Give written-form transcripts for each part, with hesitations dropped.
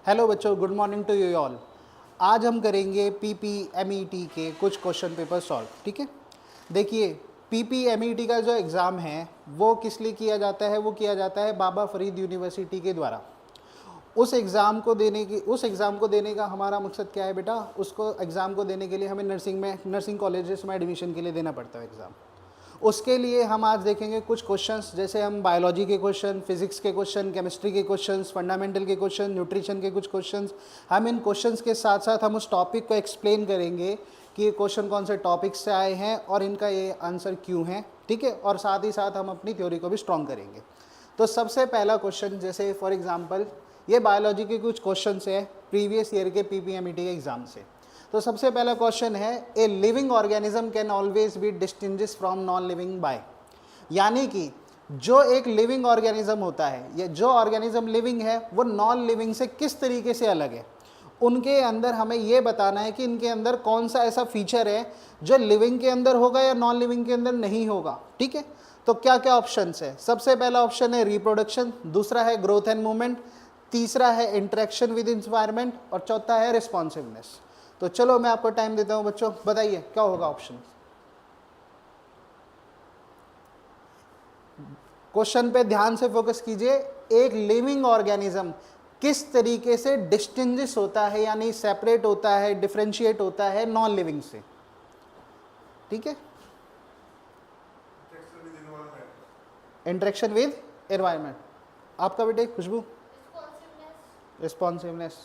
Hello बच्चों, good morning to you all. आज हम करेंगे पीपीएमईटी के कुछ क्वेश्चन पेपर सॉल्व। ठीक है, देखिए पीपीएमईटी का जो एग्ज़ाम है वो किस लिए किया जाता है, वो किया जाता है बाबा फरीद यूनिवर्सिटी के द्वारा। उस एग्ज़ाम को देने का हमारा मकसद क्या है बेटा, उसको एग्ज़ाम को देने के लिए हमें नर्सिंग कॉलेजेस में एडमिशन के लिए देना पड़ता है एग्ज़ाम। उसके लिए हम आज देखेंगे कुछ क्वेश्चंस, जैसे हम बायोलॉजी के क्वेश्चन, फिजिक्स के क्वेश्चन, केमिस्ट्री के क्वेश्चंस, फंडामेंटल के क्वेश्चन, न्यूट्रिशन के कुछ क्वेश्चंस। हम इन क्वेश्चंस के साथ साथ हम उस टॉपिक को एक्सप्लेन करेंगे कि ये क्वेश्चन कौन से टॉपिक से आए हैं और इनका ये आंसर क्यों है। ठीक है, और साथ ही साथ हम अपनी थ्योरी को भी स्ट्रॉन्ग करेंगे। तो सबसे पहला क्वेश्चन, जैसे फॉर एग्जाम्पल ये बायोलॉजी के कुछ क्वेश्चन है प्रीवियस ईयर के पीपीएमईटी के एग्जाम से। तो सबसे पहला क्वेश्चन है, a living organism can always be distinguished from non living by, यानी कि जो एक लिविंग ऑर्गेनिज्म होता है, ये जो ऑर्गेनिज्म लिविंग है वो नॉन लिविंग से किस तरीके से अलग है। उनके अंदर हमें ये बताना है कि इनके अंदर कौन सा ऐसा फीचर है जो लिविंग के अंदर होगा या नॉन लिविंग के अंदर नहीं होगा। ठीक है, तो क्या क्या ऑप्शंस है। सबसे पहला ऑप्शन है रिप्रोडक्शन, दूसरा है ग्रोथ एंड मूवमेंट, तीसरा है इंटरेक्शन विद एनवायरनमेंट और चौथा है रिस्पॉन्सिवनेस। तो चलो मैं आपको टाइम देता हूं बच्चों, बताइए क्या होगा ऑप्शन। क्वेश्चन पे ध्यान से फोकस कीजिए। एक लिविंग ऑर्गेनिज्म किस तरीके से डिस्टिंग्विश होता है, यानी सेपरेट होता है, डिफरेंशिएट होता है नॉन लिविंग से। ठीक है, इंटरेक्शन विद एनवायरमेंट। आपका बेटे खुशबू, रिस्पॉन्सिवनेस।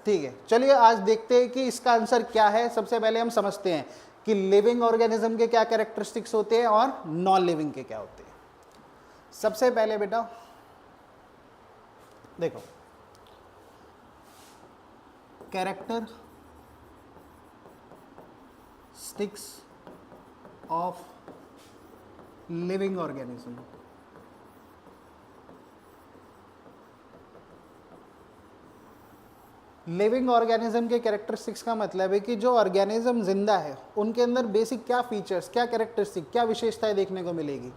ठीक है, चलिए आज देखते हैं कि इसका आंसर क्या है। सबसे पहले हम समझते हैं कि लिविंग ऑर्गेनिज्म के क्या कैरेक्टरिस्टिक्स होते हैं और नॉन लिविंग के क्या होते हैं। सबसे पहले बेटा देखो, characteristics of living organism. Living organism के कैरेक्टरिस्टिक्स का मतलब है कि जो ऑर्गेनिज्म जिंदा है उनके अंदर बेसिक क्या फीचर्स, क्या कैरेक्टरिस्टिक, क्या विशेषताएं देखने को मिलेगी।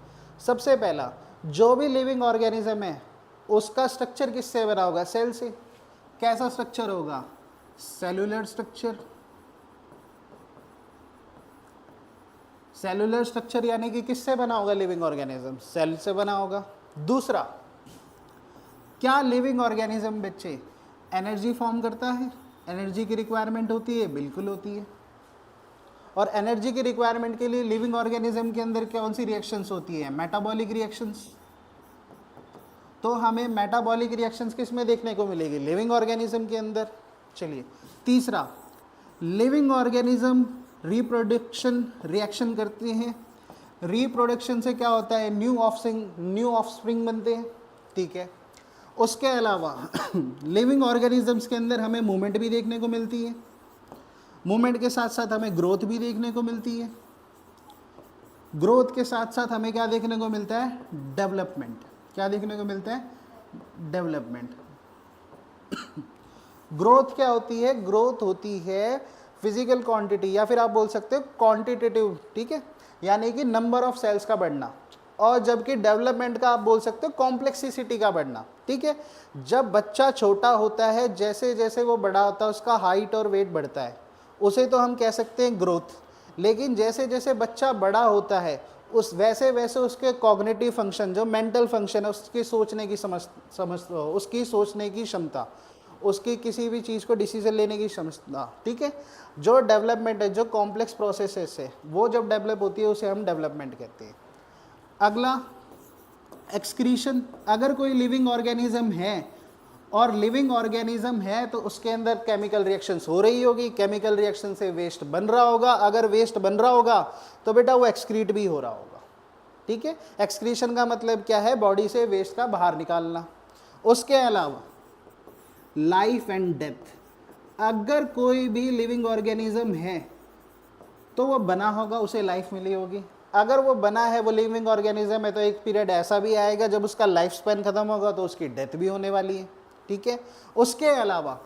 सबसे पहला, जो भी लिविंग ऑर्गेनिज्म है उसका स्ट्रक्चर किससे बना होगा, सेल से। कैसा स्ट्रक्चर होगा, सेलुलर स्ट्रक्चर। सेलुलर स्ट्रक्चर यानी कि किससे बना होगा लिविंग ऑर्गेनिज्म, सेल से बना होगा। दूसरा, क्या लिविंग ऑर्गेनिज्म बच्चे एनर्जी फॉर्म करता है, एनर्जी की रिक्वायरमेंट होती है, बिल्कुल होती है। और एनर्जी की रिक्वायरमेंट के लिए लिविंग ऑर्गेनिज्म के अंदर कौन सी रिएक्शंस होती है, मेटाबॉलिक रिएक्शंस। तो हमें मेटाबॉलिक रिएक्शंस किस में देखने को मिलेगी, लिविंग ऑर्गेनिज्म के अंदर। चलिए तीसरा, लिविंग ऑर्गेनिज्म रिप्रोडक्शन रिएक्शन करते हैं। रिप्रोडक्शन से क्या होता है, न्यू ऑफस्प्रिंग बनते हैं। ठीक है, उसके अलावा लिविंग ऑर्गेनिजम्स के अंदर हमें मूवमेंट भी देखने को मिलती है। मूवमेंट के साथ साथ हमें ग्रोथ भी देखने को मिलती है। ग्रोथ के साथ साथ हमें क्या देखने को मिलता है, डेवलपमेंट। क्या देखने को मिलता है, डेवलपमेंट। ग्रोथ क्या होती है, ग्रोथ होती है फिजिकल क्वांटिटी या फिर आप बोल सकते हो क्वांटिटेटिव। ठीक है, यानी कि नंबर ऑफ सेल्स का बढ़ना। और जबकि डेवलपमेंट का आप बोल सकते हो कॉम्प्लेक्सिसिटी का बढ़ना। ठीक है, जब बच्चा छोटा होता है, जैसे जैसे वो बड़ा होता है उसका हाइट और वेट बढ़ता है, उसे तो हम कह सकते हैं ग्रोथ। लेकिन जैसे जैसे बच्चा बड़ा होता है उस वैसे वैसे उसके कॉग्निटिव फंक्शन, जो मेंटल फंक्शन है, उसकी सोचने की उसकी सोचने की क्षमता, उसकी किसी भी चीज़ को डिसीजन लेने की क्षमता। ठीक है, जो डेवलपमेंट है, जो कॉम्प्लेक्स प्रोसेसेस है, वो जब डेवलप होती है उसे हम डेवलपमेंट कहते हैं। अगला, एक्सक्रीशन। अगर कोई लिविंग ऑर्गेनिज्म है और लिविंग ऑर्गेनिज्म है तो उसके अंदर केमिकल रिएक्शंस हो रही होगी, केमिकल रिएक्शन से वेस्ट बन रहा होगा। अगर वेस्ट बन रहा होगा तो बेटा वो एक्सक्रीट भी हो रहा होगा। ठीक है, एक्सक्रीशन का मतलब क्या है, बॉडी से वेस्ट का बाहर निकालना। उसके अलावा लाइफ एंड डेथ। अगर कोई भी लिविंग ऑर्गेनिज्म है तो वो बना होगा, उसे लाइफ मिली होगी। अगर वो बना है, वो लिविंग ऑर्गेनिज्म है, तो एक पीरियड ऐसा भी आएगा जब उसका लाइफ स्पैन खत्म होगा तो उसकी डेथ भी होने वाली है। ठीक है, उसके अलावा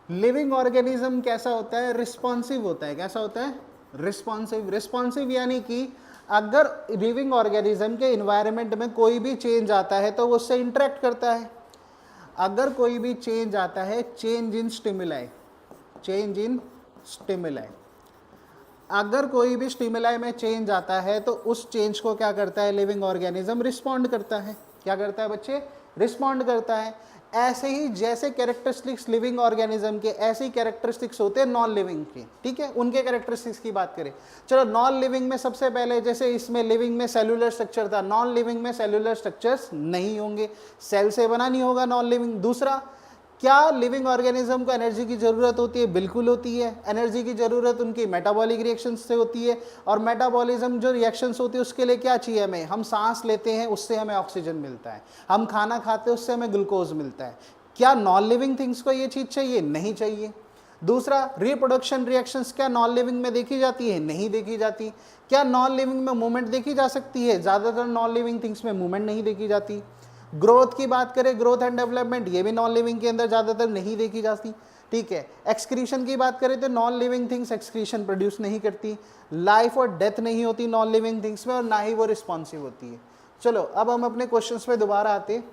लिविंग ऑर्गेनिज्म कैसा होता है, रिस्पॉन्सिव होता है। कैसा होता है, रिस्पॉन्सिव यानी कि अगर लिविंग ऑर्गेनिज्म के इन्वायरमेंट में कोई भी चेंज आता है तो वो उससे इंटरेक्ट करता है। अगर कोई भी चेंज आता है, change in stimuli, change in stimuli, अगर कोई भी स्टिमुलाई में चेंज आता है तो उस चेंज को क्या करता है लिविंग ऑर्गेनिज्म, रिस्पॉन्ड करता है। क्या करता है बच्चे, रिस्पॉन्ड करता है। ऐसे ही जैसे कैरेक्टरिस्टिक्स लिविंग ऑर्गेनिज्म के, ऐसे ही कैरेक्टरिस्टिक्स होते हैं नॉन लिविंग के, ठीक है। उनके कैरेक्टरिस्टिक्स की बात करें, चलो नॉन लिविंग में सबसे पहले, जैसे इसमें लिविंग में सेलुलर स्ट्रक्चर था, नॉन लिविंग में सेलुलर स्ट्रक्चर्स नहीं होंगे, सेल से बना नहीं होगा नॉन लिविंग। दूसरा, क्या लिविंग ऑर्गेनिज्म को एनर्जी की ज़रूरत होती है, बिल्कुल होती है। एनर्जी की ज़रूरत उनकी मेटाबॉलिक रिएक्शंस से होती है, और मेटाबॉलिज्म जो रिएक्शंस होती है उसके लिए क्या चाहिए हमें, हम सांस लेते हैं उससे हमें ऑक्सीजन मिलता है, हम खाना खाते हैं उससे हमें ग्लूकोज मिलता है। क्या नॉन लिविंग थिंग्स को ये चीज़ चाहिए, नहीं चाहिए। दूसरा, रिप्रोडक्शन रिएक्शंस क्या नॉन लिविंग में देखी जाती है, नहीं देखी जाती। क्या नॉन लिविंग में मूवमेंट देखी जा सकती है, ज़्यादातर नॉन लिविंग थिंग्स में मूवमेंट नहीं देखी जाती। ग्रोथ की बात करें, ग्रोथ एंड डेवलपमेंट, ये भी नॉन लिविंग के अंदर ज़्यादातर नहीं देखी जाती, ठीक है। एक्सक्रीशन की बात करें तो non living things excretion produce नहीं करती। लाइफ और डेथ नहीं होती नॉन लिविंग थिंग्स में, और ना ही वो रिस्पॉन्सिव होती है। चलो अब हम अपने क्वेश्चंस पे दोबारा आते हैं।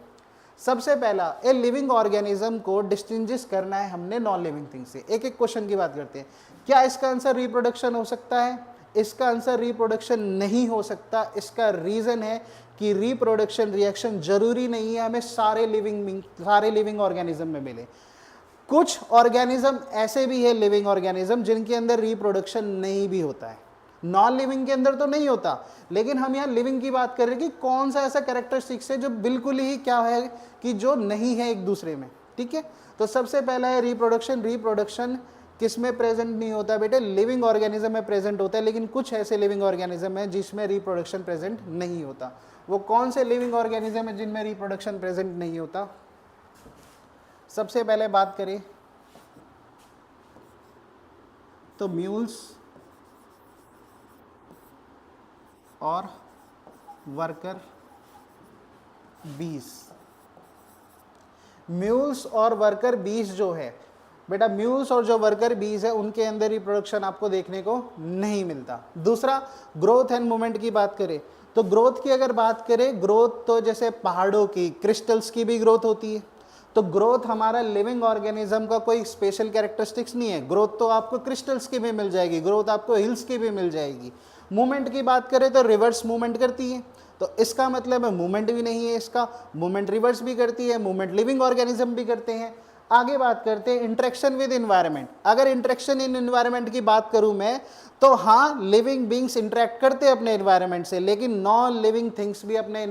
सबसे पहला, ए लिविंग ऑर्गेनिज्म को डिस्टिंग्विश करना है हमने नॉन लिविंग थिंग से। एक एक क्वेश्चन की बात करते हैं। क्या इसका आंसर रिप्रोडक्शन हो सकता है? इसका आंसर रिप्रोडक्शन नहीं हो सकता। इसका रीज़न है कि रिप्रोडक्शन रिएक्शन जरूरी नहीं है हमें सारे लिविंग ऑर्गेनिज्म में मिले। कुछ ऑर्गेनिज्म ऐसे भी है लिविंग ऑर्गेनिज्म जिनके अंदर रिप्रोडक्शन नहीं भी होता है। नॉन लिविंग के अंदर तो नहीं होता, लेकिन हम यहाँ लिविंग की बात कर रहे हैं कि कौन सा ऐसा कैरेक्टरिस्टिक्स है जो बिल्कुल ही क्या है कि जो नहीं है एक दूसरे में, ठीक है। तो सबसे पहला है रिप्रोडक्शन। रिप्रोडक्शन किस में प्रेजेंट नहीं होता बेटे, लिविंग ऑर्गेनिज्म में प्रेजेंट होता है, लेकिन कुछ ऐसे लिविंग ऑर्गेनिज्म है जिसमें रिप्रोडक्शन प्रेजेंट नहीं होता। वो कौन से लिविंग ऑर्गेनिज्म है जिनमें रिप्रोडक्शन प्रेजेंट नहीं होता? सबसे पहले बात करें तो म्यूल्स और वर्कर बीज। म्यूल्स और वर्कर बीज जो है बेटा, म्यूल्स और जो वर्कर बीज है उनके अंदर रिप्रोडक्शन आपको देखने को नहीं मिलता। दूसरा, ग्रोथ एंड मूवमेंट की बात करें तो ग्रोथ की अगर बात करें, ग्रोथ तो जैसे पहाड़ों की, क्रिस्टल्स की भी ग्रोथ होती है। तो ग्रोथ हमारा लिविंग ऑर्गेनिज्म का कोई स्पेशल कैरेक्टरिस्टिक्स नहीं है। ग्रोथ तो आपको क्रिस्टल्स की भी मिल जाएगी, ग्रोथ आपको हिल्स की भी मिल जाएगी। मूवमेंट की बात करें तो रिवर्स मूवमेंट करती है, तो इसका मतलब है मूवमेंट भी नहीं है इसका, मूवमेंट रिवर्स भी करती है, मूवमेंट लिविंग ऑर्गेनिज्म भी करते हैं। आगे बात करते हैं इंटरेक्शन विद इन्वायरमेंट। अगर इंटरेक्शन इन इन्वायरमेंट की बात करूं मैं तो हाँ, लिविंग बींग्स इंटरेक्ट करते हैं अपने इन्वायरमेंट से, लेकिन नॉन लिविंग थिंग्स भी अपने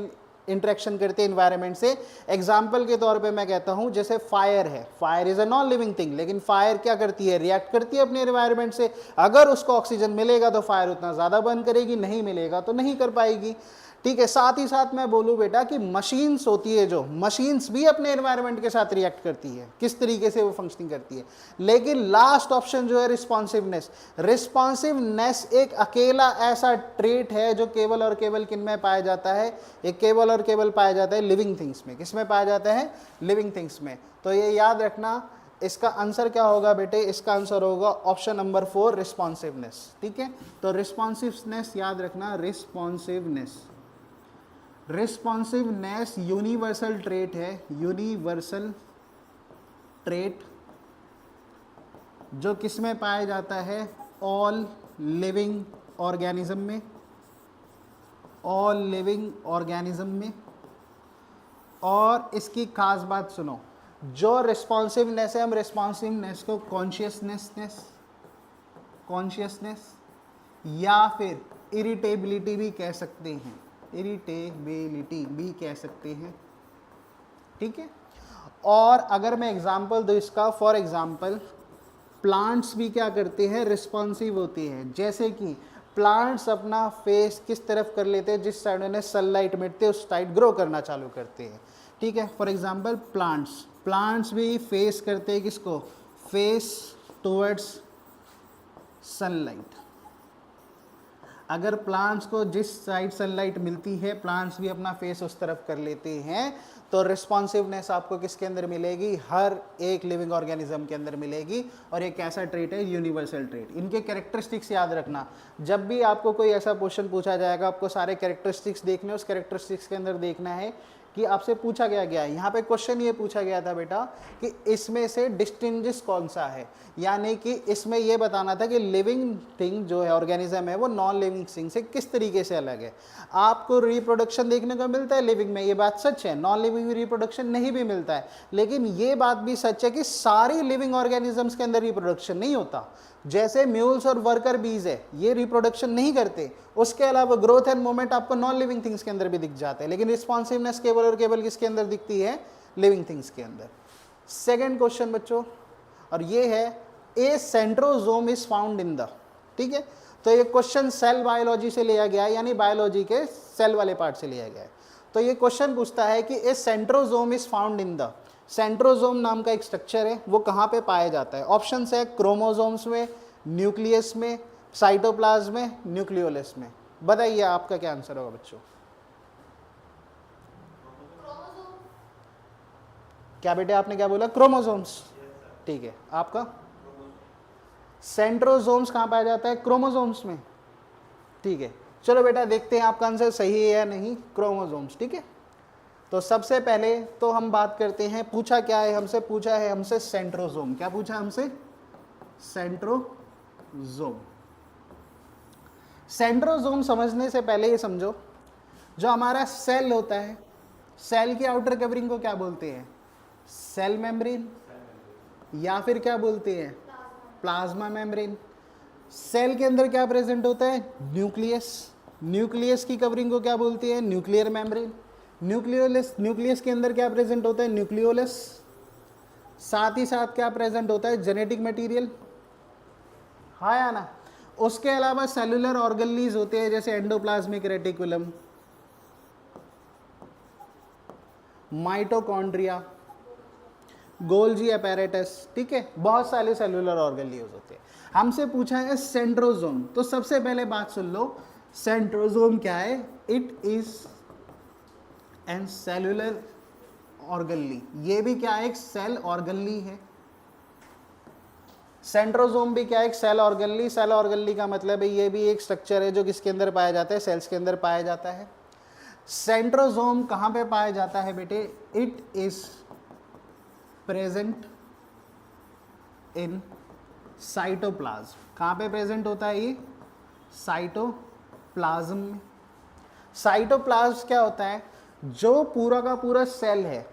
इंटरेक्शन करते हैं इन्वायरमेंट से। एग्जाम्पल के तौर पे मैं कहता हूँ जैसे फायर है, fire is a non living thing, लेकिन फायर क्या करती है, रिएक्ट करती है अपने इन्वायरमेंट से। अगर उसको ऑक्सीजन मिलेगा तो फायर उतना ज़्यादा बर्न करेगी, नहीं मिलेगा तो नहीं कर पाएगी, ठीक है। साथ ही साथ मैं बोलूँ बेटा कि मशीन्स होती है, जो मशीन्स भी अपने एनवायरनमेंट के साथ रिएक्ट करती है, किस तरीके से वो फंक्शनिंग करती है। लेकिन लास्ट ऑप्शन जो है रिस्पॉन्सिवनेस, रिस्पॉन्सिवनेस एक अकेला ऐसा ट्रेट है जो केवल और केवल किन में पाया जाता है, ये केवल और केवल पाया जाता है लिविंग थिंग्स में। किस में पाया जाता है, लिविंग थिंग्स में। तो ये याद रखना, इसका आंसर क्या होगा बेटे, इसका आंसर होगा ऑप्शन नंबर 4 रिस्पॉन्सिवनेस, ठीक है। तो रिस्पॉन्सिवनेस याद रखना, रिस्पॉन्सिवनेस, रिस्पॉन्सिवनेस यूनिवर्सल ट्रेट है, यूनिवर्सल ट्रेट जो किस में पाया जाता है, ऑल लिविंग ऑर्गेनिज्म में, ऑल लिविंग ऑर्गेनिज्म में। और इसकी खास बात सुनो, जो रिस्पॉन्सिवनेस है, हम रिस्पॉन्सिवनेस को कॉन्शियसनेस या फिर इरिटेबिलिटी भी कह सकते हैं, इरिटेबिलिटी भी कह सकते हैं, ठीक है। और अगर मैं एग्जांपल दूं इसका, फॉर एग्जांपल प्लांट्स भी क्या करते हैं, रिस्पॉन्सिव होते हैं। जैसे कि प्लांट्स अपना फेस किस तरफ कर लेते हैं, जिस साइड उन्हें सनलाइट मिलती है उस साइड ग्रो करना चालू करते हैं, ठीक है। फॉर एग्जांपल प्लांट्स भी फेस करते हैं किसको, फेस टुवर्ड्स सनलाइट। अगर प्लांट्स को जिस साइड सनलाइट मिलती है, प्लांट्स भी अपना फेस उस तरफ कर लेते हैं। तो रिस्पॉन्सिवनेस आपको किसके अंदर मिलेगी, हर एक लिविंग ऑर्गेनिज्म के अंदर मिलेगी। और ये कैसा ट्रेट है, यूनिवर्सल ट्रेट। इनके कैरेक्टरिस्टिक्स याद रखना, जब भी आपको कोई ऐसा क्वेश्चन पूछा जाएगा आपको सारे कैरेक्टरिस्टिक्स देखने, उस कैरेक्टरिस्टिक्स के अंदर देखना है कि आपसे पूछा गया है, यहाँ पे क्वेश्चन ये पूछा गया था बेटा कि इसमें से डिस्टिंग्विश कौन सा है, यानी कि इसमें ये बताना था कि लिविंग थिंग जो है, ऑर्गेनिज्म है, वो नॉन लिविंग थिंग से किस तरीके से अलग है। आपको रिप्रोडक्शन देखने को मिलता है लिविंग में, ये बात सच है, नॉन लिविंग में रिप्रोडक्शन नहीं भी मिलता है, लेकिन ये बात भी सच है कि सारी लिविंग ऑर्गेनिजम्स के अंदर रिप्रोडक्शन नहीं होता। जैसे म्यूल्स और वर्कर बीज है, ये रिप्रोडक्शन नहीं करते, उसके अलावा ग्रोथ एंड मूवमेंट आपको नॉन लिविंग थिंग्स के अंदर भी दिख जाते हैं, लेकिन रिस्पॉन्सिवनेस केवल और केवल किसके अंदर दिखती है, लिविंग थिंग्स के अंदर। सेकेंड क्वेश्चन बच्चों, और ये है a centrosome is found in the, ठीक है, तो ये क्वेश्चन सेल बायोलॉजी से लिया गया है, यानी बायोलॉजी के सेल वाले पार्ट से लिया गया है। तो ये क्वेश्चन पूछता है कि a centrosome is found in the, centrosome नाम का एक स्ट्रक्चर है, वो कहाँ पे पाया जाता है। ऑप्शंस है क्रोमोजोम्स में, न्यूक्लियस में, साइटोप्लाज्म में, न्यूक्लियोलस में। बताइए आपका क्या आंसर होगा बच्चों। क्या बेटे आपने क्या बोला, क्रोमोजोम्स, ठीक है। आपका सेंट्रोजोम्स कहाँ पाया जाता है, क्रोमोजोम्स में, ठीक है। चलो बेटा देखते हैं आपका आंसर सही है या नहीं, क्रोमोजोम्स, ठीक है। तो सबसे पहले तो हम बात करते हैं, पूछा क्या है हमसे, पूछा है हमसे सेंट्रोजोम। क्या पूछा हमसे, सेंट्रोजोम। सेंट्रोजोम समझने से पहले ये समझो, जो हमारा सेल होता है, सेल की आउटर कवरिंग को क्या बोलते हैं, सेल मेम्ब्रेन, या फिर क्या बोलते हैं, प्लाज्मा मेम्ब्रेन। सेल के अंदर क्या प्रेजेंट होता है, न्यूक्लियस, न्यूक्लियस की कवरिंग को क्या बोलते हैं, न्यूक्लियर मेम्ब्रेन। न्यूक्लियोलस, न्यूक्लियस के अंदर क्या प्रेजेंट होता है, न्यूक्लियोलस। साथ ही साथ क्या प्रेजेंट होता है, जेनेटिक मटेरियल, हाँ या ना। उसके अलावा सेलुलर ऑर्गेनलीज होते हैं, जैसे endoplasmic reticulum, mitochondria, Golgi apparatus, ठीक है, बहुत सारे सेलुलर ऑर्गेनलीज होते हैं। हमसे पूछा है सेंट्रोजोम, तो सबसे पहले बात सुन लो, सेंट्रोजोम क्या है, it is an cellular organelle. ये भी क्या है, एक सेल ऑर्गेनली है। सेंट्रोजोम भी क्या है, एक सेल ऑर्गेनली। सेल ऑर्गेनली का मतलब है ये भी एक स्ट्रक्चर है जो किसके अंदर पाया जाता है, सेल्स के अंदर पाया जाता है। सेंट्रोजोम कहाँ पे पाया जाता है बेटे, it is present in cytoplasm. कहाँ पे प्रेजेंट होता है ये, साइटोप्लाज्म में। साइटोप्लाज्म क्या होता है, जो पूरा का पूरा सेल है,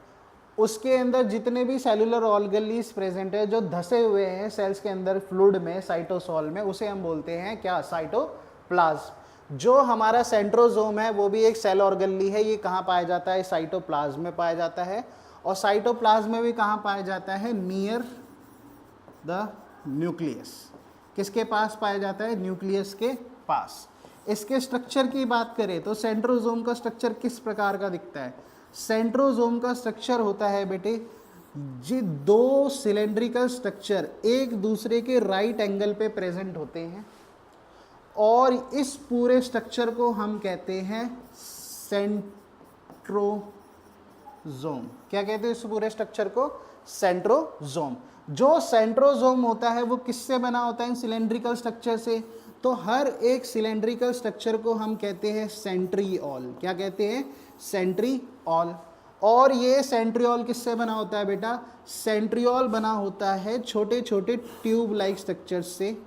उसके अंदर जितने भी सेलुलर ऑर्गेनलीज प्रेजेंट है, जो धसे हुए हैं सेल्स के अंदर फ्लूइड में, साइटोसॉल में, उसे हम बोलते हैं क्या, साइटोप्लाज्म। जो हमारा सेंट्रोजोम है वो भी एक सेल ऑर्गेनली है, ये कहाँ पाया जाता है, साइटोप्लाज्म में पाया जाता है। और साइटोप्लाज्म में भी कहाँ पाया जाता है, नियर द न्यूक्लियस। किसके पास पाया जाता है, न्यूक्लियस के पास। इसके स्ट्रक्चर की बात करें तो सेंट्रोजोम का स्ट्रक्चर किस प्रकार का दिखता है, सेंट्रोजोम का स्ट्रक्चर होता है बेटे, जी दो सिलेंड्रिकल स्ट्रक्चर एक दूसरे के राइट एंगल पे प्रेजेंट होते हैं, और इस पूरे स्ट्रक्चर को हम कहते हैं सेंट्रोजोम। क्या कहते हैं इस पूरे स्ट्रक्चर को, सेंट्रोजोम। जो सेंट्रोजोम होता है वो किससे बना होता है, सिलेंड्रिकल स्ट्रक्चर से। तो हर एक सिलेंड्रिकल स्ट्रक्चर को हम कहते हैं सेंट्रियोल। क्या कहते हैं, सेंट्रियोल। और ये सेंट्रियोल किससे बना होता है बेटा, सेंट्रियोल बना होता है छोटे छोटे ट्यूब लाइक स्ट्रक्चर से।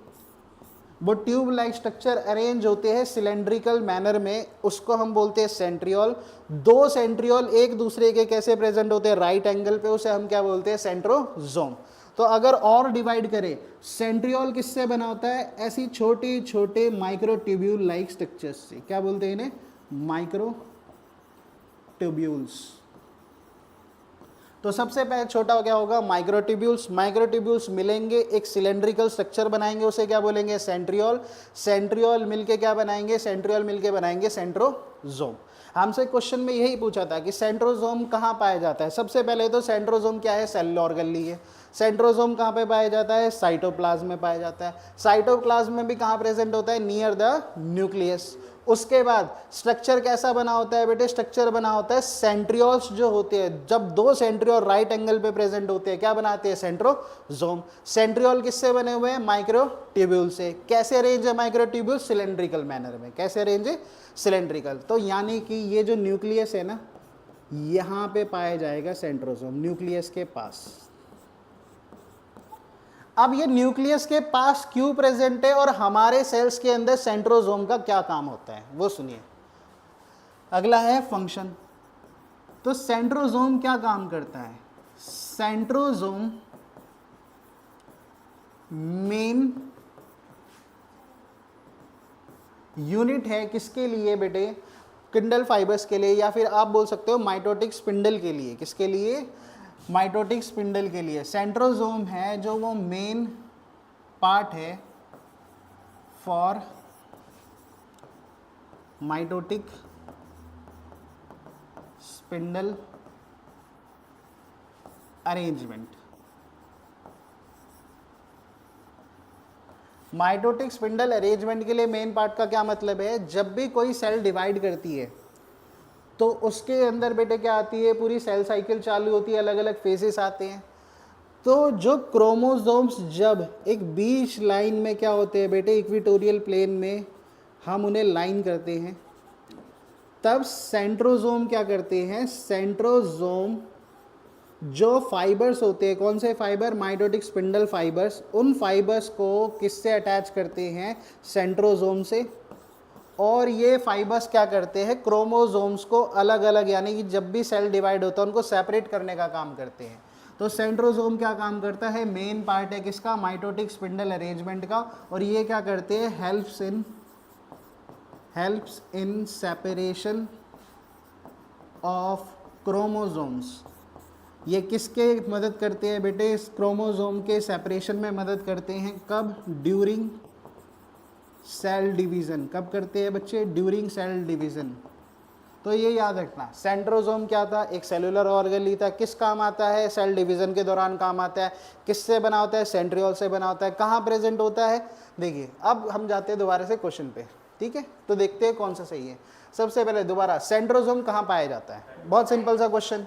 वो ट्यूब लाइक स्ट्रक्चर अरेंज होते हैं सिलेंड्रिकल मैनर में, उसको हम बोलते हैं सेंट्रियोल। दो सेंट्रियोल एक दूसरे के कैसे प्रेजेंट होते हैं, राइट एंगल पे, उसे हम क्या बोलते हैं, सेंट्रोजोम। तो अगर और डिवाइड करें, सेंट्रियोल किससे बना होता है, ऐसी छोटे छोटे माइक्रोट्यूब्यूल लाइक स्ट्रक्चर्स से। क्या बोलते हैं इन्हें, माइक्रोट्यूब्यूल्स। तो सबसे पहले छोटा क्या होगा, माइक्रोट्यूब्यूल्स। माइक्रोट्यूब्यूल्स मिलेंगे एक सिलेंड्रिकल स्ट्रक्चर बनाएंगे, उसे क्या बोलेंगे, सेंट्रियोल। सेंट्रियोल मिलके क्या बनाएंगे, सेंट्रियोल मिलके बनाएंगे सेंट्रोजोम। हमसे क्वेश्चन में यही पूछा था कि सेंट्रोजोम कहाँ पाया जाता है। सबसे पहले तो सेंट्रोजोम क्या है, सेल ऑर्गेनली है। सेंट्रोजोम कहाँ पे पाया जाता है, साइटोप्लाज्म में पाया जाता है। साइटोप्लाज्म में भी कहाँ प्रेजेंट होता है, नियर द न्यूक्लियस। उसके बाद स्ट्रक्चर कैसा बना होता है बेटे, स्ट्रक्चर बना होता है सेंट्रियोल्स जो होते हैं, जब दो सेंट्रियोल राइट एंगल पे प्रेजेंट होते हैं क्या बनाते हैं, सेंट्रोजोम। सेंट्रियोल किससे बने हुए हैं, माइक्रोट्यूब्यूल से। कैसे अरेंज है माइक्रोट्यूब्यूल, सिलेंड्रिकल मैनर में। कैसे अरेंज है, सिलेंड्रिकल। तो यानी कि ये जो न्यूक्लियस है ना, यहां पे पाया जाएगा सेंट्रोसोम, न्यूक्लियस के पास। अब ये न्यूक्लियस के पास क्यों प्रेजेंट है और हमारे सेल्स के अंदर सेंट्रोसोम का क्या काम होता है वो सुनिए। अगला है फंक्शन। तो सेंट्रोसोम क्या काम करता है? सेंट्रोसोम मेन यूनिट है किसके लिए बेटे? स्पिंडल फाइबर्स के लिए, या फिर आप बोल सकते हो माइटोटिक स्पिंडल के लिए। किसके लिए? माइटोटिक स्पिंडल के लिए। सेंट्रोसोम है जो वो मेन पार्ट है for mitotic spindle arrangement. Mitotic spindle arrangement के लिए मेन पार्ट का क्या मतलब है? जब भी कोई सेल डिवाइड करती है तो उसके अंदर बेटे क्या आती है? पूरी सेल साइकिल चालू होती है, अलग अलग फेजेस आते हैं। तो जो क्रोमोसोम्स जब एक बीच लाइन में क्या होते हैं बेटे? इक्वेटोरियल प्लेन में हम उन्हें लाइन करते हैं, तब सेंट्रोसोम क्या करते हैं? सेंट्रोसोम जो फाइबर्स होते हैं, कौन से फाइबर? Mitotic spindle fibres. उन फाइबर्स को किससे अटैच करते हैं? सेंट्रोसोम से। और ये फाइबर्स क्या करते हैं? क्रोमोसोम्स को अलग अलग, यानी कि जब भी सेल डिवाइड होता है उनको सेपरेट करने का काम करते हैं। तो सेंट्रोसोम क्या काम करता है? मेन पार्ट है किसका? माइटोटिक स्पिंडल अरेंजमेंट का। और ये क्या करते हैं? Helps in separation of chromosomes. ये किसके मदद करते हैं बेटे? इस क्रोमोसोम के सेपरेशन में मदद करते हैं। कब? During cell division. कब करते हैं बच्चे? During cell division. तो ये याद रखना, सेंट्रोसोम क्या था? एक सेलुलर ऑर्गन था। किस काम आता है? सेल डिवीज़न के दौरान काम आता है। किससे बना होता है? सेंट्रियोल से बना होता है। कहाँ प्रेजेंट होता है? देखिए, अब हम जाते हैं दोबारा से क्वेश्चन पे, ठीक है? तो देखते हैं कौन सा सही है। सबसे पहले दोबारा, सेंट्रोसोम कहाँ पाया जाता है? बहुत सिंपल सा क्वेश्चन,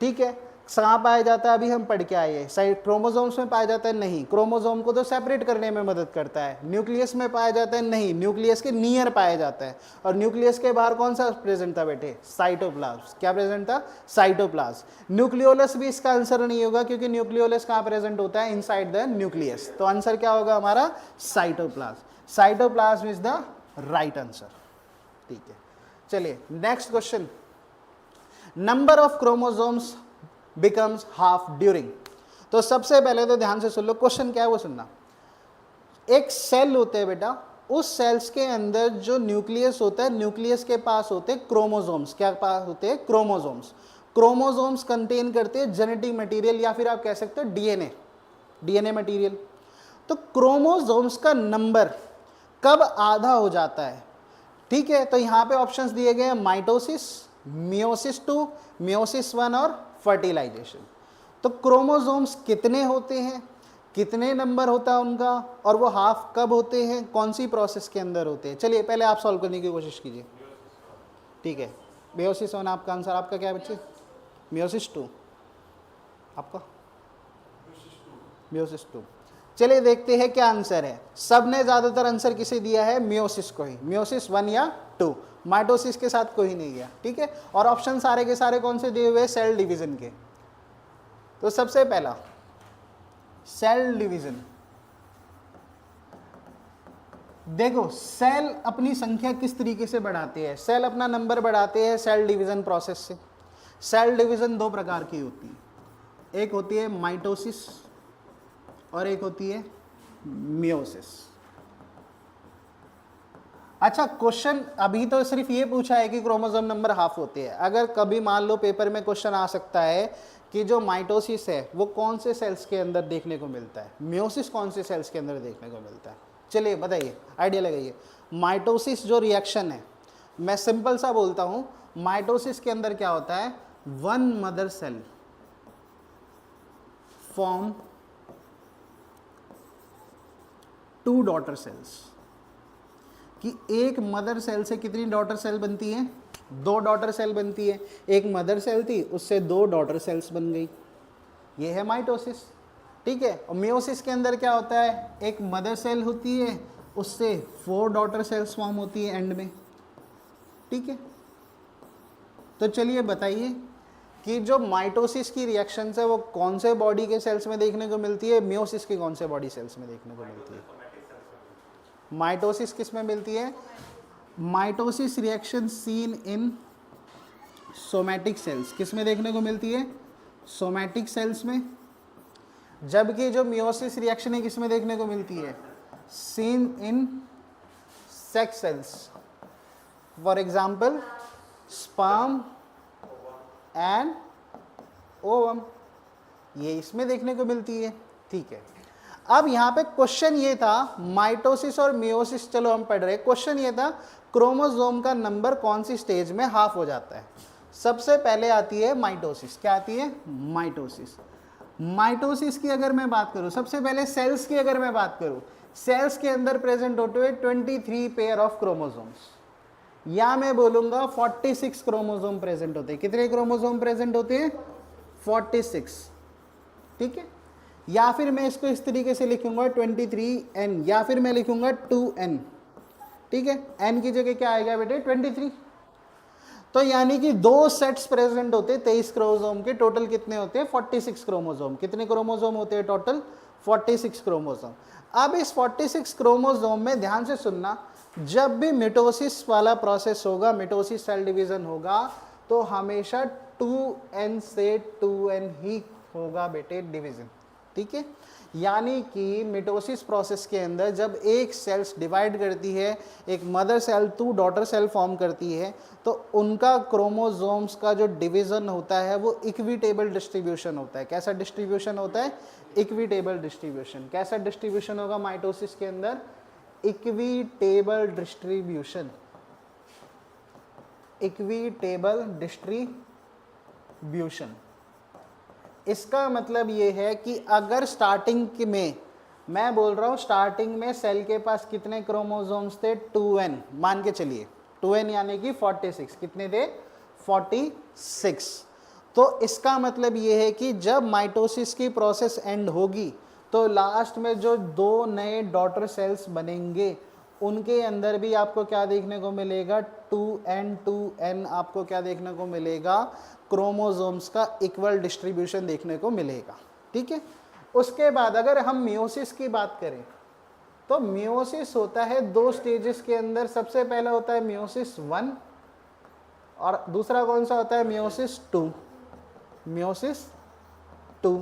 ठीक है? कहाँ पाया जाता है? अभी हम पढ़ के आए हैं। क्रोमोसोम्स में पाया जाता है? नहीं। क्रोमोसोम को तो सेपरेट करने में मदद करता है। न्यूक्लियस में पाया जाता है? नहीं। न्यूक्लियस के नियर पाया जाता है। और न्यूक्लियस के बाहर कौन सा प्रेजेंट था बेटे? साइटोप्लाज्म। क्या प्रेजेंट था? साइटोप्लाज्म। न्यूक्लियोलस भी इसका आंसर नहीं होगा, क्योंकि न्यूक्लियोलस कहाँ प्रेजेंट होता है? Inside the nucleus. तो आंसर क्या होगा हमारा? Cytoplasm. Cytoplasm is the right answer, ठीक है? चलिए next question. Number of chromosomes becomes half during. तो सबसे पहले तो ध्यान से सुन लो, क्वेश्चन क्या है वो सुनना। एक सेल होते हैं बेटा, उस सेल्स के अंदर जो न्यूक्लियस होता है, न्यूक्लियस के पास होते हैं क्रोमोसोम्स। क्या पास होते हैं? क्रोमोसोम्स। क्रोमोसोम्स कंटेन करते हैं जेनेटिक मटेरियल, या फिर आप कह सकते हो डीएनए मटेरियल। तो क्रोमोसोम्स का नंबर कब आधा हो जाता है? ठीक है, तो यहां पे ऑप्शंस दिए गए हैं, माइटोसिस, मियोसिस 2, मियोसिस 1 और फर्टिलाइजेशन। तो क्रोमोसोम्स कितने होते हैं, कितने नंबर होता है उनका, और वो हाफ कब होते हैं, कौन सी प्रोसेस के अंदर होते हैं? चलिए पहले आप सॉल्व करने की कोशिश कीजिए, ठीक है? मियोसिस 1 आपका आंसर। आपका क्या है बच्चे? मियोसिस 2। आपका मियोसिस 2। चलिए देखते हैं क्या आंसर है। सबने ज्यादातर आंसर किसे दिया है? मियोसिस को ही। मियोसिस 1 या 2, माइटोसिस के साथ कोई नहीं गया, ठीक है? और ऑप्शन सारे के सारे कौन से दिए हुए? सेल डिवीजन के। तो सबसे पहला सेल डिवीजन। देखो, सेल अपनी संख्या किस तरीके से बढ़ाते हैं? सेल अपना नंबर बढ़ाते हैं सेल डिवीजन प्रोसेस से। सेल डिवीजन दो प्रकार की होती है, एक होती है माइटोसिस और एक होती है मियोसिस। अच्छा, क्वेश्चन अभी तो सिर्फ ये पूछा है कि क्रोमोसोम नंबर हाफ होते हैं। अगर कभी मान लो पेपर में क्वेश्चन आ सकता है कि जो माइटोसिस है वो कौन से सेल्स के अंदर देखने को मिलता है, मियोसिस कौन से सेल्स के अंदर देखने को मिलता है? चलिए बताइए, आइडिया लगाइए। माइटोसिस जो रिएक्शन है, मैं सिंपल सा बोलता हूं, माइटोसिस के अंदर क्या होता है? One mother cell form two daughter cells. कि एक मदर सेल से कितनी डॉटर सेल बनती है? दो डॉटर सेल बनती है। एक मदर सेल थी, उससे दो डॉटर सेल्स बन गई। ये है माइटोसिस, ठीक है? और मियोसिस के अंदर क्या होता है? एक मदर सेल होती है, उससे 4 डॉटर सेल्स फॉर्म होती है एंड में, ठीक है? तो चलिए बताइए कि जो माइटोसिस की रिएक्शन है वो कौन से बॉडी के सेल्स में देखने को मिलती है, मियोसिस की कौन से बॉडी सेल्स में देखने को मिलती है? माइटोसिस किस में मिलती है? Mitosis reaction seen in somatic cells, किस में देखने को मिलती है? सोमैटिक सेल्स में। जबकि जो मियोसिस रिएक्शन है किस में देखने को मिलती है? Seen in sex cells, for example sperm and ovum, ये इसमें देखने को मिलती है। ठीक है, अब यहाँ पे क्वेश्चन ये था, माइटोसिस और मियोसिस चलो हम पढ़ रहे, क्वेश्चन ये था क्रोमोसोम का नंबर कौन सी स्टेज में हाफ हो जाता है। सबसे पहले आती है माइटोसिस। क्या आती है? माइटोसिस। माइटोसिस की अगर मैं बात करूं, सबसे पहले सेल्स की अगर मैं बात करूं, सेल्स के अंदर प्रेजेंट होते हुए 23 पेयर ऑफ क्रोमोसोम्स, या मैं बोलूंगा 46 क्रोमोसोम प्रेजेंट होते हैं। कितने क्रोमोसोम प्रेजेंट होते हैं? 46। ठीक है, या फिर मैं इसको इस तरीके से लिखूंगा 23n, या फिर मैं लिखूंगा 2n। ठीक है, n की जगह क्या आएगा बेटे? 23। तो यानी कि दो सेट्स प्रेजेंट होते हैं 23 क्रोमोसोम के। टोटल कितने होते हैं? 46 क्रोमोसोम। कितने क्रोमोसोम होते हैं टोटल? 46 क्रोमोसोम। अब इस 46 क्रोमोसोम में ध्यान से सुनना, जब भी मिटोसिस वाला प्रोसेस होगा, मिटोसिस सेल डिवीजन होगा, तो हमेशा 2n से 2n ही होगा बेटे डिवीजन। ठीक है, यानी कि मिटोसिस प्रोसेस के अंदर जब एक सेल्स डिवाइड करती है, एक mother cell 2 daughter cell form करती है, तो उनका क्रोमोसोम्स का जो डिवीजन होता है वो इक्विटेबल डिस्ट्रीब्यूशन होता है। कैसा डिस्ट्रीब्यूशन होता है? Equitable distribution. कैसा डिस्ट्रीब्यूशन होगा माइटोसिस के अंदर? Equitable distribution. Equitable distribution. इसका मतलब ये है कि अगर स्टार्टिंग में मैं बोल रहा हूँ, स्टार्टिंग में सेल के पास कितने क्रोमोसोम्स थे? 2n मान के चलिए, 2n यानी कि 46। कितने थे? 46। तो इसका मतलब ये है कि जब माइटोसिस की प्रोसेस एंड होगी तो लास्ट में जो दो नए डॉटर सेल्स बनेंगे उनके अंदर भी आपको क्या देखने को मिलेगा? 2n आपको क्या देखने को मिलेगा? क्रोमोसोम्स का इक्वल डिस्ट्रीब्यूशन देखने को मिलेगा। ठीक है, उसके बाद अगर हम मियोसिस की बात करें तो मियोसिस होता है दो स्टेजेस के अंदर। सबसे पहला होता है मियोसिस 1 और दूसरा कौन सा होता है? मियोसिस 2। मियोसिस 2।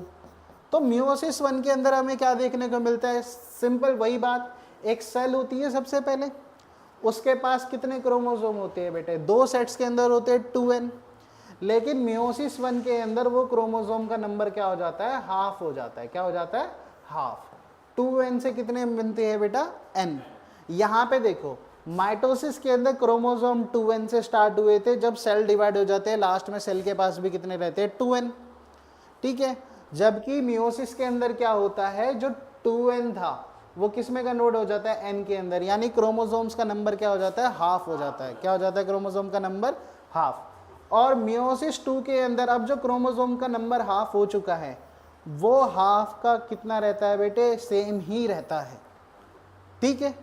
तो मियोसिस 1 के अंदर हमें क्या देखने को मिलता है? सिंपल वही बात, एक सेल होती है सबसे पहले, उसके पास कितने क्रोमोसोम होते हैं बेटे? दो सेट्स के अंदर होते हैं 2n। लेकिन मियोसिस 1 के अंदर वो क्रोमोसोम का नंबर क्या हो जाता है? हाफ हो जाता है। क्या हो जाता है? हाफ। 2n से कितने बनते हैं बेटा? n। यहाँ पे देखो, माइटोसिस के अंदर क्रोमोसोम 2n से स्टार्ट हुए थे, जब सेल डिवाइड हो जाते हैं लास्ट में सेल के पास भी कितने रहते हैं? 2n। ठीक है, जबकि मियोसिस के अंदर क्या होता है? जो 2n था वो किस में कन्वर्ट हो जाता है? n के अंदर, यानी क्रोमोसोम्स का नंबर क्या हो जाता है? हाफ हो जाता है। क्या हो जाता है? क्रोमोसोम का नंबर हाफ। और मियोसिस 2 के अंदर अब जो क्रोमोसोम का नंबर हाफ हो चुका है वो हाफ का कितना रहता है बेटे? सेम ही रहता है। ठीक है,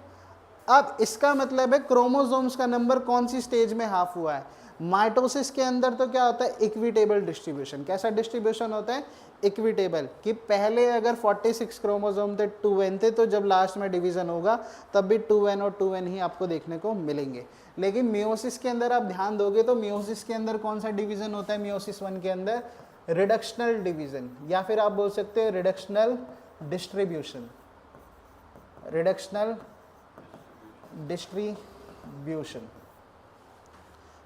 अब इसका मतलब है क्रोमोसोम्स का नंबर कौन सी स्टेज में हाफ हुआ है? माइटोसिस के अंदर तो क्या होता है? Equitable distribution. कैसा डिस्ट्रीब्यूशन होता है? इक्विटेबल, कि पहले अगर 46 क्रोमोसोम थे 2n थे, तो जब लास्ट में डिवीजन होगा तब भी 2n और 2n ही आपको देखने को मिलेंगे। लेकिन मियोसिस के अंदर आप ध्यान दोगे तो मियोसिस के अंदर कौन सा डिवीजन होता है? मियोसिस 1 के अंदर रिडक्शनल डिवीजन, या फिर आप बोल सकते हो रिडक्शनल डिस्ट्रीब्यूशन। रिडक्शनल डिस्ट्रीब्यूशन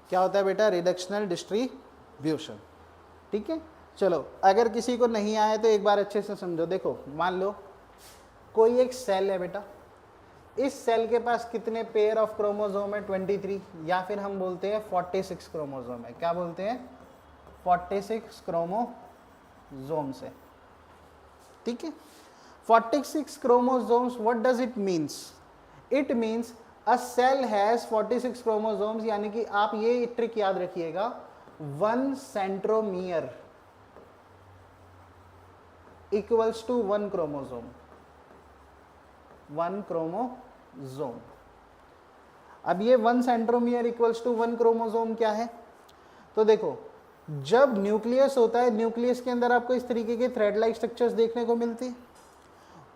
क्या होता है बेटा? Reductional distribution. ठीक है, चलो अगर किसी को नहीं आया तो एक बार अच्छे से समझो। देखो, मान लो कोई एक सेल है बेटा, इस सेल के पास कितने पेयर ऑफ क्रोमोसोम है? 23, या फिर हम बोलते हैं 46 क्रोमोसोम है। क्या बोलते हैं? 46 क्रोमोसोम्स है। ठीक है, 46 chromosomes, what does it means? It means a cell has 46 chromosomes, यानी कि आप ये ट्रिक याद रखिएगा, 1 centromere equals to 1 chromosome. 1 chromosome. अब ये 1 सेंट्रोमियर इक्वल्स टू 1 क्रोमोसोम क्या है? तो देखो जब न्यूक्लियस होता है, न्यूक्लियस के अंदर आपको इस तरीके के थ्रेड लाइक स्ट्रक्चर्स देखने को मिलती है।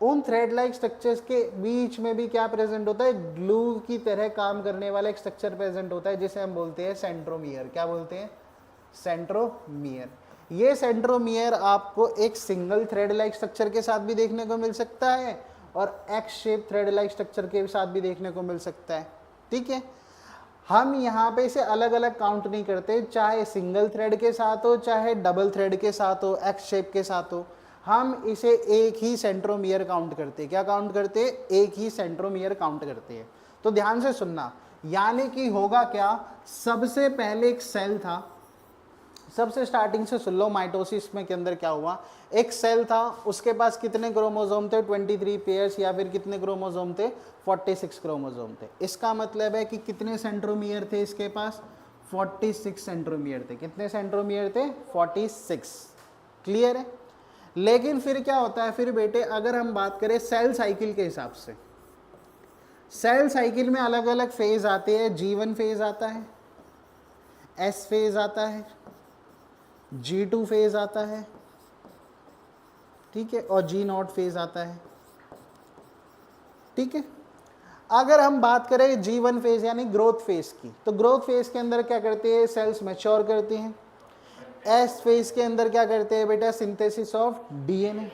उन थ्रेड लाइक स्ट्रक्चर्स के बीच में भी क्या प्रेजेंट होता है, ग्लू की तरह काम करने वाला एक स्ट्रक्चर प्रेजेंट होता है जिसे हम बोलते हैं सेंट्रोमियर। क्या बोलते हैं, सेंट्रोमियर। ये सेंट्रोमियर आपको एक सिंगल थ्रेड लाइक स्ट्रक्चर के साथ भी देखने को मिल सकता है और x shape thread like structure के साथ भी देखने को मिल सकता है। ठीक है, हम यहाँ पे इसे अलग अलग काउंट नहीं करते, चाहे सिंगल थ्रेड के साथ हो चाहे डबल थ्रेड के साथ हो, एक्स शेप के साथ हो, हम इसे एक ही सेंट्रोमियर काउंट करते हैं। क्या काउंट करते हैं, एक ही सेंट्रोमियर काउंट करते हैं। तो ध्यान से सुनना, यानी कि होगा क्या, सबसे पहले एक सेल था, सबसे स्टार्टिंग से सुन लो, माइटोसिस में के अंदर क्या हुआ, एक सेल था, उसके पास कितने क्रोमोसोम थे, 23 पेयर्स, या फिर कितने क्रोमोसोम थे, 46 क्रोमोसोम थे। इसका मतलब है कि कितने सेंट्रोमियर थे इसके पास, 46 सेंट्रोमियर थे। कितने सेंट्रोमियर थे, 46। क्लियर है। लेकिन फिर क्या होता है, फिर बेटे अगर हम बात करें सेल साइकिल के हिसाब से, सेल साइकिल में अलग अलग फेज आते हैं। G1 फेज आता है, S फेज आता है, G2 फेज आता है, ठीक है, और G0 फेज आता है। ठीक है, अगर हम बात करें G1 फेज यानी ग्रोथ फेज की, तो ग्रोथ फेज के अंदर क्या करते हैं, सेल्स मैच्योर करते हैं। S फेज के अंदर क्या करते हैं बेटा, synthesis of DNA।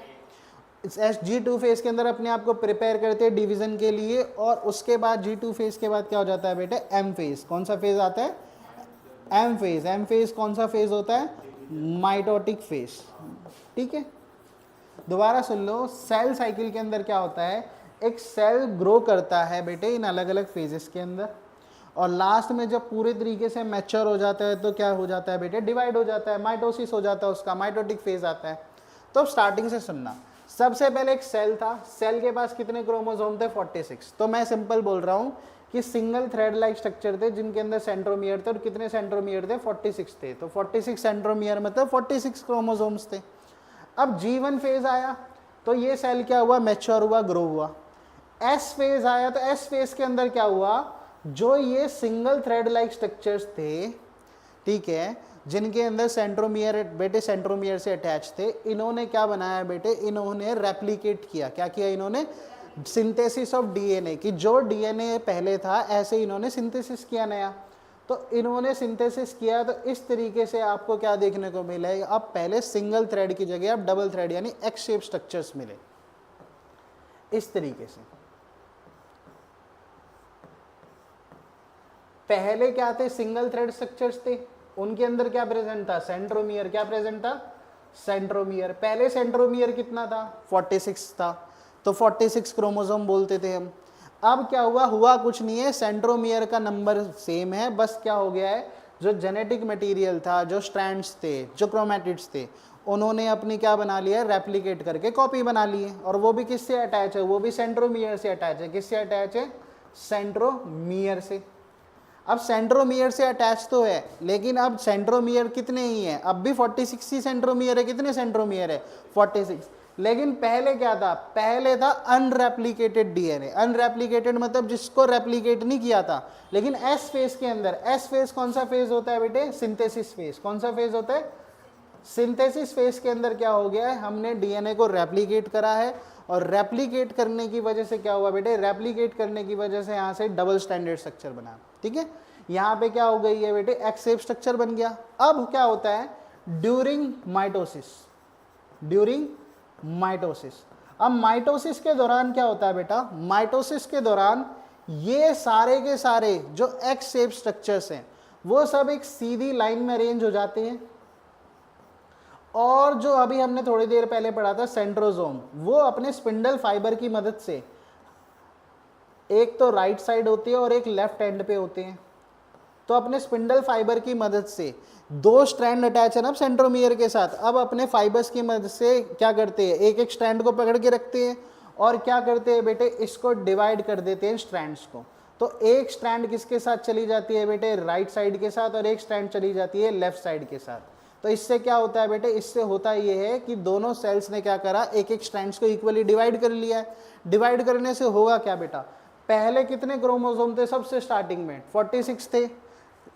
G2 phase के अंदर अपने आप को प्रिपेयर करते हैं डिवीजन के लिए, और उसके बाद G2 फेज के बाद क्या हो जाता है बेटे, M फेज। कौन सा फेज आता है, M फेज। M फेज कौन सा फेज होता है, माइटोटिक फेज। ठीक है, दोबारा सुन लो, सेल साइकिल के अंदर क्या होता है, एक सेल ग्रो करता है बेटे इन अलग अलग फेजेस के अंदर, और लास्ट में जब पूरे तरीके से मैच्योर हो जाता है तो क्या हो जाता है बेटे, डिवाइड हो जाता है, माइटोसिस हो जाता है, उसका माइटोटिक फेज आता है। तो स्टार्टिंग से सुनना, सबसे पहले एक सेल था, सेल के पास कितने क्रोमोसोम थे, 46। तो मैं सिंपल बोल रहा हूँ कि सिंगल थ्रेड लाइक स्ट्रक्चर थे जिनके अंदर सेंट्रोमियर थे, और कितने सेंट्रोमियर थे, 46 थे। तो 46 सेंट्रोमियर मतलब 46 क्रोमोसोम्स थे। अब G1 फेज आया तो ये सेल क्या हुआ, मैच्योर हुआ, ग्रो हुआ। S फेज आया तो S फेज के अंदर क्या हुआ, जो ये सिंगल थ्रेड लाइक स्ट्रक्चर्स थे, ठीक है, जिनके अंदर सेंट्रोमियर बेटे सेंट्रोमियर से अटैच थे, इन्होंने क्या बनाया बेटे, इन्होंने रेप्लिकेट किया। क्या किया इन्होंने, सिंथेसिस ऑफ DNA की, जो DNA पहले था ऐसे इन्होंने सिंथेसिस किया नया। तो इन्होंने सिंथेसिस किया, तो इस तरीके से आपको क्या देखने को मिला है, अब पहले सिंगल थ्रेड की जगह अब डबल थ्रेड यानी एक्स शेप स्ट्रक्चर्स मिले इस तरीके से। पहले क्या थे, सिंगल थ्रेड स्ट्रक्चर्स थे, उनके अंदर क्या प्रेजेंट था, सेंट्रोमियर। क्या प्रेजेंट था, सेंट्रोमियर। पहले सेंट्रोमियर कितना था, 46 था, तो 46 क्रोमोसोम बोलते थे हम। अब क्या हुआ, हुआ कुछ नहीं है, सेंट्रोमियर का नंबर सेम है, बस क्या हो गया है, जो जेनेटिक मटेरियल था, जो स्ट्रैंड्स थे, जो क्रोमैटिड्स थे, उन्होंने अपनी क्या बना लिया, रेप्लिकेट करके कॉपी बना ली है। और वो भी किससे अटैच है, वो भी सेंट्रोमियर से अटैच है। किससे अटैच है, सेंट्रोमियर से। अब सेंट्रोमियर से अटैच तो है, लेकिन अब सेंट्रोमियर कितने ही हैं, अब भी 46 ही सेंट्रोमियर है। कितने सेंट्रोमियर है, 46। लेकिन पहले क्या था, पहले था अनरेप्लिकेटेड DNA। अनरेप्लिकेटेड मतलब जिसको रेप्लिकेट नहीं किया था। लेकिन S फेज के अंदर, S फेज कौन सा फेज होता है बेटे, सिंथेसिस फेज। कौन सा फेज होता है, सिंथेसिस फेज के अंदर क्या हो गया है, हमने DNA को रेप्लिकेट करा है, और रेप्लिकेट करने की वजह से क्या हुआ बेटे, रेप्लिकेट करने की वजह से यहाँ से डबल स्टैंडर्ड स्ट्रक्चर बना। ठीक है, यहाँ पे क्या हो गई है बेटे, एक्स शेप स्ट्रक्चर बन गया। अब क्या होता है, ड्यूरिंग माइटोसिस, ड्यूरिंग माइटोसिस। अब माइटोसिस के दौरान क्या होता है बेटा, माइटोसिस के दौरान ये सारे के सारे जो एक्स शेप स्ट्रक्चर्स हैं वो सब एक सीधी लाइन में अरेंज हो जाते हैं, और जो अभी हमने थोड़ी देर पहले पढ़ा था सेंट्रोसोम, वो अपने स्पिंडल फाइबर की मदद से, एक तो राइट साइड होती है और एक लेफ्ट एंड पे होते हैं, तो अपने स्पिंडल फाइबर की मदद से दो स्ट्रैंड अटैच है ना सेंट्रोमियर के साथ, अब अपने फाइबर्स की मदद से क्या करते हैं, एक एक स्ट्रैंड को पकड़ के रखते हैं, और क्या करते हैं बेटे, इसको डिवाइड कर देते हैं स्ट्रैंड्स को। तो एक स्ट्रैंड किसके साथ चली जाती है बेटे, राइट साइड के साथ, और एक स्ट्रैंड चली जाती है लेफ्ट साइड के साथ। तो इससे क्या होता है बेटे, इससे होता ये है कि दोनों सेल्स ने क्या करा, एक एक स्ट्रैंड्स को इक्वली डिवाइड कर लिया है। डिवाइड करने से होगा क्या बेटा, पहले कितने क्रोमोसोम थे सबसे स्टार्टिंग में, 46 थे।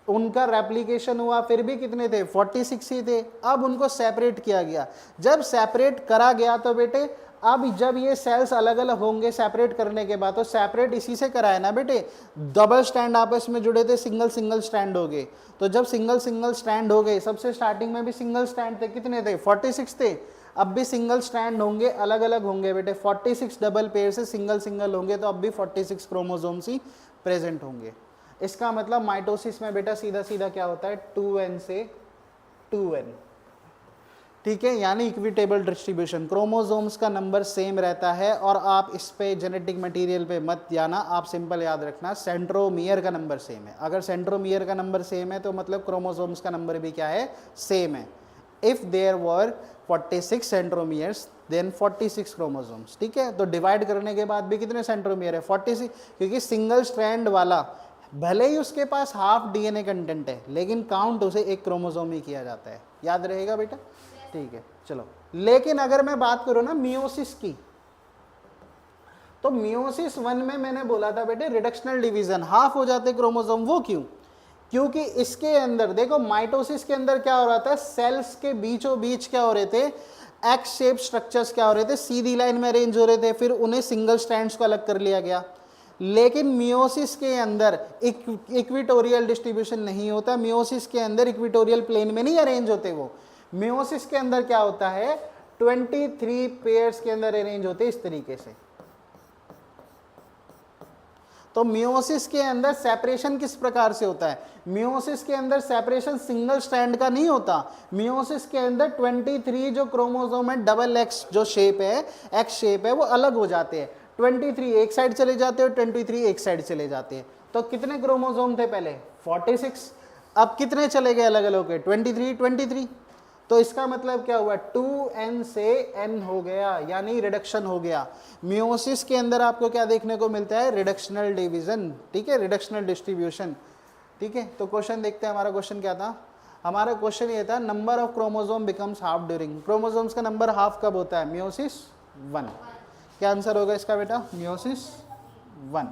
उनका रेप्लिकेशन हुआ, फिर भी कितने थे, 46 ही थे। अब उनको सेपरेट किया गया। जब सेपरेट करा गया तो बेटे अब जब ये सेल्स अलग अलग होंगे सेपरेट करने के बाद, तो सेपरेट इसी से कराया ना बेटे, डबल स्ट्रैंड आपस में जुड़े थे, सिंगल सिंगल स्ट्रैंड हो गए। तो जब सिंगल सिंगल स्ट्रैंड हो गए, सबसे स्टार्टिंग में भी सिंगल स्ट्रैंड थे, कितने थे, 46 थे। अब भी सिंगल स्ट्रैंड होंगे, अलग अलग होंगे बेटे, 46 डबल पेयर से सिंगल सिंगल होंगे, तो अब भी 46 क्रोमोसोम्स ही प्रेजेंट होंगे। इसका मतलब माइटोसिस में बेटा सीधा सीधा क्या होता है, 2n से 2n, ठीक है, यानी इक्विटेबल डिस्ट्रीब्यूशन, क्रोमोसोम्स का नंबर सेम रहता है। और आप इस पे जेनेटिक मटेरियल पे मत जाना, आप सिंपल याद रखना सेंट्रोमियर का नंबर सेम है। अगर सेंट्रोमियर का नंबर सेम है तो मतलब क्रोमोसोम्स का नंबर भी क्या है, सेम है। If there were 46 centromeres then 46 chromosomes, ठीक है। तो डिवाइड करने के बाद भी कितने सेंट्रोमियर है, 46, क्योंकि सिंगल स्ट्रैंड वाला भले ही उसके पास हाफ डीएनए कंटेंट है, लेकिन काउंट उसे एक क्रोमोसोम ही किया जाता है। याद रहेगा बेटा, ठीक है। चलो, लेकिन अगर मैं बात करूं ना मियोसिस की, तो मियोसिस 1 में मैंने बोला था बेटे रिडक्शनल डिवीजन, हाफ हो जाते क्रोमोसोम। वो क्यों, क्योंकि इसके अंदर देखो माइटोसिस के अंदर क्या हो रहा था, सेल्स के बीचों बीच क्या हो रहे थे, एक्स शेप स्ट्रक्चर्स क्या हो रहे थे, सीधी लाइन में अरेंज हो रहे थे, फिर उन्हें सिंगल स्ट्रैंड्स को अलग कर लिया गया। लेकिन मियोसिस के अंदर इक्विटोरियल डिस्ट्रीब्यूशन नहीं होता। मियोसिस के अंदर इक्विटोरियल प्लेन में नहीं अरेंज होते वो। मियोसिस के अंदर क्या होता है, 23 पेयर्स के अंदर अरेंज होते इस तरीके से। तो मियोसिस के अंदर सेपरेशन किस प्रकार से होता है, मियोसिस के अंदर सेपरेशन सिंगल स्ट्रैंड का नहीं होता। मियोसिस के अंदर 23 जो क्रोमोसोम है, डबल एक्स जो शेप है, एक्स शेप है, वो अलग हो जाते हैं। 23 एक साइड चले जाते हैं और 23 एक साइड चले जाते हैं। तो कितने क्रोमोसोम थे पहले, 46, अब कितने चले गए अलग अलग के, 23। तो इसका मतलब क्या हुआ, 2n से n हो गया, यानी रिडक्शन हो गया। मियोसिस के अंदर आपको क्या देखने को मिलता है, रिडक्शनल डिवीजन, ठीक है, रिडक्शनल डिस्ट्रीब्यूशन, ठीक है। तो क्वेश्चन देखते हैं, हमारा क्वेश्चन क्या था, हमारा क्वेश्चन ये था number of chromosome becomes half during, chromosomes का नंबर हाफ कब होता है, मियोसिस 1। क्या आंसर होगा इसका बेटा, मियोसिस 1,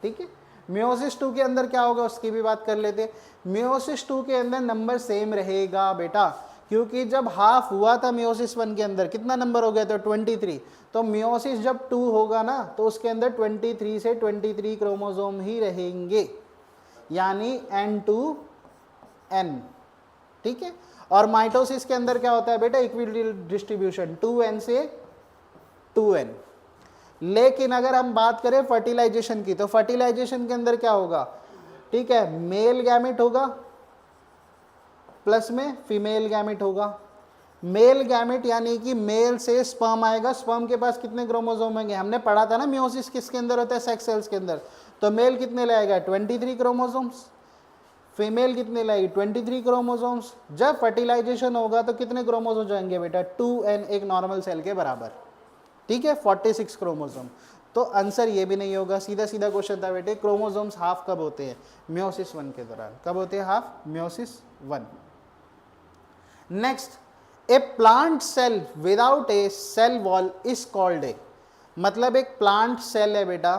ठीक है। मियोसिस 2 के अंदर क्या होगा उसकी भी बात कर लेते। मियोसिस 2 के अंदर नंबर सेम रहेगा बेटा, क्योंकि जब हाफ हुआ था मियोसिस 1 के अंदर कितना नंबर हो गया था, 23। तो मियोसिस जब 2 होगा ना, तो उसके अंदर 23 से 23 क्रोमोसोम ही रहेंगे, यानी n2n, ठीक है। और माइटोसिस के अंदर क्या होता है बेटा, इक्विटोरियल डिस्ट्रीब्यूशन, 2n से 2n। लेकिन अगर हम बात करें फर्टिलाइजेशन की, तो फर्टिलाइजेशन के अंदर क्या होगा, ठीक है, मेल गैमेट होगा प्लस में फीमेल गैमेट होगा। मेल गैमेट यानी कि मेल से स्पर्म आएगा, स्पर्म के पास कितने क्रोमोसोम होंगे, हमने पढ़ा था ना मियोसिस किसके अंदर होता है, सेक्स सेल्स के अंदर। तो मेल कितने लाएगा, 23 क्रोमोसोम्स, फीमेल कितने लाएगी, 23 क्रोमोसोम्स। जब फर्टिलाइजेशन होगा तो कितने क्रोमोसोम जाएंगे बेटा, 2n, एक नॉर्मल सेल के बराबर, ठीक है, 46 क्रोमोसोम। तो आंसर ये भी नहीं होगा, सीधा सीधा क्वेश्चन था बेटे, क्रोमोसोम्स हाफ कब होते हैं, मियोसिस 1 के दौरान। कब होते हैं half, meiosis 1। Next, a plant cell without a cell wall is called a, मतलब एक प्लांट सेल है बेटा,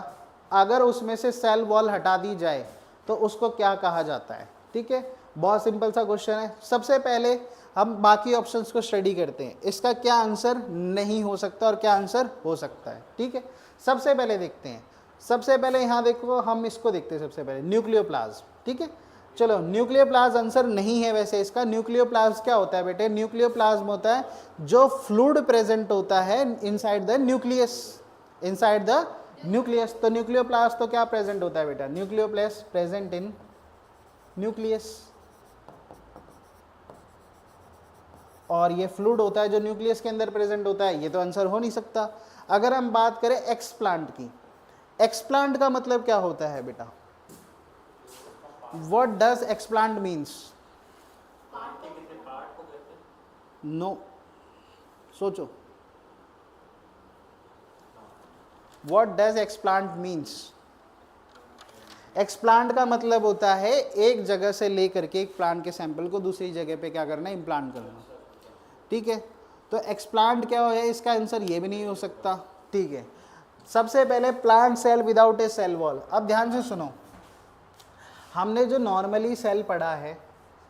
अगर उसमें से सेल वॉल हटा दी जाए तो उसको क्या कहा जाता है, ठीक है। बहुत सिंपल सा क्वेश्चन है। सबसे पहले हम बाकी ऑप्शंस को स्टडी करते हैं, इसका क्या आंसर नहीं हो सकता और क्या आंसर हो सकता है, ठीक है। सबसे पहले देखते हैं, सबसे पहले यहाँ देखो, हम इसको देखते हैं सबसे पहले, न्यूक्लियोप्लाज्म, ठीक है। चलो, न्यूक्लियोप्लाज्म आंसर नहीं है वैसे इसका। न्यूक्लियोप्लाज्म क्या होता है बेटे, न्यूक्लियोप्लाज्म होता है जो फ्लूइड प्रेजेंट होता है inside the nucleus, inside the nucleus. तो न्यूक्लियोप्लाज्म तो क्या प्रेजेंट होता है बेटा, न्यूक्लियोप्लाज्म प्रेजेंट इन न्यूक्लियस, और ये फ्लूइड होता है जो न्यूक्लियस के अंदर प्रेजेंट होता है, ये तो आंसर हो नहीं सकता। अगर हम बात करें एक्सप्लांट की, एक्सप्लांट का मतलब क्या होता है बेटा, what does explant means, no, सोचो, what does explant means. Explant का मतलब होता है एक जगह से लेकर के एक प्लांट के सैंपल को दूसरी जगह पे क्या करना, इम्प्लांट करना, ठीक है। तो एक्सप्लांट क्या है, इसका आंसर ये भी नहीं हो सकता, ठीक है। सबसे पहले plant cell without a cell wall. अब ध्यान से सुनो, हमने जो नॉर्मली सेल पढ़ा है,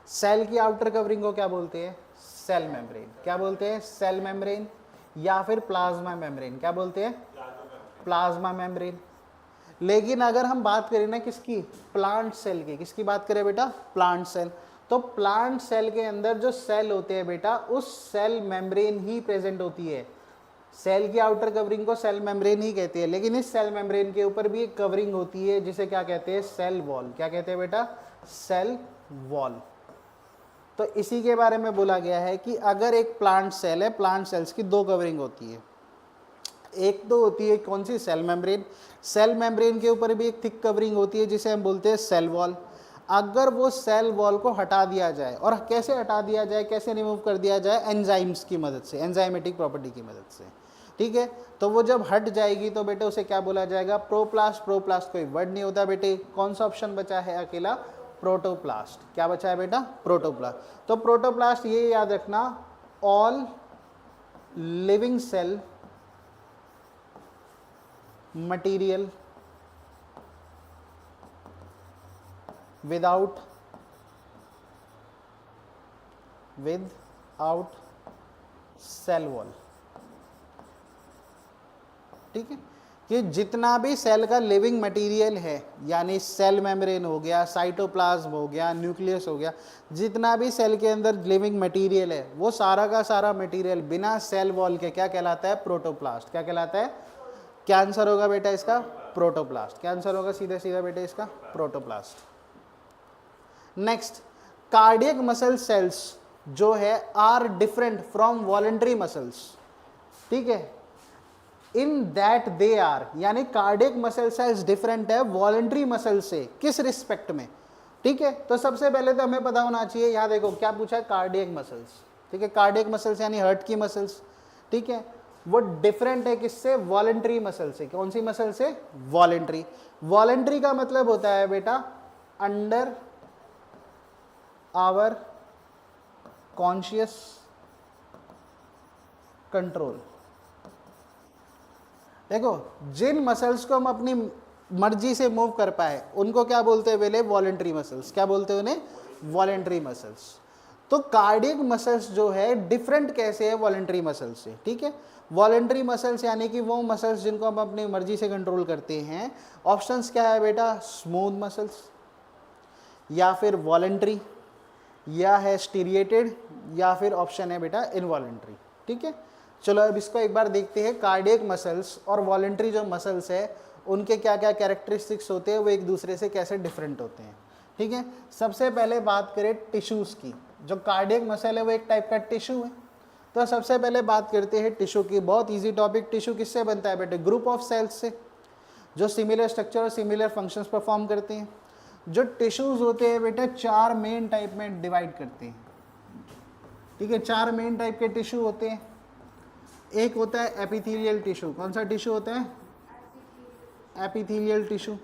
सेल की आउटर कवरिंग को क्या बोलते हैं? Cell membrane. क्या बोलते हैं? सेल मेम्ब्रेन या फिर प्लाज्मा मेम्ब्रेन। क्या बोलते हैं? Plasma membrane. लेकिन अगर हम बात करें ना किसकी? प्लांट सेल की। किसकी बात करें बेटा? Plant cell. तो प्लांट सेल के अंदर जो सेल होते हैं बेटा, उस सेल मेम्ब्रेन ही प्रेजेंट होती है। सेल की आउटर कवरिंग को सेल मेम्ब्रेन ही कहते हैं, लेकिन इस सेल मेम्ब्रेन के ऊपर भी एक कवरिंग होती है जिसे क्या कहते हैं? Cell wall. क्या कहते हैं बेटा? Cell wall. तो इसी के बारे में बोला गया है कि अगर एक प्लांट सेल है, प्लांट सेल्स की दो कवरिंग होती है। एक तो होती है कौन सी? Cell membrane. सेल मेम्ब्रेन के ऊपर भी एक थिक कवरिंग होती है जिसे हम बोलते हैं सेल वॉल। अगर वो सेल वॉल को हटा दिया जाए, और कैसे हटा दिया जाए, कैसे रिमूव कर दिया जाए? एंजाइम्स की मदद से, एंजाइमेटिक प्रॉपर्टी की मदद से, ठीक है। तो वो जब हट जाएगी तो बेटे उसे क्या बोला जाएगा? प्रोप्लास्ट। प्रोप्लास्ट कोई वर्ड नहीं होता बेटे। कौन सा ऑप्शन बचा है? अकेला प्रोटोप्लास्ट। क्या बचा है बेटा? प्रोटोप्लास्ट। तो प्रोटोप्लास्ट ये याद रखना, all living cell material without cell wall. ठीक है, कि जितना भी सेल का लिविंग मटेरियल है, यानी सेल मेम्ब्रेन हो गया, साइटोप्लाज्म हो गया, न्यूक्लियस हो गया, जितना भी सेल के अंदर लिविंग मटेरियल है, वो सारा का सारा मटेरियल बिना सेल वॉल के क्या कहलाता है? प्रोटोप्लास्ट। क्या कहलाता है? क्या आंसर होगा बेटा इसका? प्रोटोप्लास्ट। क्या आंसर होगा सीधा सीधा बेटा इसका? Protoplast. Next, cardiac muscle cells जो है are different from voluntary muscles. ठीक है, इन दैट दे आर, यानी कार्डियक मसल सेल्स डिफरेंट है वॉलेंट्री मसल से। किस रिस्पेक्ट में? ठीक है, तो सबसे पहले तो हमें पता होना चाहिए, यहां देखो क्या पूछा है? Cardiac muscles. ठीक है, कार्डियक मसल्स यानी हार्ट की मसल्स। ठीक है, वो डिफरेंट है किससे? वॉलेंट्री मसल से। कौन सी मसल से? वॉलेंट्री। वॉलेंट्री का मतलब होता है बेटा अंडर आवर कॉन्शियस कंट्रोल। देखो, जिन मसल्स को हम अपनी मर्जी से मूव कर पाए उनको क्या बोलते हैं बेले? Voluntary muscles. क्या बोलते हैं उन्हें? Voluntary muscles. तो कार्डियक मसल्स जो है डिफरेंट कैसे है वॉलेंट्री मसल्स से? ठीक है, वॉलेंट्री मसल्स यानी कि वो मसल्स जिनको हम अपनी मर्जी से कंट्रोल करते हैं। ऑप्शंस क्या है बेटा? स्मूथ मसल्स, या फिर वॉलेंट्री, या है स्टीरिएटेड, या फिर ऑप्शन है बेटा इनवॉलेंट्री। ठीक है, चलो अब इसको एक बार देखते हैं। कार्डियक मसल्स और वॉलेंट्री जो मसल्स है उनके क्या क्या कैरेक्टरिस्टिक्स होते हैं, वो एक दूसरे से कैसे डिफरेंट होते हैं। ठीक है, सबसे पहले बात करें टिश्यूज़ की। जो कार्डियक मसल है वो एक टाइप का टिश्यू है। तो सबसे पहले बात करते हैं टिश्यू की। बहुत इजी टॉपिक। टिश्यू किससे बनता है बेटे? ग्रुप ऑफ सेल्स से, जो सिमिलर स्ट्रक्चर और सिमिलर फंक्शंस परफॉर्म करते हैं। जो टिश्यूज़ होते हैं बेटा चार मेन टाइप में डिवाइड करते हैं। ठीक है, चार मेन टाइप के टिश्यू होते हैं। एक होता है एपिथेलियल टिश्यू। कौन सा टिश्यू होता है? Epithelial tissue.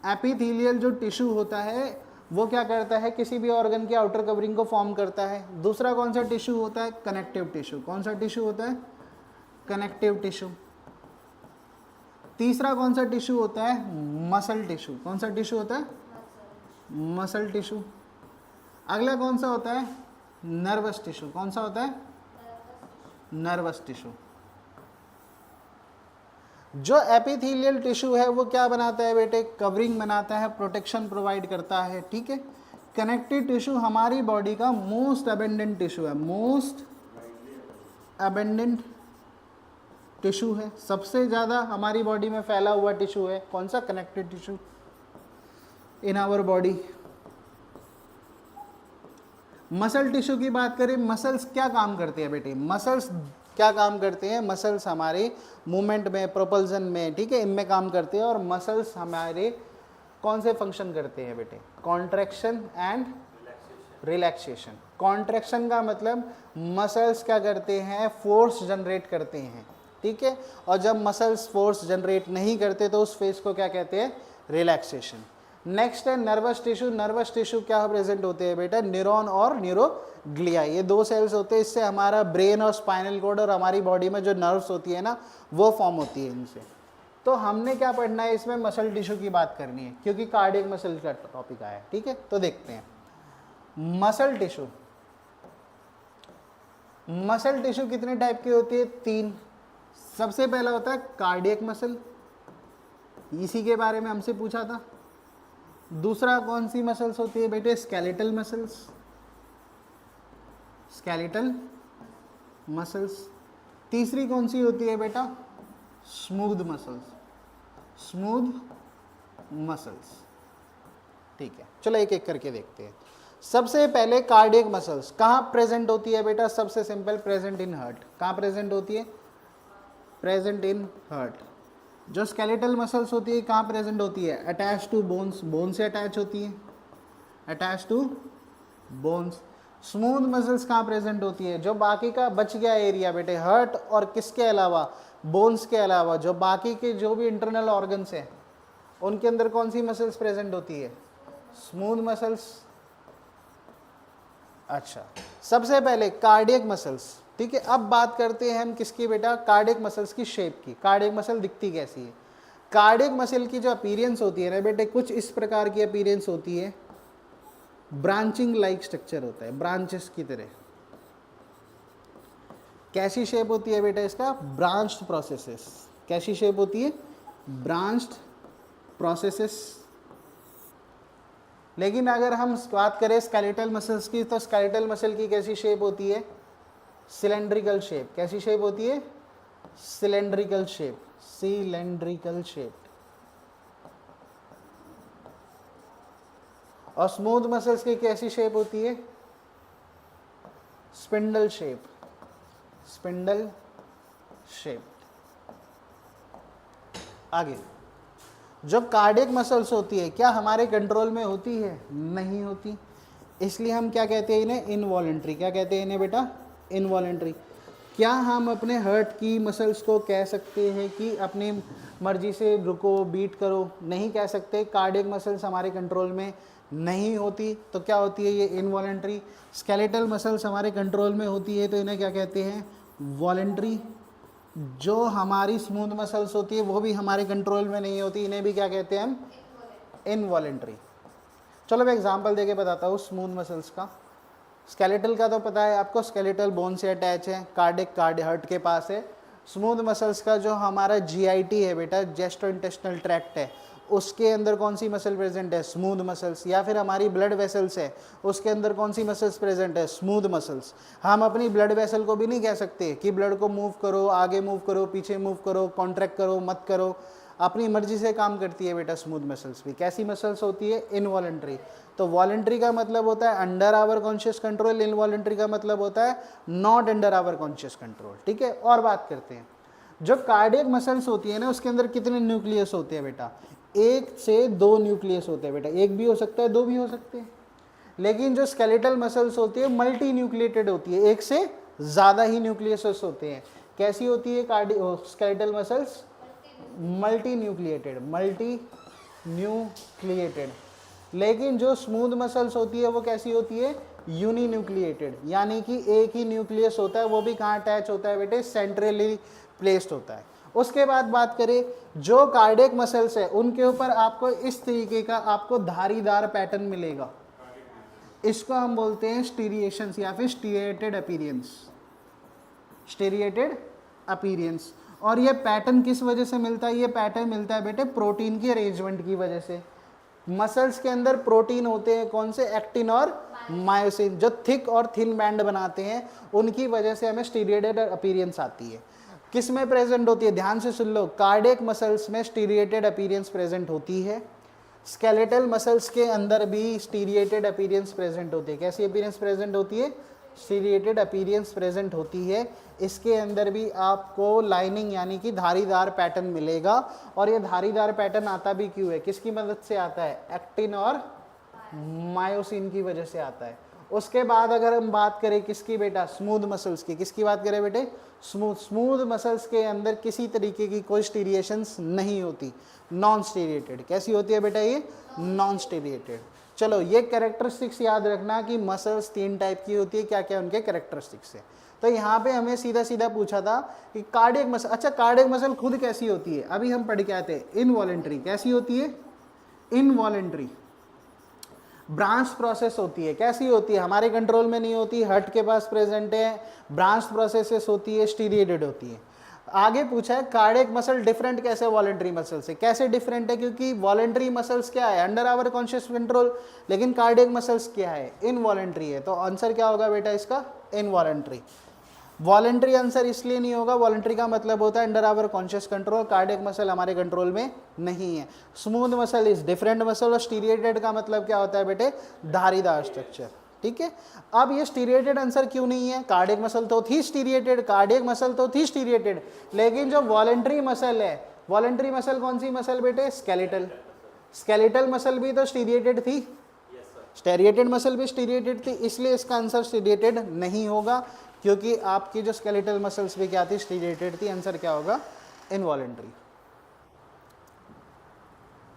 एपिथेलियल जो टिश्यू होता है वो क्या करता है? किसी भी ऑर्गन की आउटर कवरिंग को फॉर्म करता है। दूसरा कौन सा टिश्यू होता है? Connective tissue. कौन सा टिश्यू होता है? Connective tissue. तीसरा कौन सा टिश्यू होता है? Muscle tissue. कौन सा टिश्यू होता है? Muscle tissue. अगला कौन सा होता है? Nervous tissue. कौन सा होता है? Nervous tissue. जो एपिथेलियल टिश्यू है वो क्या बनाता है बेटे? कवरिंग बनाता है, प्रोटेक्शन प्रोवाइड करता है। ठीक है, कनेक्टिव टिश्यू हमारी बॉडी का मोस्ट अबेंडेंट टिश्यू है। मोस्ट अबेंडेंट टिश्यू है, सबसे ज़्यादा हमारी बॉडी में फैला हुआ टिश्यू है। कौन सा? Connective tissue in our body. Muscle tissue की बात करें, मसल्स क्या काम करते हैं बेटे? मसल्स क्या काम करते हैं? मसल्स हमारे मूवमेंट में, प्रोपल्जन में, ठीक है, इनमें काम करते हैं। और मसल्स हमारे कौन से फंक्शन करते हैं बेटे? Contraction and relaxation. कॉन्ट्रैक्शन का मतलब मसल्स क्या करते हैं? फोर्स जनरेट करते हैं। ठीक है, और जब मसल्स फोर्स जनरेट नहीं करते तो उस फेज को क्या कहते हैं? रिलैक्सेशन। नेक्स्ट है नर्वस टिश्यू। नर्वस टिश्यू क्या प्रेजेंट होते हैं बेटा? न्यूरॉन और न्यूरोग्लिया। ये दो सेल्स होते हैं, इससे हमारा ब्रेन और स्पाइनल कॉर्ड और हमारी बॉडी में जो नर्व्स होती है ना वो फॉर्म होती है इनसे। तो हमने क्या पढ़ना है इसमें, मसल टिश्यू की बात करनी है क्योंकि कार्डियक मसल का टॉपिक आया है, ठीक है। तो देखते हैं मसल टिश्यू। मसल टिश्यू कितने टाइप की होती है? 3। सबसे पहला होता है कार्डियक मसल, इसी के बारे में हमसे पूछा था। दूसरा कौन सी मसल्स होती है बेटे? Skeletal muscles, skeletal muscles. तीसरी कौन सी होती है बेटा? Smooth muscles, smooth muscles. ठीक है, चलो एक एक करके देखते हैं। सबसे पहले कार्डियक मसल्स कहाँ प्रेजेंट होती है बेटा? सबसे सिंपल, प्रेजेंट इन हार्ट। कहाँ प्रेजेंट होती है? Present in heart. जो स्केलेटल मसल्स होती है कहाँ प्रेजेंट होती है? अटैच टू बोन्स, बोन से अटैच होती है, attach to bones. Smooth muscles कहाँ प्रेजेंट होती है? जो बाकी का बच गया एरिया बेटे, हार्ट और किसके अलावा, बोन्स के अलावा जो बाकी के जो भी इंटरनल ऑर्गन्स हैं उनके अंदर कौन सी मसल्स प्रेजेंट होती है? Smooth muscles. अच्छा, सबसे पहले कार्डियक मसल्स, ठीक है। अब बात करते हैं हम किसकी बेटा? कार्डियक मसल्स की शेप की। कार्डियक मसल दिखती कैसी है? कार्डियक मसल की जो अपीयरेंस होती है ना बेटे, कुछ इस प्रकार की अपीयरेंस होती है, ब्रांचिंग लाइक स्ट्रक्चर होता है, ब्रांचेस की तरह। कैसी शेप होती है बेटा इसका? Branched processes. कैसी शेप होती है? Branched processes. लेकिन अगर हम बात करें स्केलेटल मसल्स की, तो स्केलेटल मसल की कैसी शेप होती है? Cylindrical shape. कैसी शेप होती है? Cylindrical shape, cylindrical shape. और स्मूथ मसल्स की कैसी शेप होती है? Spindle shape, spindle shape. आगे, जो कार्डियक मसल्स होती है क्या हमारे कंट्रोल में होती है? नहीं होती। इसलिए हम क्या कहते हैं इन्हें? इनवॉलेंट्री। क्या कहते हैं इन्हें बेटा? इनवॉलेंट्री। क्या हम अपने हार्ट की मसल्स को कह सकते हैं कि अपनी मर्जी से रुको, बीट करो? नहीं कह सकते। कार्डियक मसल्स हमारे कंट्रोल में नहीं होती, तो क्या होती है ये? इनवॉलेंट्री। स्केलेटल मसल्स हमारे कंट्रोल में होती है, तो इन्हें क्या कहते हैं? वॉलेंट्री। जो हमारी स्मूथ मसल्स होती है वो भी हमारे कंट्रोल में नहीं होती, इन्हें भी क्या कहते हैं हम? इनवॉलेंट्री। चलो मैं एग्जांपल देके बताता हूँ स्मूथ मसल्स का। स्केलेटल का तो पता है आपको, स्केलेटल बोन से अटैच है, कार्डियक हार्ट के पास है। स्मूथ मसल्स का जो हमारा जीआईटी है बेटा, गैस्ट्रोइंटेस्टिनल ट्रैक्ट है, उसके अंदर कौन सी मसल प्रेजेंट है? Smooth muscles. या फिर हमारी ब्लड वेसल्स है, उसके अंदर कौन सी मसल्स प्रेजेंट है? Smooth muscles. हम अपनी ब्लड वेसल को भी नहीं कह सकते कि ब्लड को मूव करो, आगे मूव करो, पीछे मूव करो, कॉन्ट्रैक्ट करो, मत करो। अपनी मर्जी से काम करती है बेटा स्मूथ मसल्स भी। कैसी मसल्स होती है? इनवॉलेंट्री। तो वॉलेंट्री का मतलब होता है under our conscious control, involuntary का मतलब होता है not under our conscious control, ठीक है। और बात करते हैं, जो कार्डियक मसल्स होती है ना, उसके अंदर कितने न्यूक्लियस होते हैं बेटा? 1 से 2 न्यूक्लियस होते हैं बेटा। 1 भी हो सकता है, 2 भी हो सकते हैं। लेकिन जो स्केलेटल मसल्स होती है मल्टी न्यूक्लिएटेड होती है, 1 से ज़्यादा ही न्यूक्लियस होते हैं। कैसी होती है skeletal muscles? Multi nucleated, multi nucleated. लेकिन जो स्मूथ मसल्स होती है वो कैसी होती है? यूनी न्यूक्लिएटेड, यानी कि एक ही न्यूक्लियस होता है, वो भी कहाँ अटैच होता है बेटे? सेंट्रली प्लेस्ड होता है। उसके बाद बात करें, जो कार्डियक मसल्स है उनके ऊपर आपको इस तरीके का आपको धारीदार पैटर्न मिलेगा। इसको हम बोलते हैं स्टीरिएशंस या फिर स्टीरिएटेड अपीयरेंस, स्टीरिएटेड अपीयरेंस। और ये पैटर्न किस वजह से मिलता है? ये पैटर्न मिलता है बेटे प्रोटीन की अरेंजमेंट की वजह से। मसल्स के अंदर प्रोटीन होते हैं, कौन से? एक्टिन और मायोसिन, जो थिक और थिन बैंड बनाते हैं, उनकी वजह से हमें स्टीरिएटेड अपीयरेंस आती है। किस में प्रेजेंट होती है? ध्यान से सुन लो, कार्डियक मसल्स में स्टीरिएटेड अपीयरेंस प्रेजेंट होती है। स्केलेटल मसल्स के अंदर भी स्टीरिएटेड अपीयरेंस प्रेजेंट होती है। कैसी अपीयरेंस प्रेजेंट होती है? स्टीरिएटेड अपीयरेंस प्रेजेंट होती है। इसके अंदर भी आपको लाइनिंग यानी कि धारीदार पैटर्न मिलेगा। और ये धारीदार पैटर्न आता भी क्यों है? किसकी मदद से आता है? एक्टिन और मायोसिन की वजह से आता है। उसके बाद अगर हम बात करें किसकी बेटा? स्मूथ मसल्स की। किसकी बात करें बेटे? स्मूथ मसल्स के अंदर किसी तरीके की कोई स्टीरिएशंस नहीं होती, नॉन स्टीरिएटेड। कैसी होती है बेटा ये? नॉन स्टीरिएटेड। चलो ये कैरेक्टरिस्टिक्स याद रखना कि मसल्स 3 टाइप की होती है, क्या क्या उनके कैरेक्टरिस्टिक्स है। तो यहाँ पे हमें सीधा सीधा पूछा था कि कार्डियक मसल, अच्छा कार्डियक मसल खुद कैसी होती है, अभी हम पढ़ के आते हैं। इनवॉलेंट्री कैसी होती है, इनवॉलेंट्री ब्रांच प्रोसेस होती है। कैसी होती है, हमारे कंट्रोल में नहीं होती, हर्ट के पास प्रेजेंट है, ब्रांच प्रोसेसेस होती है, स्टीरिएटेड होती है। आगे पूछा है कार्डियक मसल डिफरेंट कैसे वॉलेंट्री मसल से, कैसे डिफरेंट है, क्योंकि वॉलेंट्री मसल्स क्या है, अंडर आवर कॉन्शियस कंट्रोल, लेकिन कार्डियक मसल्स क्या है, इनवॉलेंट्री है। तो आंसर क्या होगा बेटा इसका, इनवॉलेंट्री। वॉलेंट्री आंसर इसलिए नहीं होगा, वॉलेंट्री का मतलब होता है under our conscious control, cardiac muscle हमारे कंट्रोल में नहीं है। Smooth muscle is different muscle, और स्टीरिएटेड का मतलब क्या होता है बेटे, धारीदार स्ट्रक्चर। ठीक है, अब ये स्टीरिएटेड आंसर क्यों नहीं है, कार्डियक मसल तो थी स्टीरिएटेड, कार्डियक मसल तो थी स्टीरिएटेड, लेकिन जो वॉलेंट्री मसल है, वॉलेंट्री मसल कौन सी मसल बेटे, स्केलेटल, स्केलेटल मसल भी तो स्टीरिएटेड थी, स्टीरिएटेड मसल भी स्टीरिएटेड थी, इसलिए इसका आंसर स्टीरिएटेड नहीं होगा, क्योंकि आपकी जो स्केलेटल मसल्स भी क्या थी, स्टीरिएटेड थी। आंसर क्या होगा, इनवॉलेंट्री।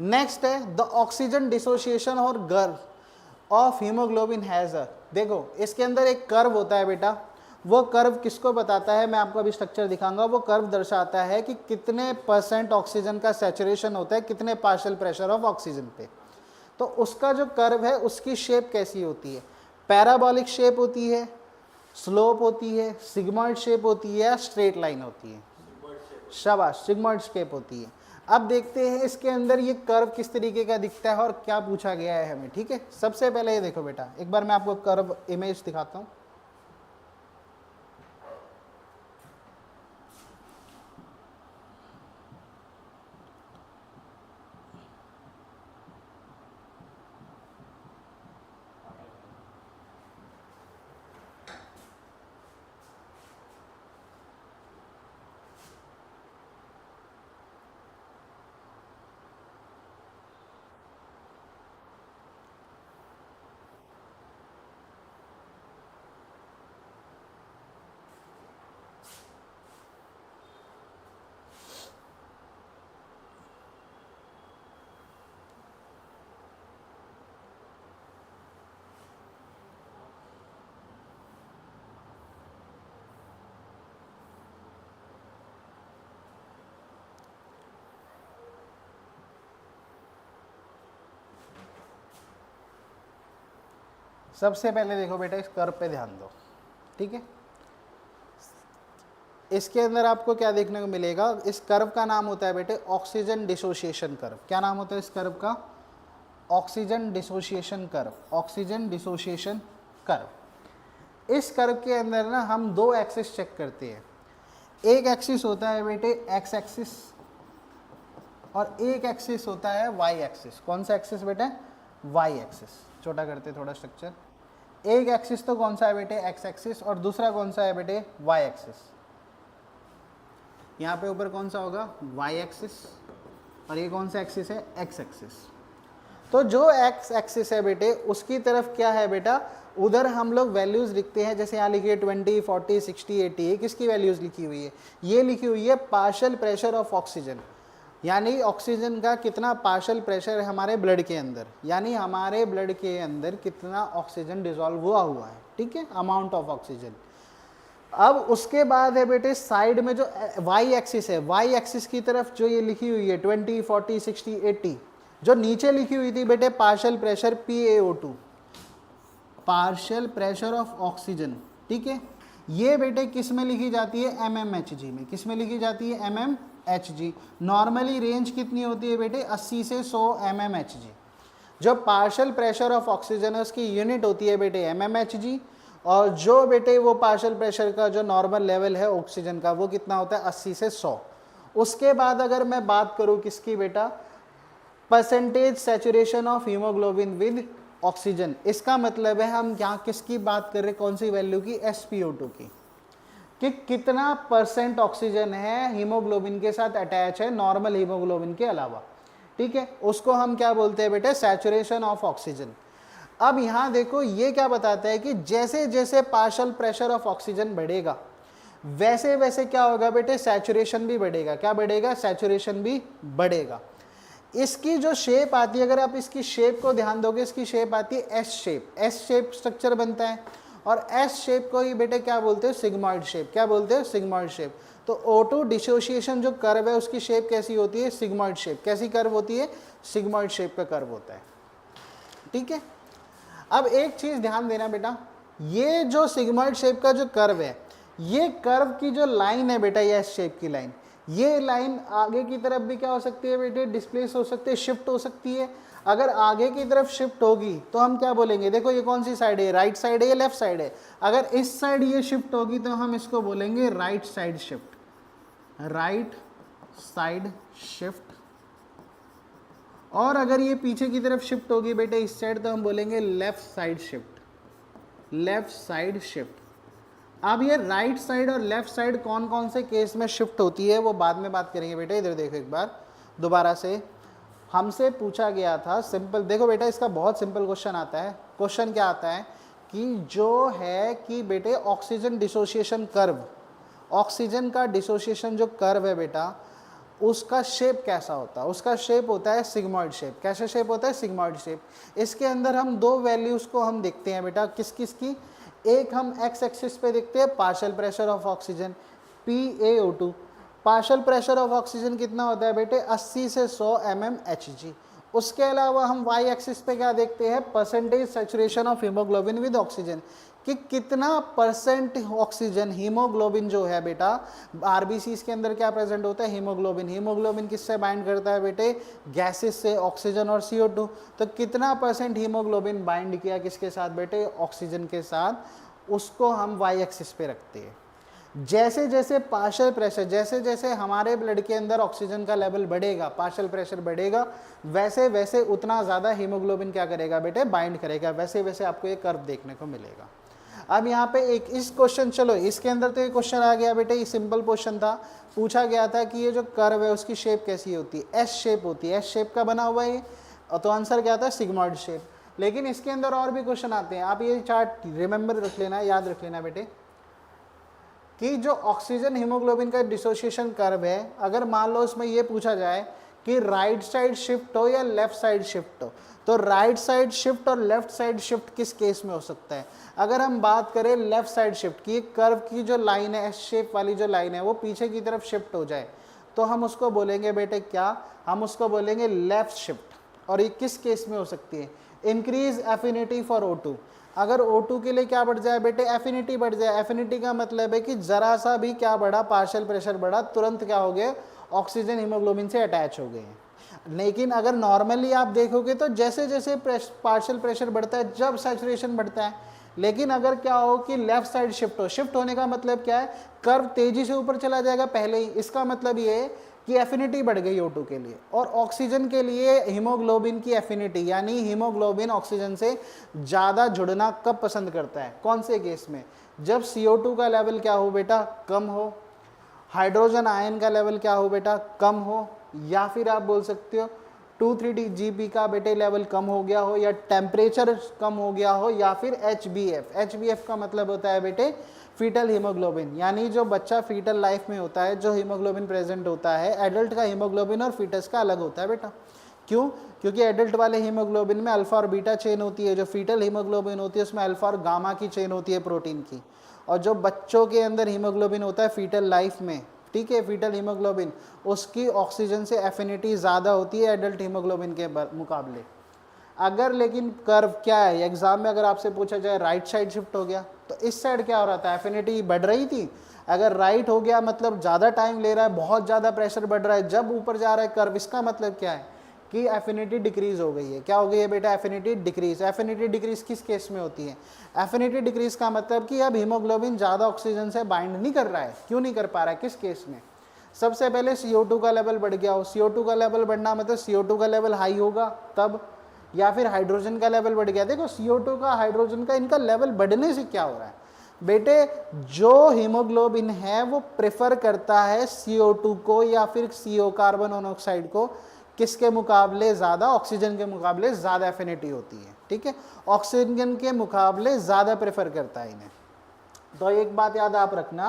नेक्स्ट है द ऑक्सीजन डिसोसिएशन और curve of haemoglobin has a, देखो इसके अंदर एक कर्व होता है बेटा, वो कर्व किसको बताता है, मैं आपको अभी स्ट्रक्चर दिखाऊंगा। वो कर्व दर्शाता है कि कितने % ऑक्सीजन का सैचुरेशन होता है कितने पार्शियल प्रेशर ऑफ ऑक्सीजन पे। तो उसका जो कर्व है उसकी शेप कैसी होती है, पैराबॉलिक शेप होती है, स्लोप होती है, सिग्मॉइड शेप होती है, स्ट्रेट लाइन होती है, शाबाश सिग्मॉइड शेप होती है। अब देखते हैं इसके अंदर ये कर्व किस तरीके का दिखता है और क्या पूछा गया है हमें। ठीक है, सबसे पहले ये देखो बेटा, एक बार मैं आपको कर्व इमेज दिखाता हूँ। सबसे पहले देखो बेटा इस कर्व पे ध्यान दो। ठीक है, इसके अंदर आपको क्या देखने को मिलेगा, इस कर्व का नाम होता है बेटे ऑक्सीजन डिसोसिएशन कर्व। क्या नाम होता है इस कर्व का, oxygen dissociation curve, oxygen dissociation curve. इस कर्व के अंदर ना हम 2 एक्सिस चेक करते हैं। एक एक्सिस होता है बेटे एक्स एक्सिस और एक एक्सिस होता है वाई एक्सिस। कौन सा एक्सिस बेटे, वाई एक्सिस। छोटा करते थोड़ा स्ट्रक्चर, एक एक्सिस तो कौन सा है बेटे एक्स एक्सिस और दूसरा कौन सा है बेटे वाई एक्सिस। यहाँ पे ऊपर कौन सा होगा, वाई एक्सिस, और ये कौन सा एक्सिस है, एक्स एक्सिस। तो जो एक्स एक्सिस है बेटे उसकी तरफ क्या है बेटा, उधर हम लोग वैल्यूज लिखते हैं, जैसे यहाँ लिखिए 20, 40, 60, 80। किसकी वैल्यूज लिखी हुई है, ये लिखी हुई है पार्शियल प्रेशर ऑफ ऑक्सीजन, यानी ऑक्सीजन का कितना पार्शियल प्रेशर है हमारे ब्लड के अंदर, यानी हमारे ब्लड के अंदर कितना ऑक्सीजन डिसॉल्व हुआ है। ठीक है, अमाउंट ऑफ ऑक्सीजन। अब उसके बाद है बेटे साइड में जो वाई एक्सिस है, वाई एक्सिस की तरफ जो ये लिखी हुई है 20, 40, 60, 80, जो नीचे लिखी हुई थी बेटे partial pressure PaO2, partial pressure of oxygen. ठीक है, ये बेटे किस में लिखी जाती है, mmHg में। किस में लिखी जाती है, mmHg। नॉर्मली रेंज कितनी होती है बेटे, 80 से 100 mmHg। जो पार्शियल प्रेशर ऑफ ऑक्सीजन है उसकी यूनिट होती है बेटे mmHg, और जो बेटे वो पार्शियल प्रेशर का जो नॉर्मल लेवल है ऑक्सीजन का वो कितना होता है, 80 से 100। उसके बाद अगर मैं बात करूँ किसकी बेटा, percentage saturation of haemoglobin with oxygen. इसका मतलब है हम यहाँ किसकी बात कर रहे हैं, कौन सी वैल्यू की, SpO2 की, कि कितना % ऑक्सीजन है हीमोग्लोबिन के साथ अटैच है नॉर्मल हीमोग्लोबिन के अलावा। ठीक है, उसको हम क्या बोलते हैं बेटे, सैचुरेशन ऑफ ऑक्सीजन। अब यहाँ देखो ये क्या बताता है कि जैसे जैसे पार्शियल प्रेशर ऑफ ऑक्सीजन बढ़ेगा वैसे वैसे क्या होगा बेटे, सैचुरेशन भी बढ़ेगा। क्या बढ़ेगा, सैचुरेशन भी बढ़ेगा। इसकी जो शेप आती है, अगर आप इसकी शेप को ध्यान दोगे, इसकी शेप आती है S shape, S shape structure बनता है, और एस शेप को ही बेटे क्या बोलते हैं, सिग्मॉइड शेप। क्या बोलते हैं, सिग्मॉइड शेप। तो O2 डिसोसिएशन जो कर्व है उसकी शेप कैसी होती है, सिग्मॉइड शेप। कैसी कर्व होती है, सिग्मॉइड शेप का कर्व होता है, ठीक है। अब एक चीज ध्यान देना बेटा, ये जो सिग्मॉइड शेप का जो कर्व है, ये कर्व की जो लाइन है बेटा, ये एस शेप की लाइन, ये लाइन आगे की तरफ भी क्या हो सकती है बेटे, डिस्प्लेस हो सकती है, शिफ्ट हो सकती है। अगर आगे की तरफ शिफ्ट होगी तो हम क्या बोलेंगे, देखो ये कौन सी साइड है, राइट साइड है या लेफ्ट साइड है। अगर इस साइड ये शिफ्ट होगी तो हम इसको बोलेंगे right side shift, right side shift. और अगर ये पीछे की तरफ शिफ्ट होगी बेटे इस साइड, तो हम बोलेंगे left side shift, left side shift. अब ये राइट साइड और लेफ्ट साइड कौन कौन से केस में शिफ्ट होती है वो बाद में बात करेंगे बेटा। इधर देखो एक बार दोबारा से, हमसे पूछा गया था सिंपल, देखो बेटा इसका बहुत सिंपल क्वेश्चन आता है। क्वेश्चन क्या आता है कि जो है कि बेटे ऑक्सीजन डिसोसिएशन कर्व, ऑक्सीजन का डिसोसिएशन जो कर्व है बेटा, उसका शेप कैसा होता है, उसका शेप होता है सिग्मॉइड शेप। कैसा शेप होता है, सिग्मॉइड शेप। इसके अंदर हम दो वैल्यूज को हम देखते हैं बेटा, किस किस की, एक हम एक्स एक्सिस पे देखते हैं partial pressure of oxygen PaO2। Partial pressure of oxygen कितना होता है बेटे, 80 से 100 mmHg। उसके अलावा हम वाई एक्सिस पे क्या देखते हैं, percentage saturation of haemoglobin with oxygen, कि कितना परसेंट ऑक्सीजन, हीमोग्लोबिन जो है बेटा, आरबीसीज के अंदर क्या प्रेजेंट होता है, हीमोग्लोबिन। हीमोग्लोबिन किससे बाइंड करता है बेटे, गैसेस से, ऑक्सीजन और CO2। तो कितना परसेंट हीमोग्लोबिन बाइंड किया किसके साथ बेटे, ऑक्सीजन के साथ, उसको हम वाई एक्सिस पे रखते हैं। जैसे जैसे पार्शियल प्रेशर, जैसे जैसे हमारे ब्लड के अंदर ऑक्सीजन का लेवल बढ़ेगा, पार्शियल प्रेशर बढ़ेगा, वैसे वैसे उतना ज़्यादा हीमोग्लोबिन क्या करेगा बेटे, बाइंड करेगा। वैसे वैसे आपको ये कर्व देखने को मिलेगा। अब यहाँ पे एक इस क्वेश्चन, चलो इसके अंदर तो ये क्वेश्चन आ गया बेटे, ये सिंपल क्वेश्चन था। पूछा गया था कि ये जो कर्व है उसकी शेप कैसी होती है, एस शेप होती है। एस शेप का बना हुआ है, तो आंसर क्या था, सिग्मॉइड शेप। लेकिन इसके अंदर और भी क्वेश्चन आते हैं, आप ये चार्ट रिमेंबर रख लेना, याद रख लेना बेटे, कि जो ऑक्सीजन हीमोग्लोबिन का डिसोसिएशन कर्व है, अगर मान लो उसमें ये पूछा जाए कि राइट साइड शिफ्ट हो या लेफ्ट साइड शिफ्ट हो, तो राइट साइड शिफ्ट और लेफ्ट साइड शिफ्ट किस केस में हो सकता है। अगर हम बात करें लेफ्ट साइड शिफ्ट की, कर्व की जो लाइन है, एस शेप वाली जो लाइन है, वो पीछे की तरफ शिफ्ट हो जाए, तो हम उसको बोलेंगे बेटे क्या, हम उसको बोलेंगे लेफ्ट शिफ्ट। और ये किस केस में हो सकती है, इंक्रीज एफिनिटी फॉर O2। अगर O2 के लिए क्या बढ़ जाए बेटे, एफिनिटी बढ़ जाए। एफिनिटी का मतलब है कि जरा सा भी क्या बढ़ा, पार्शियल प्रेशर बढ़ा, तुरंत क्या हो गए, ऑक्सीजन हीमोग्लोबिन से अटैच हो गए हैं। लेकिन अगर नॉर्मली आप देखोगे तो जैसे जैसे पार्शियल प्रेशर बढ़ता है, जब सैचुरेशन बढ़ता है। लेकिन अगर क्या हो कि लेफ्ट साइड शिफ्ट हो, शिफ्ट होने का मतलब क्या है, कर्व तेजी से ऊपर चला जाएगा पहले ही। इसका मतलब ये है कि एफिनिटी बढ़ गई O2 के लिए। और ऑक्सीजन के लिए हीमोग्लोबिन की एफिनिटी, यानी हीमोग्लोबिन ऑक्सीजन से ज़्यादा जुड़ना कब पसंद करता है, कौन से केस में, जब CO2 का लेवल क्या हो बेटा, कम हो, हाइड्रोजन आयन का लेवल क्या हो बेटा, कम हो, या फिर आप बोल सकते हो 2,3-DGP का बेटे लेवल कम हो गया हो, या टेम्परेचर कम हो गया हो, या फिर HbF। HbF का मतलब होता है बेटे फीटल हीमोग्लोबिन, यानी जो बच्चा फीटल लाइफ में होता है, जो हीमोग्लोबिन प्रेजेंट होता है। एडल्ट का हीमोग्लोबिन और फीटस का अलग होता है बेटा। क्यों, क्योंकि एडल्ट वाले हीमोग्लोबिन में अल्फा और बीटा चेन होती है, जो फीटल हीमोग्लोबिन होती है उसमें अल्फा और गामा की चेन होती है प्रोटीन की। और जो बच्चों के अंदर हीमोग्लोबिन होता है फीटल लाइफ में, ठीक है, फीटल हीमोग्लोबिन, उसकी ऑक्सीजन से एफिनिटी ज़्यादा होती है एडल्ट हीमोग्लोबिन के मुकाबले। अगर लेकिन कर्व क्या है, एग्जाम में अगर आपसे पूछा जाए राइट साइड शिफ्ट हो गया, तो इस साइड क्या हो रहा था, एफिनिटी बढ़ रही थी। अगर राइट हो गया मतलब ज़्यादा टाइम ले रहा है, बहुत ज़्यादा प्रेशर बढ़ रहा है, जब ऊपर जा रहा है कर्व, इसका मतलब क्या है कि एफिनिटी डिक्रीज हो गई है। क्या हो गई है बेटा, एफिनिटी डिक्रीज। एफिनिटी डिक्रीज किस केस में होती है, एफिनिटी डिक्रीज का मतलब कि अब हीमोग्लोबिन ज़्यादा ऑक्सीजन से बाइंड नहीं कर रहा है। क्यों नहीं कर पा रहा है, किस केस में, सबसे पहले CO2 का लेवल बढ़ गया हो। CO2 का लेवल बढ़ना मतलब CO2 का लेवल हाई होगा तब, या फिर हाइड्रोजन का लेवल बढ़ गया। देखो CO2 का, हाइड्रोजन का, इनका लेवल बढ़ने से क्या हो रहा है बेटे, जो हीमोग्लोबिन है वो प्रेफर करता है CO2 को या फिर CO कार्बन मोनोऑक्साइड को, किसके मुकाबले ज़्यादा, ऑक्सीजन के मुकाबले ज़्यादा एफिनिटी होती है, ठीक है, ऑक्सीजन के मुकाबले ज़्यादा प्रेफर करता है इन्हें। तो एक बात याद आप रखना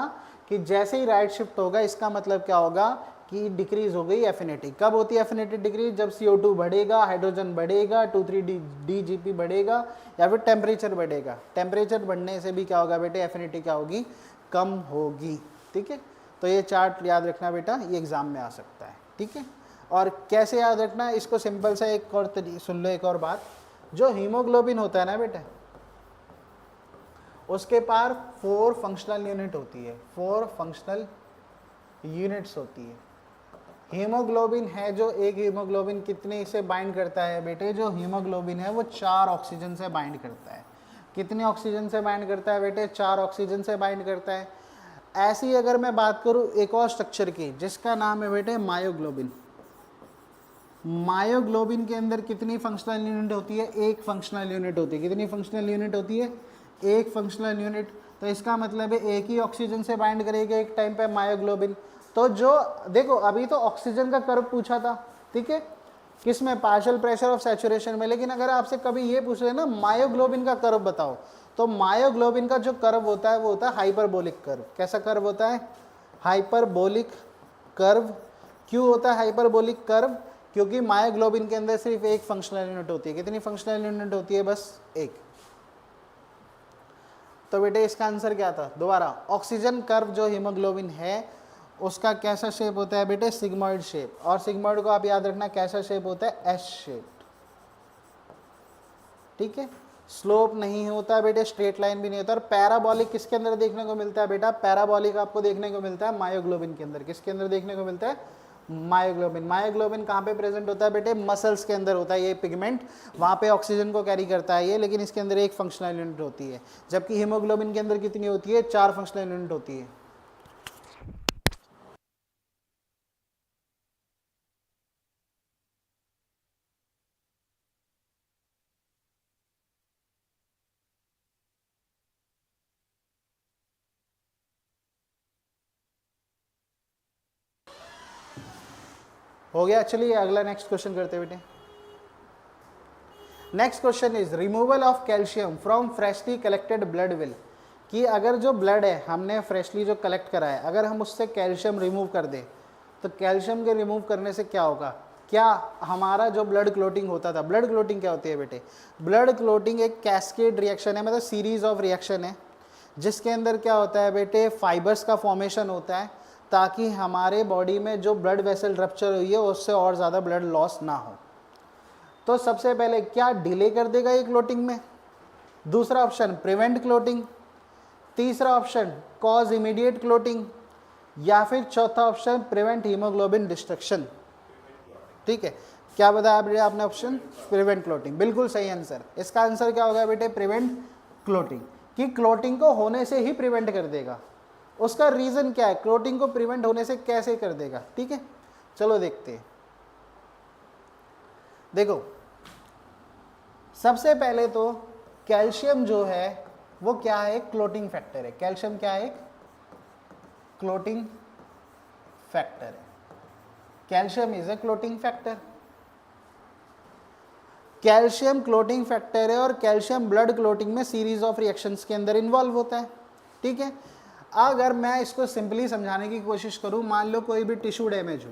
कि जैसे ही राइट शिफ्ट होगा, इसका मतलब क्या होगा की डिक्रीज हो गई एफिनिटी। कब होती है एफिनिटी डिक्रीज? जब CO2 बढ़ेगा, हाइड्रोजन बढ़ेगा, 2,3-DGP बढ़ेगा या फिर टेम्परेचर बढ़ेगा। टेम्परेचर बढ़ने से भी क्या होगा बेटे? एफिनिटी क्या होगी? कम होगी। ठीक है, तो ये चार्ट याद रखना बेटा, ये एग्जाम में आ सकता है। ठीक है, और कैसे याद रखना है इसको? सिंपल सा एक और सुन लो, एक और बात। जो हीमोग्लोबिन होता है ना बेटा, उसके पार 4 फंक्शनल यूनिट होती है, 4 फंक्शनल यूनिट्स होती है। हीमोग्लोबिन है जो, एक हीमोग्लोबिन कितने से बाइंड करता है बेटे? जो हीमोग्लोबिन है वो 4 ऑक्सीजन से बाइंड करता है। कितने ऑक्सीजन से बाइंड करता है बेटे? 4 ऑक्सीजन से बाइंड करता है। ऐसी अगर मैं बात करूं एक और स्ट्रक्चर की जिसका नाम है बेटे मायोग्लोबिन। मायोग्लोबिन के अंदर कितनी फंक्शनल यूनिट होती है? एक फंक्शनल यूनिट होती है। कितनी फंक्शनल यूनिट होती है? एक फंक्शनल यूनिट। तो इसका मतलब है एक ही ऑक्सीजन से बाइंड करेगा एक टाइम पे मायोग्लोबिन। तो जो देखो अभी तो ऑक्सीजन का कर्व पूछा था, ठीक है, किसमें? पार्शियल प्रेशर ऑफ सैचुरेशन में। लेकिन अगर आपसे कभी ये पूछ रहे ना मायोग्लोबिन का कर्व बताओ, तो मायोग्लोबिन का जो कर्व होता है वो होता है हाइपरबोलिक कर्व। कैसा कर्व होता है? Hyperbolic curve. क्यों होता है हाइपरबोलिक कर्व? क्योंकि मायोग्लोबिन के अंदर सिर्फ एक फंक्शनल यूनिट होती है। कितनी फंक्शनल यूनिट होती है? बस एक। तो बेटे इसका आंसर क्या था? दोबारा, ऑक्सीजन कर्व जो हीमोग्लोबिन है उसका कैसा शेप होता है बेटे? Sigmoid shape. और सिग्मॉइड को आप याद रखना कैसा शेप होता है? S shape. ठीक है, स्लोप नहीं होता है बेटे, स्ट्रेट लाइन भी नहीं होता। और पैराबॉलिक किसके अंदर देखने को मिलता है बेटा? पैराबॉलिक आपको देखने को मिलता है मायोग्लोबिन के अंदर। किसके अंदर देखने को मिलता है? मायोग्लोबिन। मायोग्लोबिन कहाँ पे प्रेजेंट होता है बेटे? मसल्स के अंदर होता है ये पिगमेंट, वहाँ पे ऑक्सीजन को कैरी करता है ये, लेकिन इसके अंदर एक फंक्शनल यूनिट होती है। जबकि हीमोग्लोबिन के अंदर कितनी होती है? 4 फंक्शनल यूनिट होती है। हो गया? चलिए अगला नेक्स्ट क्वेश्चन करते बेटे। Next question is removal of calcium from freshly collected blood will. कि अगर जो ब्लड है हमने फ्रेशली जो कलेक्ट करा है, अगर हम उससे कैल्शियम रिमूव कर दें तो कैल्शियम के रिमूव करने से क्या होगा? क्या हमारा जो ब्लड क्लोटिंग होता था, ब्लड क्लोटिंग क्या होती है बेटे? ब्लड क्लोटिंग एक कैस्केड रिएक्शन है, मतलब सीरीज ऑफ रिएक्शन है, जिसके अंदर क्या होता है बेटे? फाइबर्स का फॉर्मेशन होता है, ताकि हमारे बॉडी में जो ब्लड वेसल रप्चर हुई है उससे और ज़्यादा ब्लड लॉस ना हो। तो सबसे पहले क्या डिले कर देगा ये क्लोटिंग में? दूसरा ऑप्शन प्रिवेंट क्लोटिंग, तीसरा ऑप्शन कॉज इमीडिएट क्लोटिंग, या फिर चौथा ऑप्शन प्रिवेंट हीमोग्लोबिन डिस्ट्रक्शन। ठीक है, क्या बताया आपने? ऑप्शन प्रिवेंट क्लोटिंग, बिल्कुल सही आंसर। इसका आंसर क्या होगा बेटे? Prevent clotting. कि क्लोटिंग को होने से ही प्रिवेंट कर देगा। उसका रीजन क्या है? क्लोटिंग को प्रिवेंट होने से कैसे कर देगा? ठीक है, चलो देखते हैं। देखो सबसे पहले तो कैल्शियम जो है वो क्या है? क्लोटिंग फैक्टर है। कैल्शियम क्या है? क्लोटिंग फैक्टर है। Calcium is a clotting factor. Calcium clotting factor है और कैल्शियम ब्लड क्लोटिंग में सीरीज ऑफ रिएक्शंस के अंदर इन्वॉल्व होता है। ठीक है, अगर मैं इसको सिंपली समझाने की कोशिश करूं, मान लो कोई भी टिश्यू डैमेज हो,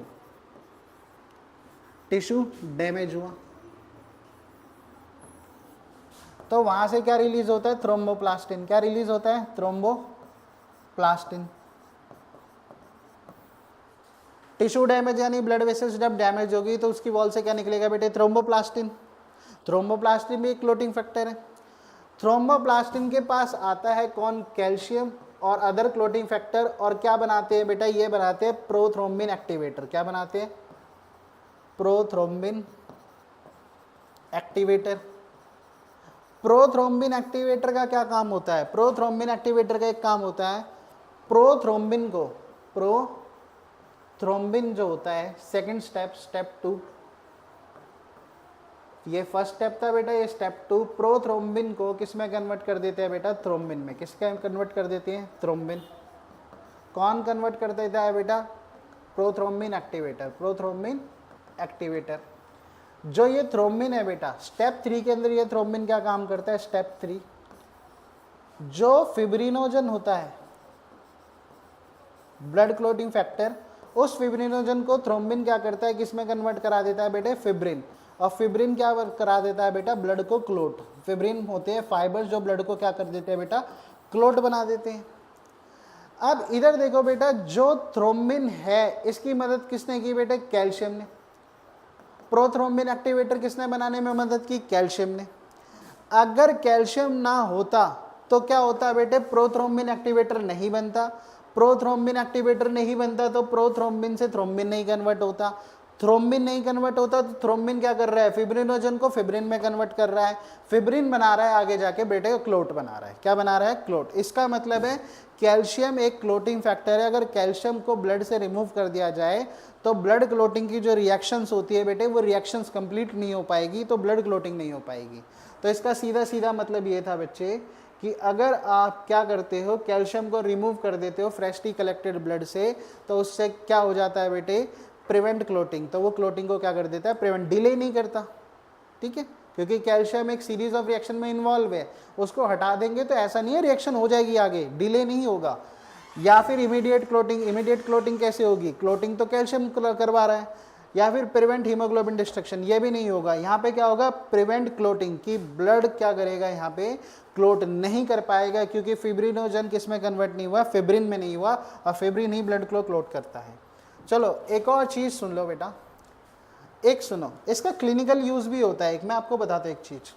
टिश्यू डैमेज हुआ तो वहां से क्या रिलीज होता है? थ्रोम्बोप्लास्टिन। क्या रिलीज होता है? थ्रोम्बोप्लास्टिन। टिश्यू डैमेज यानी ब्लड वेसल्स जब डैमेज होगी तो उसकी वॉल से क्या निकलेगा बेटे? थ्रोम्बोप्लास्टिन। थ्रोम्बोप्लास्टिन भी एक क्लोटिंग फैक्टर है। थ्रोम्बोप्लास्टिन के पास आता है कौन? कैल्शियम और अदर क्लोटिंग फैक्टर, और क्या बनाते हैं बेटा? ये बनाते हैं प्रोथ्रोम्बिन एक्टिवेटर। क्या बनाते हैं? Prothrombin activator. प्रोथ्रोम्बिन एक्टिवेटर का क्या काम होता है? प्रोथ्रोम्बिन एक्टिवेटर का एक काम होता है प्रोथ्रोम्बिन को, प्रोथ्रोम्बिन जो होता है सेकंड स्टेप, स्टेप 2, ये फर्स्ट स्टेप था बेटा, ये स्टेप 2, प्रोथ्रोम्बिन को किस में कन्वर्ट कर देते हैं बेटा? थ्रोम्बिन में। किसका कन्वर्ट कर देते हैं? थ्रोम्बिन। कौन कन्वर्ट कर देता है बेटा? Prothrombin activator. Prothrombin activator. जो ये थ्रोम्बिन है बेटा, स्टेप 3 के अंदर ये थ्रोम्बिन क्या काम करता है? स्टेप 3, जो फिब्रिनोजन होता है ब्लड क्लोटिंग फैक्टर, उस फिब्रिनोजन को थ्रोम्बिन क्या करता है, किस में कन्वर्ट करा देता है बेटे, फिब्रिन, और फिब्रिन क्या करा देता है बेटा, ब्लड को क्लोट। फिब्रिन होते हैं फाइबर्स जो ब्लड को क्या कर देते हैं बेटा, क्लोट बना देते हैं। अब इधर देखो बेटा, जो थ्रोम्बिन है इसकी मदद किसने की बेटे, कैल्शियम ने। प्रोथ्रोम्बिन एक्टिवेटर किसने बनाने में मदद की, कैल्शियम ने। अगर कैल्शियम ना होता तो क्या होता बेटे, प्रोथ्रोम्बिन एक्टिवेटर नहीं बनता। प्रोथ्रोम्बिन एक्टिवेटर नहीं बनता तो प्रोथ्रोम्बिन से थ्रोम्बिन नहीं कन्वर्ट होता। थ्रोम्बिन नहीं कन्वर्ट होता तो थ्रोम्बिन क्या कर रहा है, फिब्रिनोजन को फिब्रिन में कन्वर्ट कर रहा है। फिब्रिन बना रहा है आगे जाके बेटे क्लोट बना रहा है। क्या बना रहा है, क्लोट। इसका मतलब है कैल्शियम एक क्लोटिंग फैक्टर है। अगर कैल्शियम को ब्लड से रिमूव कर दिया जाए तो ब्लड क्लोटिंग की जो रिएक्शंस होती है बेटे, वो रिएक्शंस कंप्लीट नहीं हो पाएगी, तो ब्लड क्लोटिंग नहीं हो पाएगी। तो इसका सीधा सीधा मतलब ये था बच्चे कि अगर आप क्या करते हो, कैल्शियम को रिमूव कर देते हो फ्रेशली कलेक्टेड ब्लड से, तो उससे क्या हो जाता है बेटे, प्रिवेंट क्लोटिंग। तो वो क्लोटिंग को क्या कर देता है, प्रिवेंट, डिले नहीं करता। ठीक है, क्योंकि कैल्शियम एक सीरीज ऑफ रिएक्शन में इन्वॉल्व है, उसको हटा देंगे तो ऐसा नहीं है रिएक्शन हो जाएगी आगे, डिले नहीं होगा। या फिर इमीडिएट क्लोटिंग, इमीडिएट क्लोटिंग कैसे होगी, क्लोटिंग तो कैल्शियम करवा रहा है। या फिर प्रिवेंट हीमोग्लोबिन डिस्ट्रक्शन, ये भी नहीं होगा। यहाँ पे क्या होगा, प्रिवेंट क्लोटिंग, की ब्लड क्या करेगा, यहाँ पे क्लोट नहीं कर पाएगा, क्योंकि फिब्रिनोजन किस में कन्वर्ट नहीं हुआ, फिब्रिन में नहीं हुआ, और फिब्रिन ही ब्लड को क्लोट करता है। चलो एक और चीज सुन लो बेटा, एक सुनो, इसका क्लिनिकल यूज भी होता है एक, मैं आपको बताता हूँ एक चीज।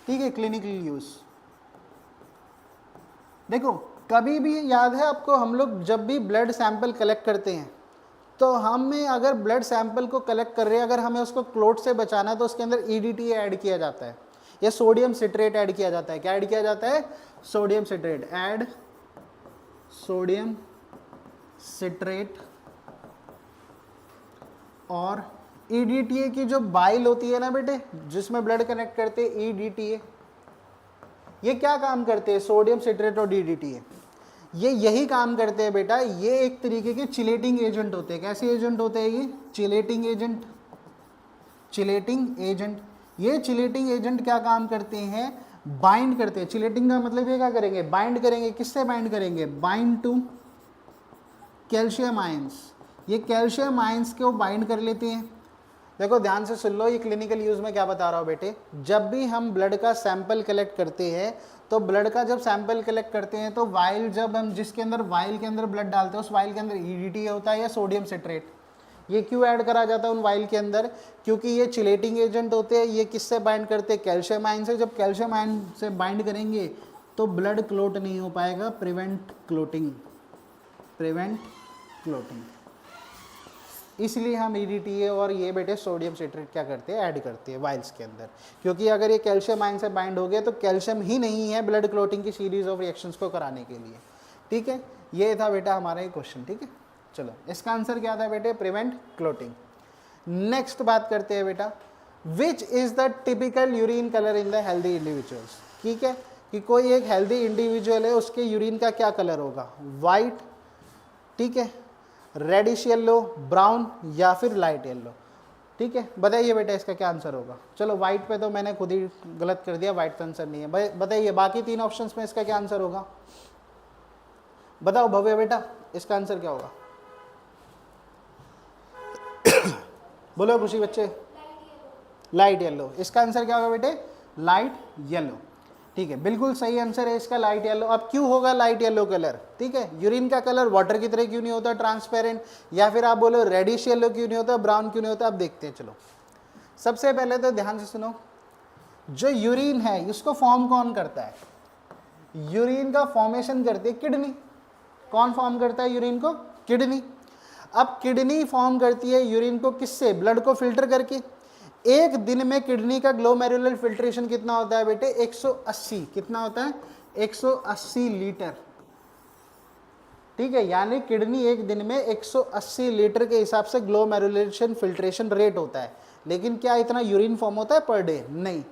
ठीक है, क्लिनिकल यूज देखो, कभी भी याद है आपको, हम लोग जब भी ब्लड सैंपल कलेक्ट करते हैं तो हमें अगर ब्लड सैंपल को कलेक्ट कर रहे हैं, अगर हमें उसको क्लोट से बचाना है तो उसके अंदर EDTA ऐड किया जाता है या सोडियम सिट्रेट ऐड किया जाता है। क्या ऐड किया जाता है, sodium citrate, add sodium citrate. और EDTA की जो बाइल होती है ना बेटे, जिसमें ब्लड कनेक्ट करते हैं, EDTA, ये क्या काम करते हैं, सोडियम सिट्रेट और EDTA, ये यही काम करते हैं बेटा। ये एक तरीके के चिलेटिंग एजेंट होते हैं। कैसे एजेंट होते हैं ये, चिलेटिंग एजेंट, चिलेटिंग एजेंट। ये चिलेटिंग एजेंट क्या काम करते हैं, बाइंड करते हैं। चिलेटिंग का मतलब ये क्या करेंगे, बाइंड करेंगे। किससे बाइंड करेंगे, बाइंड टू कैल्शियम आयंस। ये कैल्शियम आयंस को बाइंड कर लेते हैं। देखो ध्यान से सुन लो, ये क्लिनिकल यूज में क्या बता रहा हूँ बेटे, जब भी हम ब्लड का सैंपल कलेक्ट करते हैं तो ब्लड का जब सैंपल कलेक्ट करते हैं तो वाइल, जब हम जिसके अंदर वाइल के अंदर ब्लड डालते हैं, उस वाइल के अंदर EDTA होता है या सोडियम सिट्रेट। ये क्यों ऐड करा जाता है उन वाइल के अंदर, क्योंकि ये चिलेटिंग एजेंट होते हैं। ये किससे बाइंड करते हैं, कैल्शियम आयन से। जब कैल्शियम आयन से बाइंड करेंगे तो ब्लड क्लोट नहीं हो पाएगा, प्रिवेंट क्लोटिंग, प्रिवेंट क्लोटिंग। इसलिए हम EDTA और ये बेटे सोडियम सिट्रेट क्या करते हैं, ऐड करते हैं वाइल्स के अंदर, क्योंकि अगर ये कैल्शियम आयन से बाइंड हो गया तो कैल्शियम ही नहीं है ब्लड क्लोटिंग की सीरीज ऑफ रिएक्शंस को कराने के लिए। ठीक है, ये था बेटा हमारा ये क्वेश्चन। ठीक है, चलो इसका आंसर क्या था बेटे, प्रिवेंट क्लोटिंग। नेक्स्ट बात करते हैं बेटा, which is the typical urine colour in the healthy individuals. ठीक है, कि कोई एक हेल्दी इंडिविजुअल है, उसके यूरिन का क्या कलर होगा, वाइट, ठीक है, रेडिश येलो, ब्राउन, या फिर लाइट येलो। ठीक है, बताइए बेटा इसका क्या आंसर होगा। चलो वाइट पे तो मैंने खुद ही गलत कर दिया, वाइट का आंसर नहीं है। बताइए बाकी 3 ऑप्शंस में इसका क्या आंसर होगा, बताओ भव्य बेटा इसका आंसर क्या होगा। बोलो खुशी बच्चे, लाइट येलो। इसका आंसर क्या होगा बेटे, लाइट येलो। ठीक है, बिल्कुल सही आंसर है इसका, लाइट येलो। अब क्यों होगा लाइट येलो कलर, ठीक है, यूरिन का कलर वाटर की तरह क्यों नहीं होता, ट्रांसपेरेंट, या फिर आप बोलो रेडिश येलो क्यों नहीं होता, ब्राउन क्यों नहीं होता, अब देखते हैं। चलो सबसे पहले तो ध्यान से सुनो, जो यूरिन है इसको फॉर्म कौन करता है, यूरिन का फॉर्मेशन करती है किडनी। कौन फॉर्म करता है यूरिन को, किडनी। अब किडनी फॉर्म करती है यूरिन को किससे, ब्लड को फिल्टर करके। एक दिन में किडनी का ग्लोमेरुलर फिल्ट्रेशन कितना होता है बेटे, 180। कितना होता है, 180 लीटर। ठीक है, यानी किडनी एक दिन में 180 लीटर के हिसाब से ग्लोमेरुलेशन फिल्ट्रेशन रेट होता है। लेकिन क्या इतना यूरिन फॉर्म होता है पर डे, नहीं।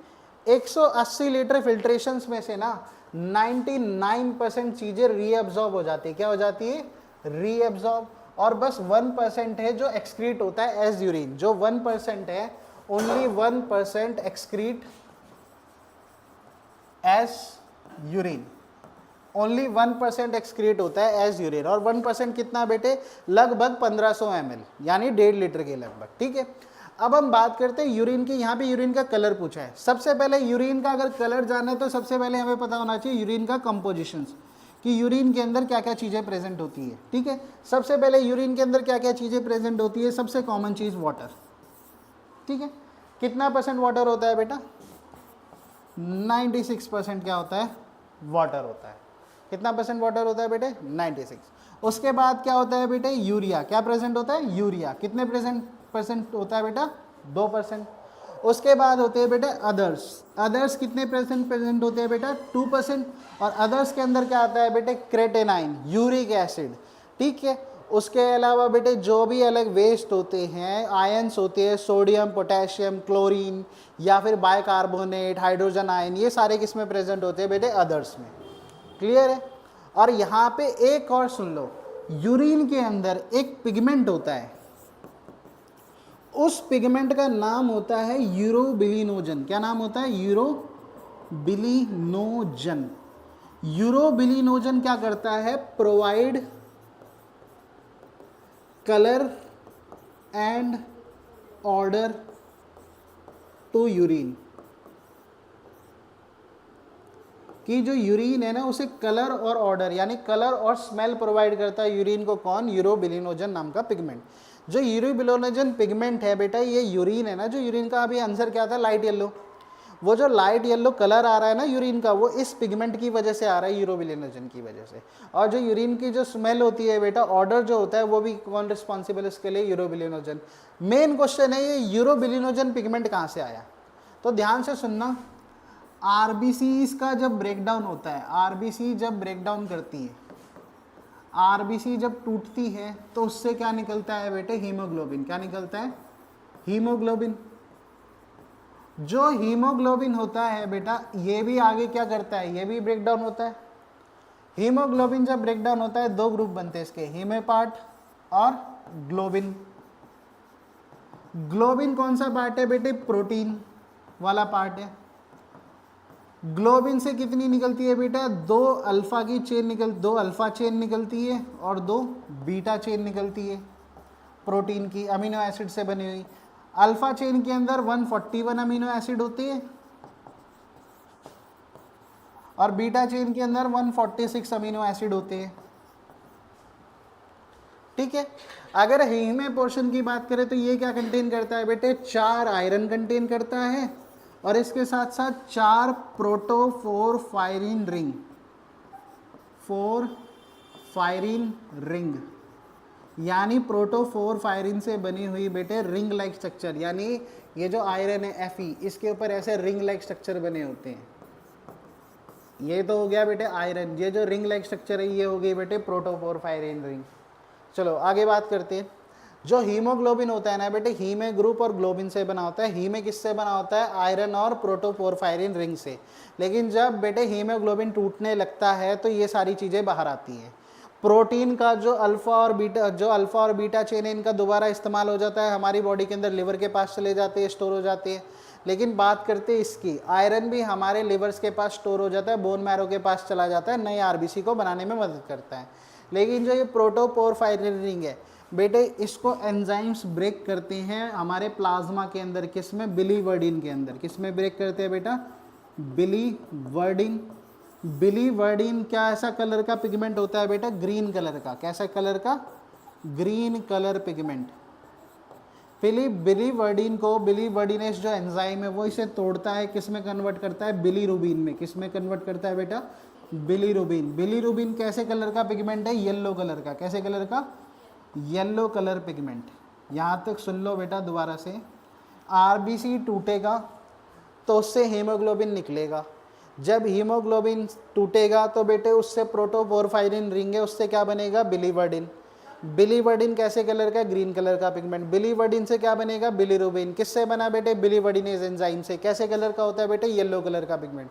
180 लीटर फिल्ट्रेशंस में से ना 99% चीजें रीअब्जॉर्ब हो जाती है। क्या हो जाती है, रीअब्जॉर्ब। और बस 1% है जो एक्सक्रीट होता है एज यूरिन। जो 1% है, only 1% excrete as urine. Only 1% excrete होता है एज यूरिन, और 1% कितना बेटे, लगभग 1500 ml, यानी 1.5 लीटर के लगभग, ठीक है। अब हम बात करते हैं यूरिन की। यहाँ पे यूरिन का कलर पूछा है। सबसे पहले यूरिन का अगर कलर जानना है तो सबसे पहले हमें पता होना चाहिए यूरिन का कंपोजिशंस, कि यूरिन के अंदर क्या क्या चीज़ें प्रेजेंट होती है, ठीक है। सबसे पहले यूरिन के अंदर क्या क्या चीज़ें प्रेजेंट होती है, सबसे कॉमन चीज़ वाटर, ठीक है। कितना % वाटर होता है बेटा, 96% क्या होता है, वाटर होता है। कितना % वाटर होता है बेटे, 96। उसके बाद क्या होता है बेटे, यूरिया, क्या प्रेजेंट होता है, यूरिया, कितने % होता है बेटा, 2%। उसके बाद होते हैं बेटे अदर्स, अदर्स कितने प्रेजेंट होते हैं बेटा, 2%। और अदर्स के अंदर क्या आता है बेटे, क्रेटेनाइन, यूरिक एसिड, ठीक है। उसके अलावा बेटे जो भी अलग वेस्ट होते हैं, आयंस होते हैं, सोडियम, पोटेशियम, क्लोरीन, या फिर बाइकार्बोनेट, हाइड्रोजन आयन, ये सारे किस में प्रेजेंट होते हैं बेटे, अदर्स में। क्लियर है। और यहाँ पे एक और सुन लो, यूरिन के अंदर एक पिगमेंट होता है, उस पिगमेंट का नाम होता है यूरोबिलिनोजन। क्या नाम होता है, यूरोबिलिनोजन। यूरोबिलिनोजन क्या करता है, provide colour and odour to urine, कि जो यूरिन है ना उसे कलर और ऑर्डर यानी कलर और स्मेल प्रोवाइड करता है यूरिन को, कौन, यूरोबिलिनोजन नाम का पिगमेंट। जो यूरोबिलिनोजन पिगमेंट है बेटा, ये यूरिन है ना, जो यूरिन का अभी आंसर क्या था, लाइट येलो, वो जो लाइट येलो कलर आ रहा है ना यूरिन का, वो इस पिगमेंट की वजह से आ रहा है, यूरोबिलिनोजन की वजह से। और जो यूरिन की जो स्मेल होती है बेटा, ऑर्डर जो होता है, वो भी कौन रिस्पॉन्सिबल इसके लिए, यूरोबिलिनोजन। मेन क्वेश्चन है ये यूरोबिलिनोजन पिगमेंट कहाँ से आया, तो ध्यान से सुनना। आरबीसी का जब ब्रेकडाउन होता है, आरबीसी जब ब्रेकडाउन करती है, आरबीसी जब टूटती है तो उससे क्या निकलता है बेटे, हीमोग्लोबिन। क्या निकलता है, हीमोग्लोबिन। जो हीमोग्लोबिन होता है बेटा, ये भी आगे क्या करता है, ये भी ब्रेकडाउन होता है। हीमोग्लोबिन जब ब्रेकडाउन होता है, दो ग्रुप बनते हैं इसके, हीमे पार्ट और ग्लोबिन। ग्लोबिन कौन सा पार्ट है बेटे, प्रोटीन वाला पार्ट है। ग्लोबिन से कितनी निकलती है बेटा, दो अल्फा चेन निकलती है और दो बीटा चेन निकलती है, प्रोटीन की, अमीनो एसिड से बनी हुई। अल्फा चेन के अंदर 141 अमीनो एसिड होते हैं और बीटा चेन के अंदर 146 अमीनो एसिड होते हैं, ठीक है। अगर हीमे पोर्शन की बात करें तो ये क्या कंटेन करता है बेटे, 4 आयरन कंटेन करता है और इसके साथ साथ 4 प्रोटोफोरफायरिन रिंग, 4 फायरिन रिंग, यानी प्रोटोफोरफायरिन से बनी हुई बेटे रिंग लाइक स्ट्रक्चर, यानी ये जो आयरन है Fe, इसके ऊपर ऐसे रिंग लाइक स्ट्रक्चर बने होते हैं। ये तो हो गया बेटे आयरन, ये जो रिंग लाइक स्ट्रक्चर है ये हो गई बेटे प्रोटोफोरफायरिन रिंग। चलो आगे बात करते हैं। जो हीमोग्लोबिन होता है ना बेटे, हीमे ग्रुप और ग्लोबिन से बना होता है। हीमे किससे बना होता है, आयरन और प्रोटोपोरफायरिन रिंग से। लेकिन जब बेटे हीमोग्लोबिन टूटने लगता है तो ये सारी चीज़ें बाहर आती हैं। प्रोटीन का जो अल्फा और बीटा चेन है, इनका दोबारा इस्तेमाल हो जाता है, हमारी बॉडी के अंदर लिवर के पास चले जाते हैं, स्टोर हो जाते हैं। लेकिन बात करते हैं इसकी, आयरन भी हमारे लिवर्स के पास स्टोर हो जाता है, बोन मैरो के पास चला जाता है, नए आरबीसी को बनाने में मदद करता है। लेकिन जो ये प्रोटोपोरफायरिन रिंग है बेटे, इसको एंजाइम्स ब्रेक करते हैं हमारे प्लाज्मा के अंदर, किसमें, बिलीवर्डिन के अंदर। किसमें ब्रेक करते हैं बेटा, बिलीवर्डिन। बिलीवर्डिन क्या ऐसा कलर का पिगमेंट होता है बेटा, ग्रीन कलर का। कैसा कलर का, ग्रीन कलर पिगमेंट। बिलीवर्डिन को, बिलीवर्डिनेस जो एंजाइम है वो इसे तोड़ता है, किसमें कन्वर्ट करता है, बिलीरुबिन में। किसमें कन्वर्ट करता है बेटा, बिलीरुबिन। बिलीरुबिन कैसे कलर का पिगमेंट है, येलो कलर का। कैसे कलर का, येलो कलर पिगमेंट। यहाँ तक सुन लो बेटा दोबारा से। आरबीसी टूटेगा तो उससे हीमोग्लोबिन निकलेगा। जब हीमोग्लोबिन टूटेगा तो बेटे उससे प्रोटोपोरफायरिन रिंग है, उससे क्या बनेगा, बिलीवर्डिन। बिलीवर्डिन कैसे कलर का, ग्रीन कलर का पिगमेंट। बिलीवर्डिन से क्या बनेगा, बिलीरुबिन। किससे बना बेटे, बिलीवर्डिनेज एंजाइम से। कैसे कलर का होता है बेटे, येलो कलर का पिगमेंट।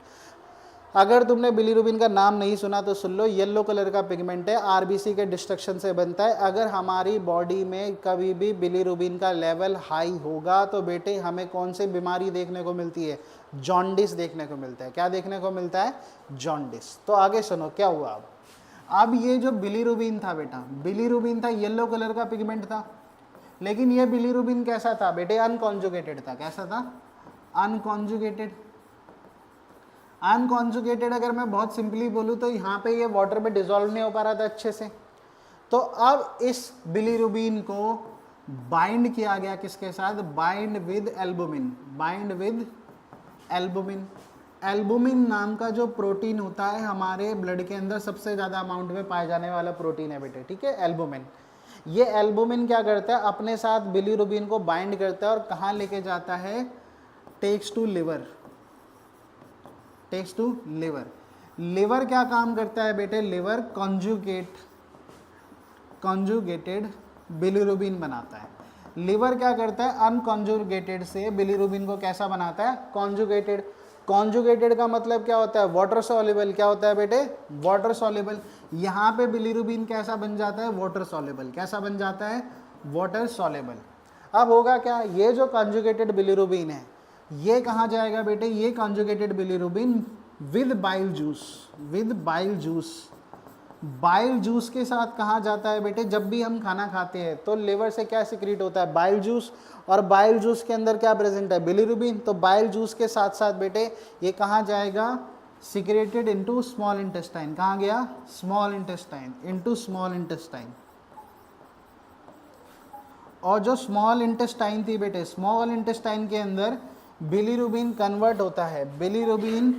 अगर तुमने बिलीरुबिन का नाम नहीं सुना तो सुन लो, येलो कलर का पिगमेंट है, आरबीसी के डिस्ट्रक्शन से बनता है। अगर हमारी बॉडी में कभी भी बिलीरुबिन का लेवल हाई होगा तो बेटे हमें कौन सी बीमारी देखने को मिलती है? जॉन्डिस देखने को मिलता है। क्या देखने को मिलता है? जॉन्डिस। तो आगे सुनो क्या हुआ। अब ये जो बिलीरुबिन था बेटा, बिलीरुबिन था येलो कलर का पिगमेंट था, लेकिन ये बिलीरुबिन कैसा था बेटे? अनकॉन्जुगेटेड था। कैसा था? अनकॉन्जुगेटेड। अनकॉन्जुगेटेड अगर मैं बहुत सिंपली बोलूँ तो यहाँ पे ये वाटर में डिजोल्व नहीं हो पा रहा था अच्छे से। तो अब इस बिलीरुबिन को बाइंड किया गया किसके साथ? Bind with albumin. Bind with albumin. Albumin नाम का जो प्रोटीन होता है हमारे ब्लड के अंदर सबसे ज़्यादा अमाउंट में पाए जाने वाला प्रोटीन है बेटे, ठीक है, एल्बुमिन। ये एल्बुमिन क्या करता है? अपने साथ बिलीरुबिन को बाइंड करता है और कहाँ लेके जाता है? Takes to liver. Takes to liver. Liver क्या काम करता है बेटे? लिवर कॉन्जुगेटेड बिलीरुबिन बनाता है। लिवर क्या करता है? अनकॉन्जुगेटेड से बिलीरुबिन को कैसा बनाता है? कॉन्जुगेटेड। कॉन्जुगेटेड का मतलब क्या होता है? Water soluble. क्या होता है बेटे? Water soluble. यहाँ पे बिलीरुबिन कैसा बन जाता है? Water soluble. कैसा बन जाता है? Water soluble. अब होगा क्या? ये जो कॉन्जुगेटेड बिलीरुबिन है ये कहाँ जाएगा बेटे? ये conjugated bilirubin with bile juice. With bile juice. Bile juice के साथ कहाँ जाता है बेटे? जब भी हम खाना खाते हैं तो लिवर से क्या सिक्रीट होता है? Bile juice. और बाइल जूस के अंदर क्या प्रेजेंट है? बिलीरुबिन। तो बाइल जूस के साथ साथ बेटे ये कहाँ जाएगा? Secreted into small intestine. कहाँ गया? Small intestine. Into small intestine. और जो स्मॉल इंटेस्टाइन थी बेटे, स्मॉल इंटेस्टाइन के अंदर बिलीरुबिन कन्वर्ट होता है। बिलीरुबिन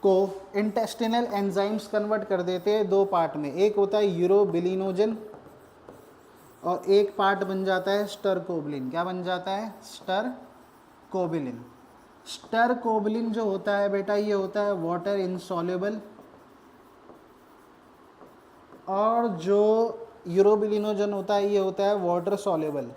को इंटेस्टिनल एंजाइम्स कन्वर्ट कर देते हैं दो पार्ट में। एक होता है यूरोबिलिनोजन और एक पार्ट बन जाता है स्टरकोबिलिन। क्या बन जाता है? स्टरकोबिलिन। स्टरकोबिलिन जो होता है बेटा ये होता है वाटर इनसॉल्युबल, और जो यूरोबिलिनोजन होता है ये होता है वाटर सॉल्युबल।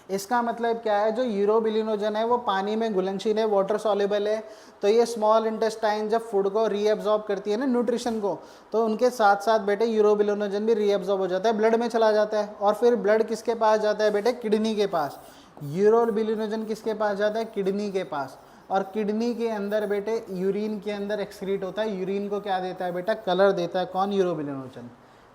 इसका मतलब क्या है? जो यूरोबिलिनोजन है वो पानी में घुलनशील है, वाटर सॉल्युबल है। तो ये स्मॉल इंटेस्टाइन जब फूड को रीएब्जॉर्ब करती है ना, न्यूट्रिशन को, तो उनके साथ साथ बेटे यूरोबिलिनोजन भी रीएब्जॉर्ब हो जाता है, ब्लड में चला जाता है। और फिर ब्लड किसके पास जाता है बेटे? किडनी के पास। यूरोबिलिनोजन किसके पास जाता है? किडनी के पास। और किडनी के अंदर बेटे यूरिन के अंदर एक्सक्रीट होता है। यूरिन को क्या देता है बेटा? कलर देता है। कौन? यूरोबिलिनोजन।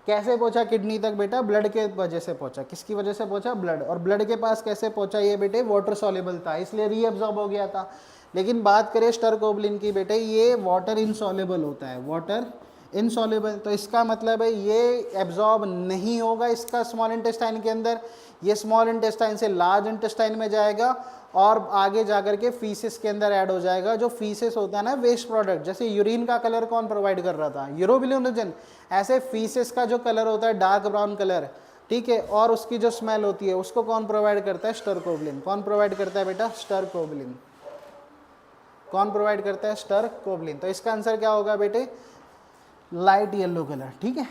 कैसे पहुंचा किडनी तक बेटा? ब्लड के वजह से पहुंचा। किसकी वजह से पहुंचा? ब्लड। और ब्लड के पास कैसे पहुंचा ये बेटे? वाटर सॉल्युबल था, इसलिए रीअब्जॉर्ब हो गया था। लेकिन बात करें स्टरकोबिलिन की बेटे, ये वाटर इनसॉल्युबल होता है। Water insoluble. तो इसका मतलब है ये एब्जॉर्ब नहीं होगा इसका स्मॉल इंटेस्टाइन के अंदर। ये स्मॉल इंटेस्टाइन से लार्ज इंटेस्टाइन में जाएगा और आगे जाकर के फीसिस के अंदर ऐड हो जाएगा। जो फीसिस होता है ना, वेस्ट प्रोडक्ट, जैसे यूरिन का कलर कौन प्रोवाइड कर रहा था? यूरोबिलिनोजन। ऐसे फीसिस का जो कलर होता है डार्क ब्राउन कलर, ठीक है, और उसकी जो स्मेल होती है उसको कौन प्रोवाइड करता है? स्टरकोबिलिन। कौन प्रोवाइड करता है बेटा? स्टरकोबिलिन। कौन प्रोवाइड करता है? स्टरकोबिलिन। तो इसका आंसर क्या होगा बेटे? लाइट येलो कलर, ठीक है।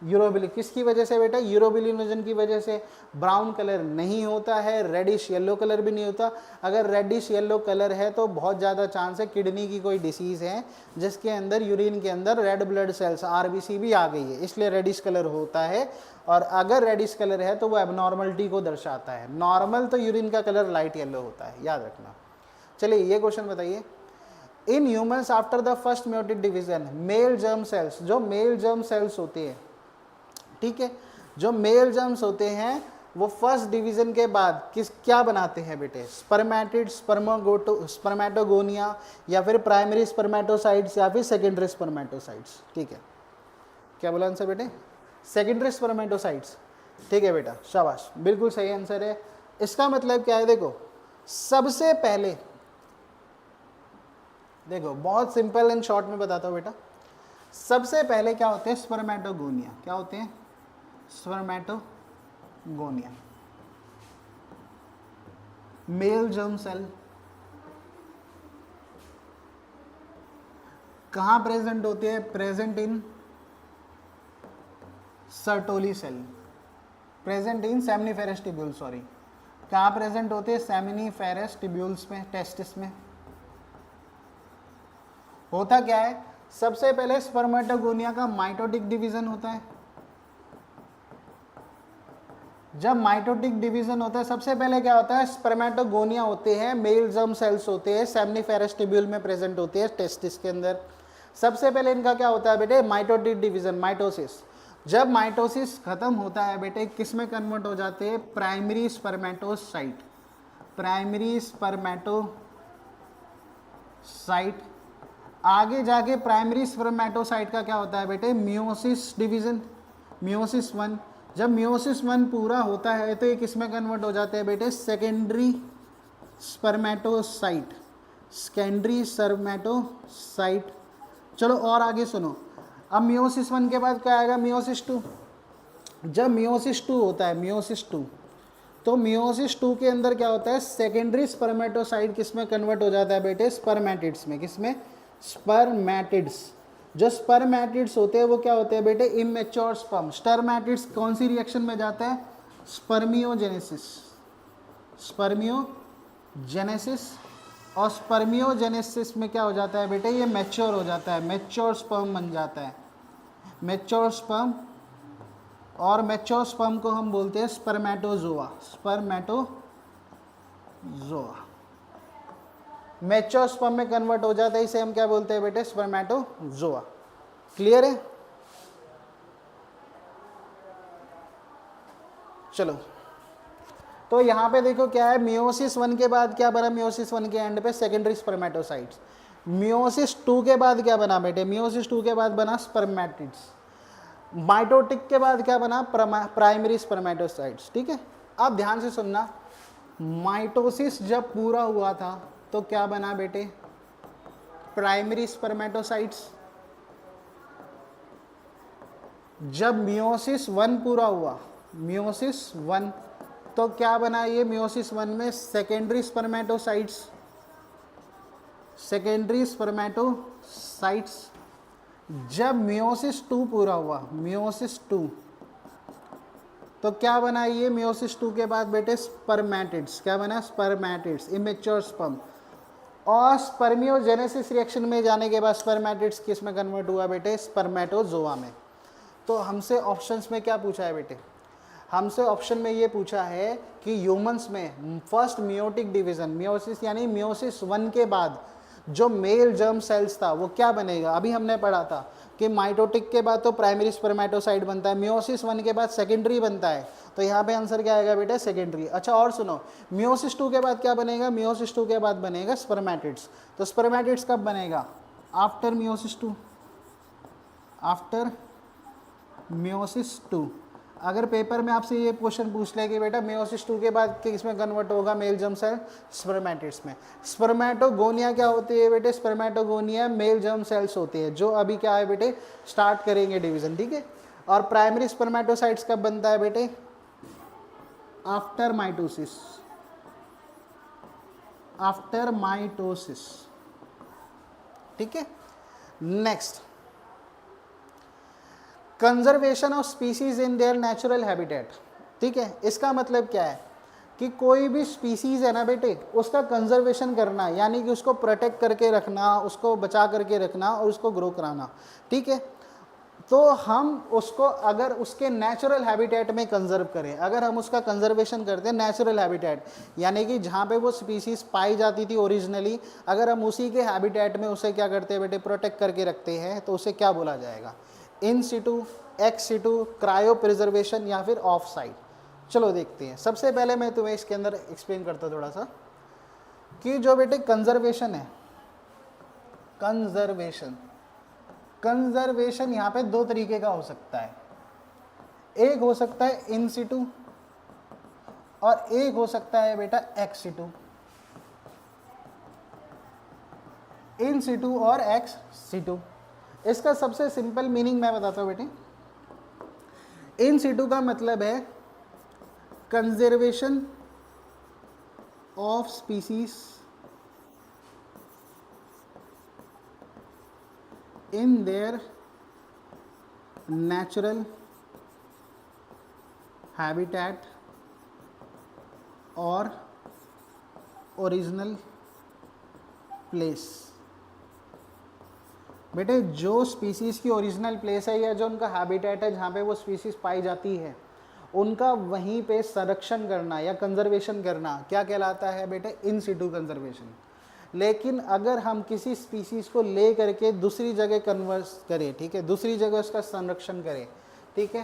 यूरोबिलिन किसकी वजह से बेटा? यूरोबिलिनोजन की वजह से ब्राउन कलर नहीं होता है, रेडिश येलो कलर भी नहीं होता। अगर रेडिश येलो कलर है तो बहुत ज़्यादा चांस है किडनी की कोई डिसीज़ है जिसके अंदर यूरिन के अंदर रेड ब्लड सेल्स आरबीसी भी आ गई है, इसलिए रेडिश कलर होता है। और अगर रेडिश कलर है तो वो एबनॉर्मलिटी को दर्शाता है। नॉर्मल तो यूरिन का कलर लाइट येलो होता है, याद रखना। चलिए ये क्वेश्चन बताइए। In humans after the first muted division, male germ cells, जो मेल जर्म सेल्स होते हैं, ठीक है, जो मेल जर्म्स होते हैं वो फर्स्ट डिवीजन के बाद क्या बनाते हैं बेटे? स्पर्मेटिड, स्पर्मेटोगोनिया, या फिर प्राइमरी स्पर्मेटोसाइट्स, या फिर सेकेंडरी स्पर्मेटोसाइट्स। ठीक है, क्या बोला आंसर बेटे? Secondary spermatocytes. ठीक है बेटा, शाबाश, बिल्कुल सही आंसर है। इसका मतलब क्या है? देखो सबसे पहले, देखो बहुत सिंपल एंड शॉर्ट में बताता हूँ बेटा। सबसे पहले क्या होते हैं? स्पर्मेटोगोनिया। क्या होते हैं? स्पर्मेटोगोनिया। मेल जर्म सेल कहाँ प्रेजेंट होते हैं? Present in Sertoli cell, present in seminiferous tubule, sorry, कहाँ प्रेजेंट होते हैं? सेमिनिफेरस टिब्यूल्स में, टेस्टिस में। होता क्या है, सबसे पहले स्पर्मेटोगोनिया का माइटोटिक डिवीजन होता है। जब माइटोटिक डिवीजन होता है सबसे पहले क्या होता है, स्पर्मेटोगोनिया होते हैं, मेल जर्म सेल्स होते हैं, सेमिनिफेरस टिब्यूल में प्रेजेंट होते हैं टेस्टिस के अंदर। सबसे पहले इनका क्या होता है बेटे, माइटोटिक डिवीजन, माइटोसिस। जब माइटोसिस खत्म होता है बेटे, किस में कन्वर्ट हो जाते हैं? Primary spermatocyte, primary spermatocyte. आगे जाके प्राइमरी स्पर्मेटोसाइट का क्या होता है बेटे? Meiosis division, meiosis 1। जब मियोसिस 1 पूरा होता है तो ये किस में कन्वर्ट हो जाते हैं बेटे? Secondary spermatocyte, secondary spermatocyte. चलो और आगे सुनो, अब मियोसिस 1 के बाद क्या आएगा? मियोसिस 2। जब मियोसिस 2 होता है, मियोसिस 2, तो मियोसिस 2 के अंदर क्या होता है? सेकेंडरी स्पर्मेटोसाइट किस में कन्वर्ट हो जाता है बेटे? स्पर्मेटिड्स में। किस में? स्पर्मेटिड्स। जो स्पर्मेटिड्स होते हैं वो क्या होते हैं बेटे? Immature sperm. स्पर्मेटिड्स कौन सी रिएक्शन में जाता है? Spermiogenesis, spermiogenesis. और स्पर्मियोजेनेसिस में क्या हो जाता है बेटे? ये मैच्योर हो जाता है, मैच्योर स्पर्म बन जाता है, मैच्योर स्पर्म। और मैच्योर स्पर्म को हम बोलते हैं स्पर्मेटोजोआ, स्पर्मेटोजोआ। मैच्योर स्पर्म में कन्वर्ट हो जाता है, इसे हम क्या बोलते हैं बेटे? स्पर्मेटोजोआ। क्लियर है? चलो, तो यहाँ पे देखो क्या है, मियोसिस 1 के बाद क्या बना? मियोसिस 1 के एंड पे सेकेंडरी स्पर्मेटोसाइट्स। मियोसिस 2 के बाद क्या बना बेटे? मियोसिस 2 के बाद बना स्पर्मेटिड्स। माइटोटिक के बाद क्या बना? Primary spermatocytes. ठीक है, अब ध्यान से सुनना, माइटोसिस जब पूरा हुआ था तो क्या बना बेटे? Primary spermatocytes. जब मियोसिस 1 पूरा हुआ, मियोसिस 1, तो क्या बना ये? मियोसिस 1 में सेकेंडरी स्पर्मेटोसाइट्स, सेकेंडरी स्पर्मेटोसाइट्स। जब मियोसिस 2 पूरा हुआ, मियोसिस 2, तो क्या बना ये? मियोसिस 2 के बाद बेटे स्पर्मेटिड्स। क्या बना? Spermatids, immature sperm. और स्पर्मियोजेनेसिस रिएक्शन में जाने के बाद स्पर्मेटिड्स किस में कन्वर्ट हुआ बेटे? स्पर्मेटोजोआ में। तो हमसे ऑप्शंस में क्या पूछा है बेटे? हमसे ऑप्शन में ये पूछा है कि ह्यूमंस में फर्स्ट मियोटिक डिवीजन, मियोसिस यानी मियोसिस 1 के बाद जो मेल जर्म सेल्स था वो क्या बनेगा? अभी हमने पढ़ा था कि माइटोटिक के बाद तो प्राइमरी स्पर्मेटोसाइट बनता है, मियोसिस 1 के बाद सेकेंडरी बनता है, तो यहाँ पे आंसर क्या आएगा बेटा? सेकेंडरी। अच्छा और सुनो, मियोसिस 2 के बाद क्या बनेगा? मियोसिस 2 के बाद बनेगा स्पर्मेटिड्स। तो स्पर्मेटिड्स कब बनेगा? After meiosis 2, after meiosis 2। अगर पेपर में आपसे ये क्वेश्चन पूछ ले कि बेटा मियोसिस 2 के बाद किसमें कन्वर्ट होगा मेल जर्म सेल? स्पर्मेटिड्स में। स्पर्मेटोगोनिया क्या होती है बेटे? स्पर्मेटोगोनिया मेल जर्म सेल्स होती है, जो अभी क्या है बेटे? स्टार्ट करेंगे डिवीजन। ठीक है, और प्राइमरी स्पर्मेटोसाइट्स कब बनता है बेटे? After mitosis, after mitosis. ठीक है, next, conservation of species in their natural habitat. ठीक है, इसका मतलब क्या है कि कोई भी स्पीसीज है ना बेटे, उसका कंजर्वेशन करना, यानी कि उसको प्रोटेक्ट करके रखना, उसको बचा करके रखना और उसको ग्रो कराना। ठीक है, तो हम उसको अगर उसके नेचुरल हैबिटेट में कंजर्व करें, अगर हम उसका कंजर्वेशन करते हैं नेचुरल हैबिटेट, यानी कि जहाँ पे वो स्पीसीज पाई जाती थी ओरिजिनली, अगर हम उसी के हैबिटेट में उसे क्या करते हैं बेटे? प्रोटेक्ट करके रखते हैं, तो उसे क्या बोला जाएगा? In situ, ex situ, cryopreservation या फिर ऑफ साइट। चलो देखते हैं। सबसे पहले मैं तुम्हें इसके अंदर एक्सप्लेन करता हूँ थोड़ा सा कि जो बेटे कंजर्वेशन है, कंजर्वेशन, कंजर्वेशन यहाँ पे दो तरीके का हो सकता है। एक हो सकता है इन सिटू और एक हो सकता है बेटा एक्स सिटू। इन सिटू और एक्स सिटू, इसका सबसे सिंपल मीनिंग मैं बताता हूँ बेटे। इन सिटू का मतलब है conservation of species in their natural habitat और ओरिजिनल प्लेस। बेटे जो स्पीसीज़ की ओरिजिनल प्लेस है या जो उनका हैबिटेट है जहाँ पे वो स्पीसीज़ पाई जाती है, उनका वहीं पे संरक्षण करना या कंजर्वेशन करना क्या कहलाता है बेटे? इन सिटू कंजर्वेशन। लेकिन अगर हम किसी स्पीसीज़ को ले करके दूसरी जगह कन्वर्स करें, ठीक है, दूसरी जगह उसका संरक्षण करें, ठीक है,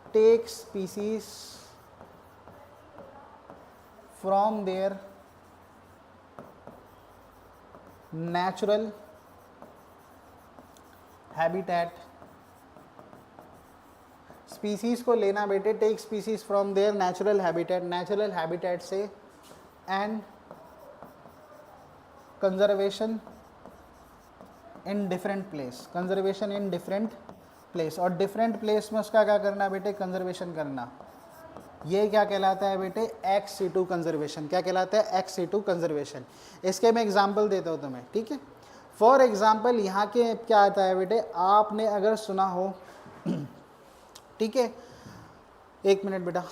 take species from their natural habitat, species को लेना बेटे, take species from their natural habitat, natural habitat से, and conservation in different place, conservation in different place, और डिफरेंट प्लेस में उसका क्या करना बेटे? कंजर्वेशन करना। ये क्या कहलाता है बेटे? Ex situ conservation. क्या कहलाता है? Ex situ conservation. इसके मैं एग्जांपल देता हूँ तुम्हें, ठीक है। फॉर एग्जांपल यहाँ के क्या आता है बेटे? आपने अगर सुना हो, ठीक है, एक मिनट बेटा,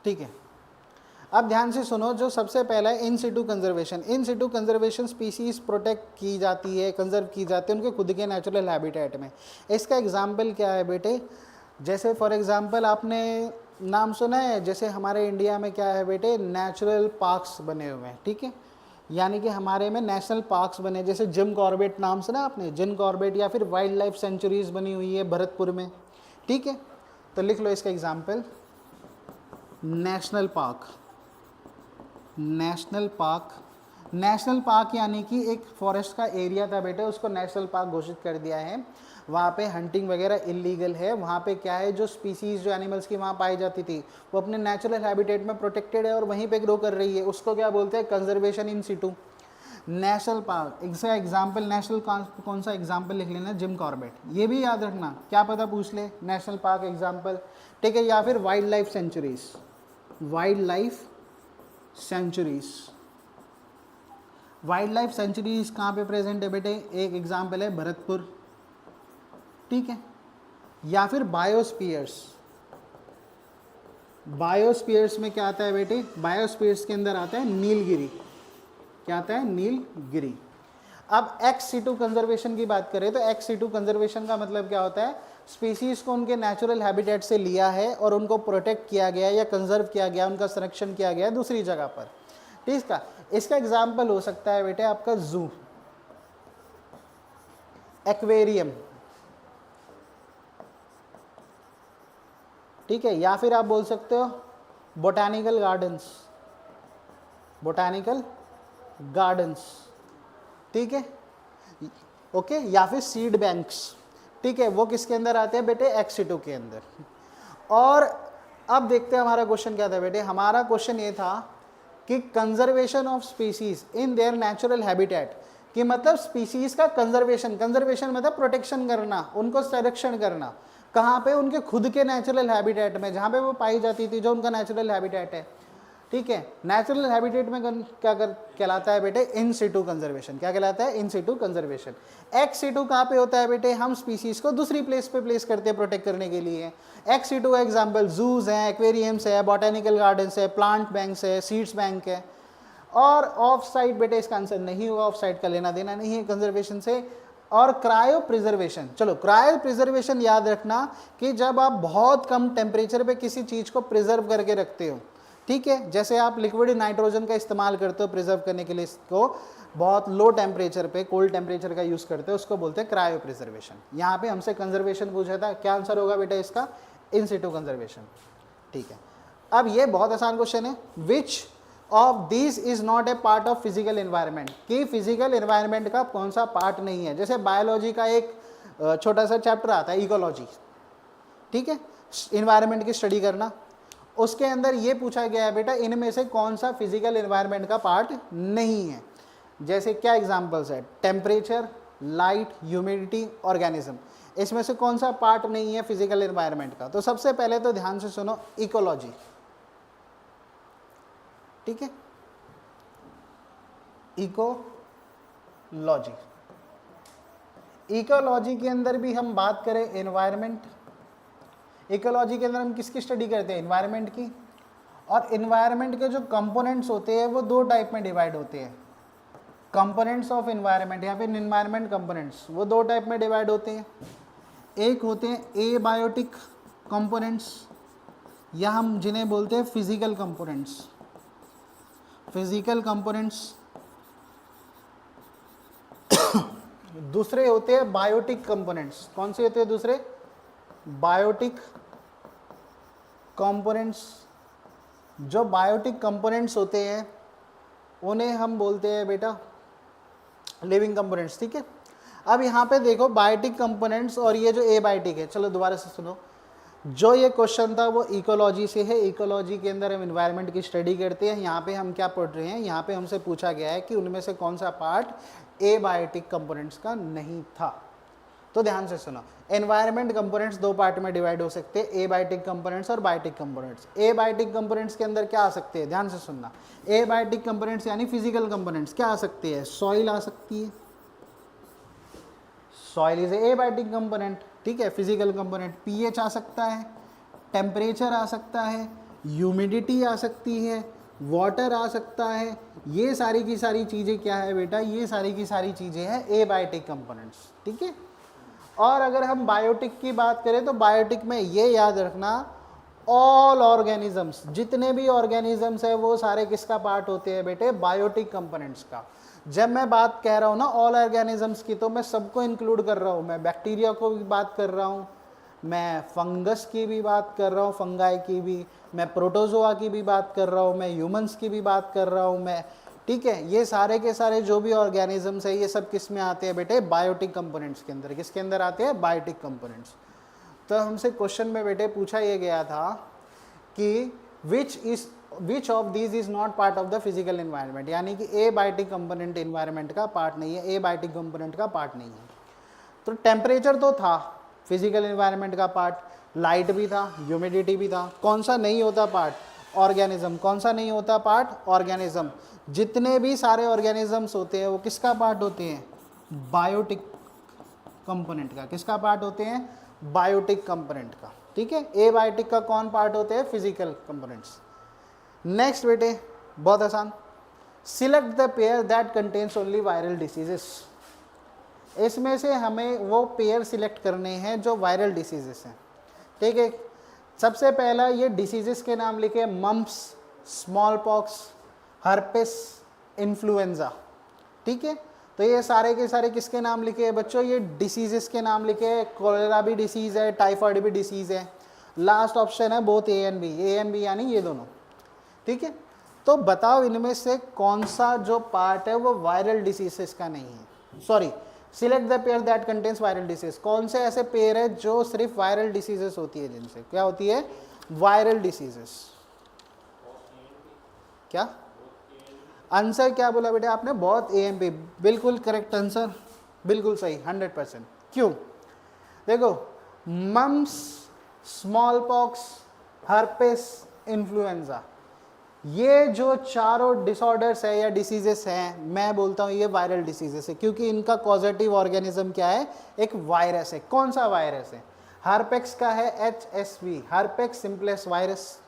ठीक है। अब ध्यान से सुनो, जो सबसे पहला है इन सिटू कंजर्वेशन। इन सिटू कंजर्वेशन स्पीसीज प्रोटेक्ट की जाती है, कंजर्व की जाती है उनके खुद के नेचुरल हैबिटेट में। इसका एग्जाम्पल क्या है बेटे? जैसे फॉर एग्जाम्पल आपने नाम सुना है, जैसे हमारे इंडिया में क्या है बेटे? नेचुरल पार्क्स बने हुए हैं, ठीक है, यानी कि हमारे में नेशनल पार्क्स बने, जैसे जिम कॉर्बेट नाम सुना आपने? जिम कॉर्बेट, या फिर वाइल्ड लाइफ सेंचुरीज बनी हुई है भरतपुर में, ठीक है। तो लिख लो इसका example, national park. National park, national park यानी कि एक फॉरेस्ट का एरिया था बेटे, उसको नेशनल पार्क घोषित कर दिया है। वहाँ पे हंटिंग वगैरह इलीगल है। वहाँ पे क्या है, जो स्पीसीज जो एनिमल्स की वहाँ पाई जाती थी वो अपने नेचुरल हैबिटेट में प्रोटेक्टेड है और वहीं पे ग्रो कर रही है। उसको क्या बोलते हैं? Conservation in Situ. National park, इसका एग्जाम्पल नेशनल कौन सा एग्जाम्पल लिख लेना? Jim Corbett. ये भी याद रखना, क्या पता पूछ ले, नेशनल पार्क एग्जाम्पल, ठीक है। या फिर wild life sanctuaries, wild life sanctuaries. Wild life sanctuaries कहाँ पे प्रेजेंट है बेटे? एक एग्जाम्पल है भरतपुर, ठीक है। या फिर बायोस्फीयर्स। बायोस्फीयर्स में क्या आता है बेटे? बायोस्फीयर्स के अंदर आता है नीलगिरी। क्या आता है? नीलगिरी। अब एक्स सिटू कंजर्वेशन की बात करें तो एक्स सिटू कंजर्वेशन का मतलब क्या होता है? स्पीसीज को उनके नेचुरल हैबिटेट से लिया है और उनको प्रोटेक्ट किया गया या कंजर्व किया गया, उनका संरक्षण किया गया दूसरी जगह पर, ठीक है। इसका एग्जाम्पल हो सकता है बेटे आपका जू, एक्वेरियम, ठीक है। या फिर आप बोल सकते हो बोटानिकल गार्डन्स, बोटानिकल गार्डन्स, ठीक है, ओके। या फिर सीड बैंक्स, ठीक है, वो किसके अंदर आते हैं बेटे? एक्स सिटू के अंदर। और अब देखते हैं हमारा क्वेश्चन क्या था बेटे? हमारा क्वेश्चन ये था कि conservation of species in their natural habitat, कि मतलब स्पीसीज का कंजर्वेशन, कंजर्वेशन मतलब प्रोटेक्शन करना, उनको संरक्षण करना, कहाँ पे? उनके खुद के नेचुरल हैबिटेट में, जहाँ पे वो पाई जाती थी, जो उनका नेचुरल हैबिटेट है, ठीक है। नेचुरल हैबिटेट में क्या कहलाता है बेटे? इन सिटू कंजर्वेशन। क्या कहलाता है? इन सिटू कंजर्वेशन। एक्स सिटू कहाँ पे होता है बेटे? हम स्पीसीज को दूसरी प्लेस पे प्लेस करते हैं प्रोटेक्ट करने के लिए। एक्स सिटू का एग्जाम्पल जूज हैं, एक्वेरियम्स है, बॉटेनिकल गार्डन्स है, प्लांट बैंक्स है, सीड्स बैंक है। और ऑफ साइट बेटे इसका आंसर नहीं होगा, ऑफ साइट का लेना देना नहीं है कंजर्वेशन से। और क्रायो प्रिजर्वेशन, चलो क्रायो प्रिजर्वेशन याद रखना कि जब आप बहुत कम टेम्परेचर पे किसी चीज़ को प्रिजर्व करके रखते हो, ठीक है, जैसे आप लिक्विड नाइट्रोजन का इस्तेमाल करते हो प्रिजर्व करने के लिए, इसको बहुत लो टेम्परेचर पे, कोल्ड टेम्परेचर का यूज़ करते हो, उसको बोलते हैं क्रायो प्रिजर्वेशन। यहाँ पे हमसे कंजर्वेशन पूछा था, क्या आंसर होगा बेटा इसका? इन सिटू कंजर्वेशन, ठीक है। अब ये बहुत आसान क्वेश्चन है, which of this is not a part of physical environment, कि फिजिकल एनवायरनमेंट का कौन सा पार्ट नहीं है। जैसे बायोलॉजी का एक छोटा सा चैप्टर आता है इकोलॉजी, ठीक है, इन्वायरमेंट की स्टडी करना, उसके अंदर ये पूछा गया है बेटा इनमें से कौन सा फिजिकल एनवायरनमेंट का पार्ट नहीं है। जैसे क्या एग्जांपल्स है? टेम्परेचर, लाइट, ह्यूमिडिटी, ऑर्गेनिज्म, इसमें से कौन सा पार्ट नहीं है फिजिकल एनवायरनमेंट का? तो सबसे पहले तो ध्यान से सुनो, इकोलॉजी। ठीक है। इकोलॉजी, इकोलॉजी के अंदर भी हम बात करें एनवायरनमेंट, इकोलॉजी के अंदर हम किसकी स्टडी करते हैं, एनवायरनमेंट की। और एनवायरनमेंट के जो कंपोनेंट्स होते हैं वो दो टाइप में डिवाइड होते हैं, कंपोनेंट्स ऑफ एनवायरनमेंट या फिर एनवायरनमेंट कंपोनेंट्स, वो दो टाइप में डिवाइड होते हैं। एक होते हैं एबायोटिक कंपोनेंट्स या हम जिन्हें बोलते हैं फिजिकल कंपोनेंट्स, फिजिकल कंपोनेंट्स। दूसरे होते हैं बायोटिक कंपोनेंट्स। कौन से होते हैं दूसरे, बायोटिक कंपोनेंट्स। जो बायोटिक कंपोनेंट्स होते हैं उन्हें हम बोलते हैं बेटा लिविंग कंपोनेंट्स, ठीक है। अब यहाँ पे देखो बायोटिक कंपोनेंट्स और ये जो एबायोटिक है, चलो दोबारा से सुनो। जो ये क्वेश्चन था वो इकोलॉजी से है, इकोलॉजी के अंदर हम एनवायरनमेंट की स्टडी करते हैं। यहाँ पे हम क्या पढ़ रहे हैं, यहाँ पे हमसे पूछा गया है कि उनमें से कौन सा पार्ट एबायोटिक कंपोनेंट्स का नहीं था। तो ध्यान से सुनो, एनवायरनमेंट कंपोनेंट्स दो पार्ट में डिवाइड हो सकते हैं, एबायोटिक कंपोनेंट्स और बायोटिक कंपोनेंट्स। एबायोटिक कंपोनेंट्स के अंदर क्या आ सकते हैं, ध्यान से सुनना। एबायोटिक कंपोनेंट्स यानी फिजिकल कंपोनेंट्स क्या आ सकते हैं, सॉइल आ सकती है, सॉइल इज एबायोटिक कंपोनेंट, ठीक है, फिजिकल कंपोनेंट। पीएच आ सकता है, टेम्परेचर आ सकता है, ह्यूमिडिटी आ सकती है, वाटर आ सकता है। ये सारी की सारी चीज़ें क्या है बेटा, ये सारी की सारी चीज़ें हैं एबायोटिक कंपोनेंट्स, ठीक है। और अगर हम बायोटिक की बात करें तो बायोटिक में ये याद रखना, ऑल ऑर्गेनिजम्स, जितने भी ऑर्गेनिजम्स है वो सारे किसका पार्ट होते हैं बेटे, बायोटिक कंपोनेंट्स का। जब मैं बात कह रहा हूँ ना ऑल ऑर्गेनिजम्स की, तो मैं सबको इंक्लूड कर रहा हूँ। मैं बैक्टीरिया को भी बात कर रहा हूँ, मैं फंगस की भी बात कर रहा हूँ, फंगाई की भी, मैं प्रोटोजोआ की भी बात कर रहा हूँ, मैं ह्यूमंस की भी बात कर रहा हूँ मैं, ठीक है। ये सारे के सारे जो भी ऑर्गेनिजम्स है ये सब किस में आते हैं बेटे, बायोटिक कंपोनेंट्स के अंदर। किसके अंदर आते हैं, बायोटिक कंपोनेंट्स। तो हमसे क्वेश्चन में बेटे पूछा ये गया था कि which of these is not part of the physical environment, यानी कि ए बायोटिक कंपोनेंट एनवायरनमेंट का पार्ट नहीं है, ए बायोटिक कंपोनेंट का पार्ट नहीं है। तो टेम्परेचर तो था फिजिकल एनवायरनमेंट का पार्ट, लाइट भी था, ह्यूमिडिटी भी था। कौन सा नहीं होता पार्ट, ऑर्गेनिज्म। कौन सा नहीं होता पार्ट, ऑर्गेनिज्म। जितने भी सारे ऑर्गेनिजम्स होते हैं वो किसका पार्ट होते हैं, बायोटिक कंपोनेंट का। किसका पार्ट होते हैं, बायोटिक कंपोनेंट का, ठीक है। ए बायोटिक का कौन पार्ट होते हैं, फिजिकल कंपोनेंट्स। नेक्स्ट बेटे बहुत आसान, select the pair that contains only viral diseases. इसमें से हमें वो पेयर सिलेक्ट करने हैं जो वायरल डिसीजेस हैं, ठीक है। सबसे पहला ये डिसीजेस के नाम लिखे, mumps, small pox, herpes, influenza, ठीक है। तो ये सारे के सारे किसके नाम लिखे हैं बच्चों, ये डिसीजेस के नाम लिखे हैं। कोलेरा भी डिसीज है, टाइफाइड भी डिसीज है। लास्ट ऑप्शन है both A and B, A and B यानी ये दोनों, ठीक है। तो बताओ इनमें से कौन सा जो पार्ट है वो वायरल डिसीजेस का नहीं है। Sorry, select the pair that contains viral disease. कौन से ऐसे पेयर है जो सिर्फ वायरल डिसीजेस होती है, जिनसे क्या होती है, वायरल डिसीजेस। क्या आंसर क्या बोला बेटे आपने, बहुत ए एम बी, बिल्कुल करेक्ट आंसर, बिल्कुल सही, 100%। क्यों, देखो mumps, smallpox, herpes, influenza, ये जो चारों डिसऑर्डर्स है या डिसीजेस हैं, मैं बोलता हूँ ये वायरल डिसीजेस है, क्योंकि इनका कॉजेटिव ऑर्गेनिज्म क्या है, एक वायरस है। कौन सा वायरस है, हर्पेक्स का है HSV, herpes simplex virus.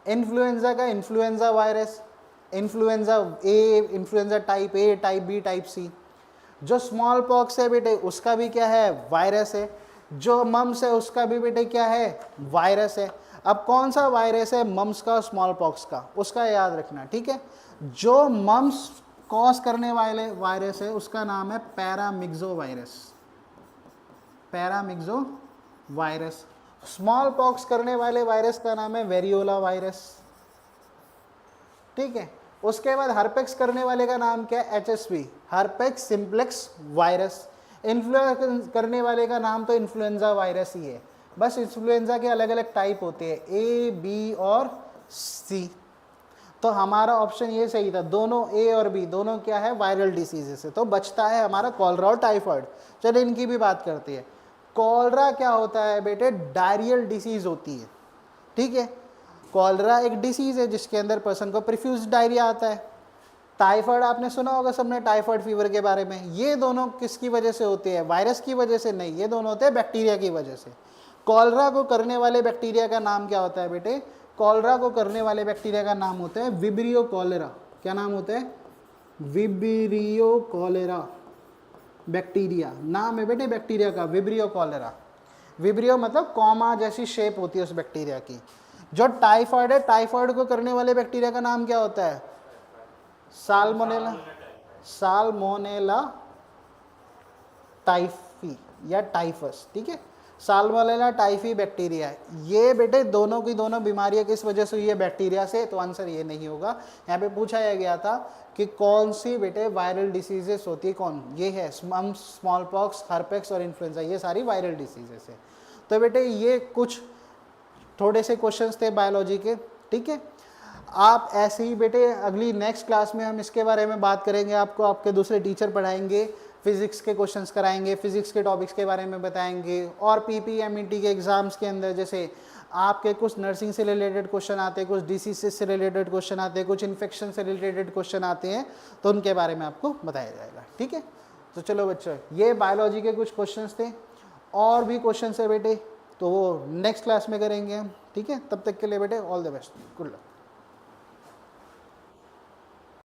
Influenza का influenza virus, influenza A, influenza type A, type B, type C. जो स्मॉल पॉक्स है बेटे उसका भी क्या है, वायरस है। जो मम्स है उसका भी बेटे क्या है, वायरस है। अब कौन सा वायरस है, मम्स का, स्मॉल पॉक्स का, उसका याद रखना, ठीक है। जो मम्स कॉज करने वाले वायरस है उसका नाम है paramyxo virus, paramyxo virus. Small pox करने वाले वायरस का नाम है वेरियोला वायरस, ठीक है। उसके बाद हर्पेक्स करने वाले का नाम क्या है, HSV, herpes simplex virus. Influenza करने वाले का नाम तो इन्फ्लुएंजा वायरस ही है, बस इन्फ्लुएंजा के अलग अलग टाइप होते हैं, A, B और C। तो हमारा ऑप्शन ये सही था, दोनों A और B दोनों क्या है, वायरल डिसीजेस है। तो बचता है हमारा कॉलरा और टाइफाइड। चलिए इनकी भी बात करते हैं। कॉलरा क्या होता है बेटे, डायरियल डिसीज होती है, ठीक है। कॉलरा एक डिसीज है जिसके अंदर पर्सन को प्रीफ्यूज डायरिया आता है। टाइफाइड आपने सुना होगा सबने टाइफाइड फीवर के बारे में। ये दोनों किसकी वजह से होते हैं? वायरस की वजह से नहीं, ये दोनों होते हैं बैक्टीरिया की वजह से। कॉलरा को करने वाले बैक्टीरिया का नाम क्या होता है बेटे? कॉलरा को करने वाले बैक्टीरिया का नाम होता है विब्रियो कॉलेरा। क्या नाम होता है? विब्रियो कॉलेरा बैक्टीरिया नाम है बेटे बैक्टीरिया का, विब्रियो कॉलेरा। विब्रियो मतलब कॉमा जैसी शेप होती है उस बैक्टीरिया की। जो टाइफाइड है, टाइफाइड को करने वाले बैक्टीरिया का नाम क्या होता है? साल्मोनेला, साल्मोनेला टाइफी या टाइफस, ठीक है। साल्मोनेला टाइफी बैक्टीरिया, ये बेटे दोनों की दोनों बीमारियां किस वजह से हुई है? बैक्टीरिया से। तो आंसर ये नहीं होगा। यहाँ पे पूछा गया था कि कौन सी बेटे वायरल डिसीजेस होती है, कौन? ये है स्मॉल पॉक्स, हर्पेक्स और इन्फ्लुएंजा, ये सारी वायरल डिसीजेस है। तो बेटे ये कुछ थोड़े से क्वेश्चंस थे बायोलॉजी के, ठीक है। आप ऐसे ही बेटे अगली नेक्स्ट क्लास में हम इसके बारे में बात करेंगे। आपको आपके दूसरे टीचर पढ़ाएंगे, फिजिक्स के क्वेश्चंस कराएंगे, फिजिक्स के टॉपिक्स के बारे में बताएंगे। और पीपीएमईटी के एग्जाम्स के अंदर जैसे आपके कुछ नर्सिंग से रिलेटेड क्वेश्चन आते हैं, कुछ डिसीज से रिलेटेड क्वेश्चन आते हैं, कुछ इन्फेक्शन से रिलेटेड क्वेश्चन आते हैं, तो उनके बारे में आपको बताया जाएगा, ठीक है। तो चलो बच्चों, ये बायोलॉजी के कुछ क्वेश्चन थे। और भी क्वेश्चन है बेटे, तो वो नेक्स्ट क्लास में करेंगे हम, ठीक है। तब तक के लिए बेटे all the best, good luck.